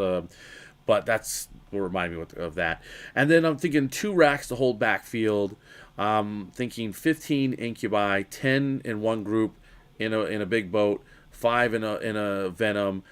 S2: But that's what reminded me of that. And then I'm thinking 2 racks to hold backfield. Thinking 15 Incubi, 10 in one group in a big boat, 5 in a Venom,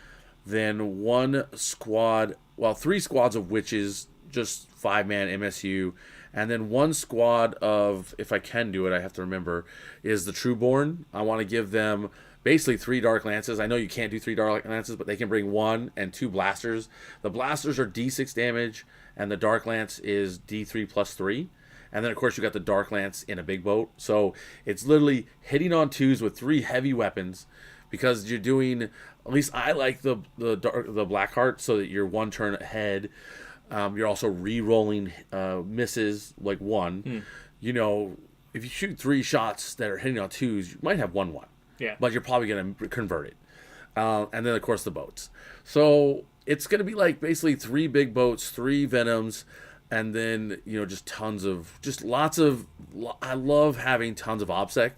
S2: then 1 squad, 3 squads of Witches, just 5-man MSU, and then 1 squad of, if I can do it, I have to remember, is the Trueborn. I want to give them basically 3 Dark Lances. I know you can't do 3 Dark Lances, but they can bring 1 and 2 Blasters. The Blasters are D6 damage, and the Dark Lance is D3 plus 3. And then, of course, you got the Dark Lance in a big boat. So it's literally hitting on 2s with 3 heavy weapons because you're doing, at least I like the Blackheart so that you're 1 turn ahead. You're also re-rolling misses like 1. If you shoot 3 shots that are hitting on 2s, you might have 1-1.
S1: Yeah.
S2: But you're probably going to convert it. And then, of course, the boats. So it's going to be like basically 3 big boats, 3 Venoms, and then, I love having tons of OBSEC.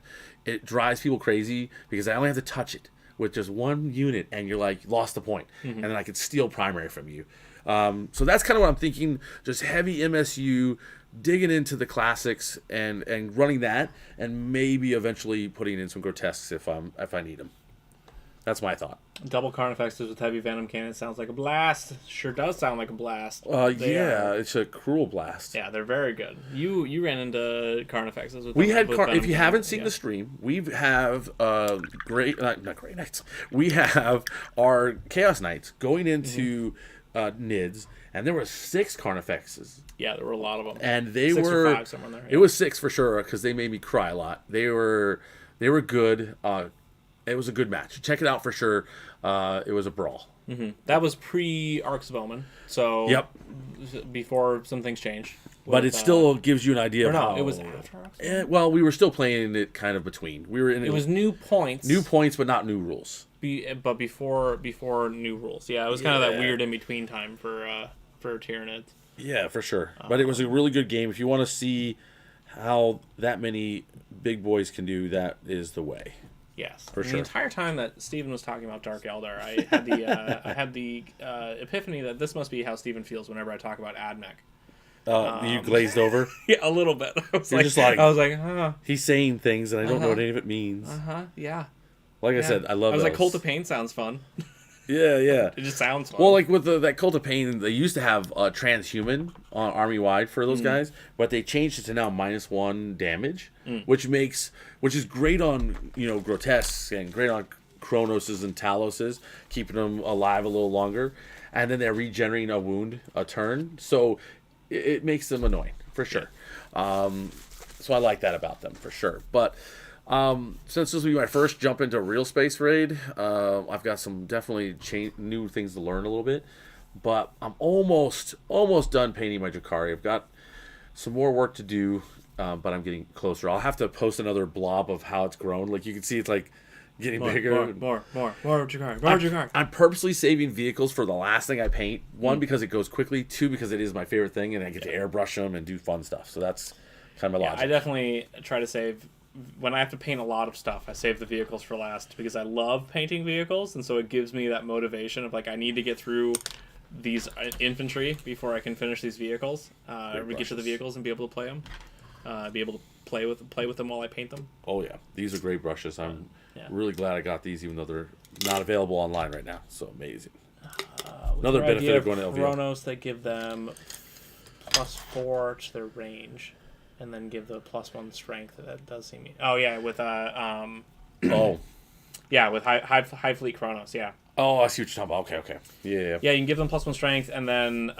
S2: It drives people crazy because I only have to touch it with just 1 unit, and you're like, lost the point. And then I could steal primary from you. So that's kind of what I'm thinking, just heavy MSU, digging into the classics and running that, and maybe eventually putting in some grotesques if I need them. That's my thought.
S1: Double Carnifexes with heavy Venom cannon sounds like a blast. Sure does sound like a blast.
S2: It's a cruel blast.
S1: Yeah, they're very good. You ran into Carnifexes with
S2: if you haven't seen the stream, we have not Grey Knights. We have our Chaos Knights going into NIDS, and there were 6 Carnifexes.
S1: Yeah, there were a lot of them.
S2: And they
S1: 6
S2: were
S1: or 5 somewhere in there. Yeah.
S2: It was 6 for sure because they made me cry a lot. They were good. It was a good match. Check it out for sure. It was a brawl.
S1: Mm-hmm. That was pre-Arcs of Omen, so before some things changed.
S2: But it still gives you an idea of how...
S1: it was after Arcs of Omen?
S2: Well, we were still playing it kind of between. We were in.
S1: It was new points.
S2: New points, but not new rules.
S1: But before new rules. Yeah, it was kind of that weird in-between time for Tyranids.
S2: Yeah, for sure. But it was a really good game. If you want to see how that many big boys can do, that is the way.
S1: Yes,
S2: for sure.
S1: The entire time that Steven was talking about Dark Eldar, I had the epiphany that this must be how Steven feels whenever I talk about Admech.
S2: You glazed over?
S1: Yeah, a little bit. I was
S2: like, he's saying things and I don't know what any of it means.
S1: Yeah.
S2: Like I said, I love.
S1: I was like, Cult of Pain sounds fun.
S2: Yeah.
S1: It just sounds fun.
S2: Well, like with that Cult of Pain, they used to have transhuman on army wide for those guys, but they changed it to now -1 damage, which is great on grotesques and great on Chronoses and Taloses, keeping them alive a little longer, and then they're regenerating a wound a turn, so it makes them annoying for sure. So I like that about them for sure, but. Since this will be my first jump into real space raid, I've got some definitely new things to learn a little bit, but I'm almost done painting my Drukhari. I've got some more work to do, but I'm getting closer. I'll have to post another blob of how it's grown. Like you can see, it's like getting bigger.
S1: More Drukhari.
S2: I'm purposely saving vehicles for the last thing I paint. 1, because it goes quickly. 2, because it is my favorite thing, and I get to airbrush them and do fun stuff. So that's kind of my logic.
S1: I definitely try to save. When I have to paint a lot of stuff, I save the vehicles for last because I love painting vehicles, and so it gives me that motivation of like I need to get through these infantry before I can finish these vehicles. We get to the vehicles and be able to play them, play with them while I paint them.
S2: Oh yeah, these are great brushes. I'm
S1: Yeah.
S2: really glad I got these, even though they're not available online right now. So amazing.
S1: With
S2: Another
S1: their
S2: benefit
S1: idea
S2: of going to LVO.
S1: Chronos, they give them +4 to their range, and then give the +1 strength. That does seem. Oh yeah, with
S2: Oh.
S1: yeah, with high fleet Chronos. Yeah.
S2: Oh, I see what you're talking about. Okay. Yeah.
S1: Yeah, you can give them +1 strength, and then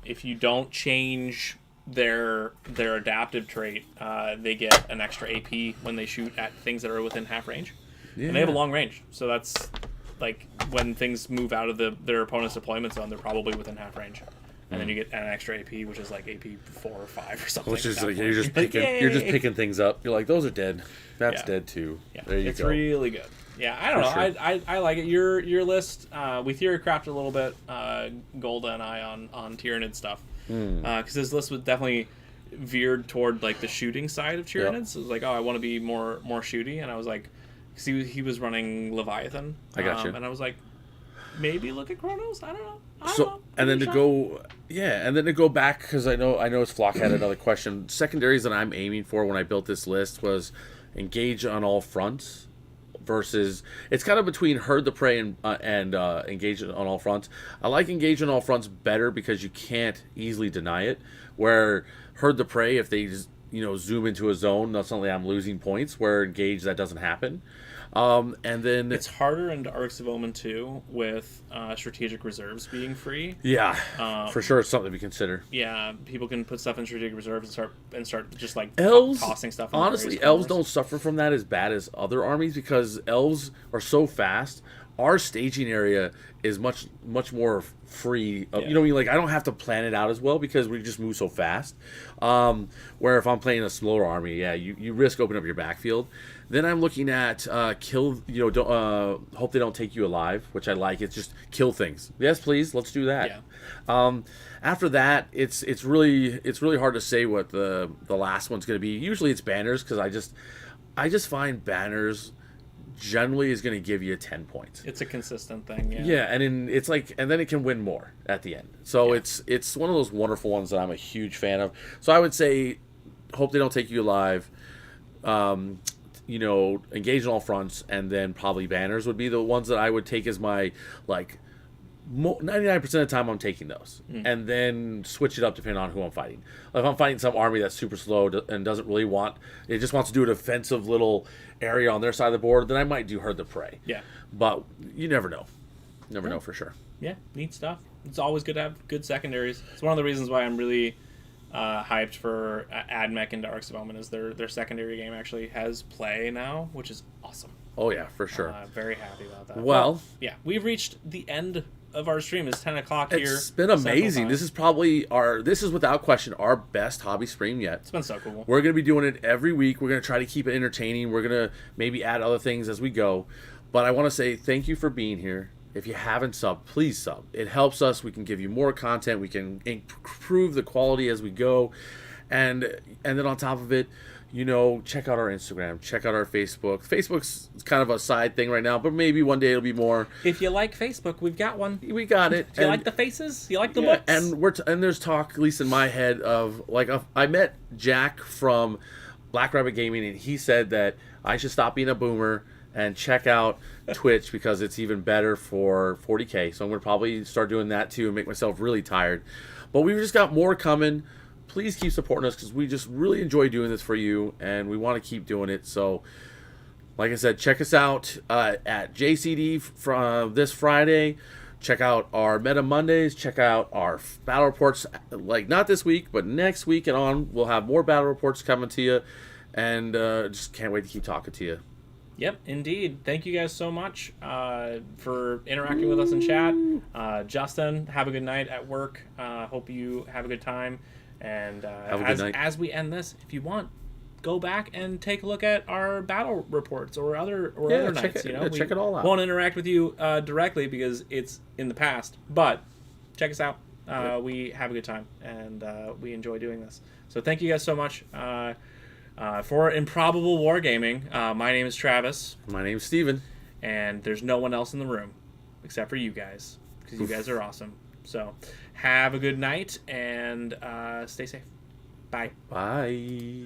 S1: if you don't change their adaptive trait, they get an extra AP when they shoot at things that are within half range.
S2: Yeah.
S1: And they have a long range, so that's like when things move out of their opponent's deployment zone, they're probably within half range. And then you get an extra AP, which is like AP 4 or 5 or something.
S2: Which is
S1: at that
S2: like
S1: point.
S2: you're just picking things up. You're like, those are dead. That's
S1: Yeah.
S2: dead too.
S1: Yeah,
S2: There you
S1: it's
S2: go.
S1: really good. Yeah, I don't know.
S2: sure.
S1: I like it. Your list, we theory crafted a little bit, Golda and I on Tyranid stuff, because this list was definitely veered toward like the shooting side of Tyranids. So it was like, oh, I want to be more shooty, and I was like, because he was running Leviathan.
S2: I got you.
S1: And I was like, maybe look at Chronos. I don't know. I don't
S2: So
S1: know.
S2: and then
S1: Give
S2: to
S1: it a shot.
S2: and then to go back, because I know it's Flock had another question. Secondaries that I'm aiming for when I built this list was engage on all fronts versus it's kind of between herd the prey and engage on all fronts. I like engage on all fronts better because you can't easily deny it. Where herd the prey, if they just zoom into a zone, not suddenly I'm losing points. Where engage, that doesn't happen. And then
S1: It's harder into Arcs of Omen 2 with strategic reserves being free.
S2: for sure it's something to consider.
S1: Yeah, people can put stuff in strategic reserves and start just like
S2: Elves,
S1: tossing stuff. In
S2: honestly,
S1: various
S2: elves
S1: corners.
S2: don't suffer from that as bad as other armies because elves are so fast. Our staging area is much more free.
S1: Yeah.
S2: You know what I mean? Like, I don't have to plan it out as well because we just move so fast. Where if I'm playing a slower army, yeah, you risk opening up your backfield. Then I'm looking at kill. Hope they don't take you alive, which I like. It's just kill things. Yes, please, let's do that.
S1: Yeah.
S2: After that, it's really hard to say what the last one's going to be. Usually it's banners because I just find banners generally is going to give you 10 points.
S1: It's a consistent thing. Yeah.
S2: Yeah, and then it can win more at the end. So
S1: Yeah.
S2: it's one of those wonderful ones that I'm a huge fan of. So I would say, hope they don't take you alive. Engage on all fronts, and then probably banners would be the ones that I would take as my 99% of the time I'm taking those, and then switch it up depending on who I'm fighting. If I'm fighting some army that's super slow and doesn't really it just wants to do a defensive little area on their side of the board, then I might do herd the prey.
S1: Yeah.
S2: But you never know. Never know for sure.
S1: Yeah. Neat stuff. It's always good to have good secondaries. It's one of the reasons why I'm really hyped for AdMech into Arcs of Omen is their secondary game actually has play now, which is awesome.
S2: Oh yeah, for sure.
S1: Very happy about that.
S2: Well,
S1: yeah, we've reached the end of our stream. It's 10 o'clock here.
S2: It's been
S1: Central
S2: amazing.
S1: Time.
S2: This is without question our best hobby stream yet.
S1: It's been so cool.
S2: We're going to be doing it every week. We're going to try to keep it entertaining. We're going to maybe add other things as we go. But I want to say thank you for being here. If you haven't subbed, please sub. It helps us. We can give you more content. We can improve the quality as we go. And then on top of it, check out our Instagram. Check out our Facebook. Facebook's kind of a side thing right now, but maybe one day it'll be more.
S1: If you like Facebook, we've got one.
S2: We got it.
S1: If you like the faces, you like the
S2: Yeah,
S1: books.
S2: and there's talk, at least in my head, of I met Jack from Black Rabbit Gaming, and he said that I should stop being a boomer and check out Twitch because it's even better for 40K. So I'm going to probably start doing that too and make myself really tired. But we've just got more coming. Please keep supporting us because we just really enjoy doing this for you, and we want to keep doing it. So, like I said, check us out at JCD from this Friday. Check out our Meta Mondays. Check out our battle reports. Not this week, but next week and on, we'll have more battle reports coming to you. And just can't wait to keep talking to you.
S1: Yep, indeed. Thank you guys so much for interacting with us in chat. Justin, have a good night at work. Hope you have a good time. And
S2: Have a good night.
S1: as we end this, if you want, go back and take a look at our battle reports or other
S2: check
S1: nights.
S2: it- check it all out.
S1: Won't interact with you directly because it's in the past, but check us out. We have a good time and we enjoy doing this. So thank you guys so much for Improbable Wargaming. My name is Travis,
S2: My name's Steven.
S1: and there's no one else in the room except for you guys because you guys are awesome. So have a good night and stay safe. Bye.
S2: Bye.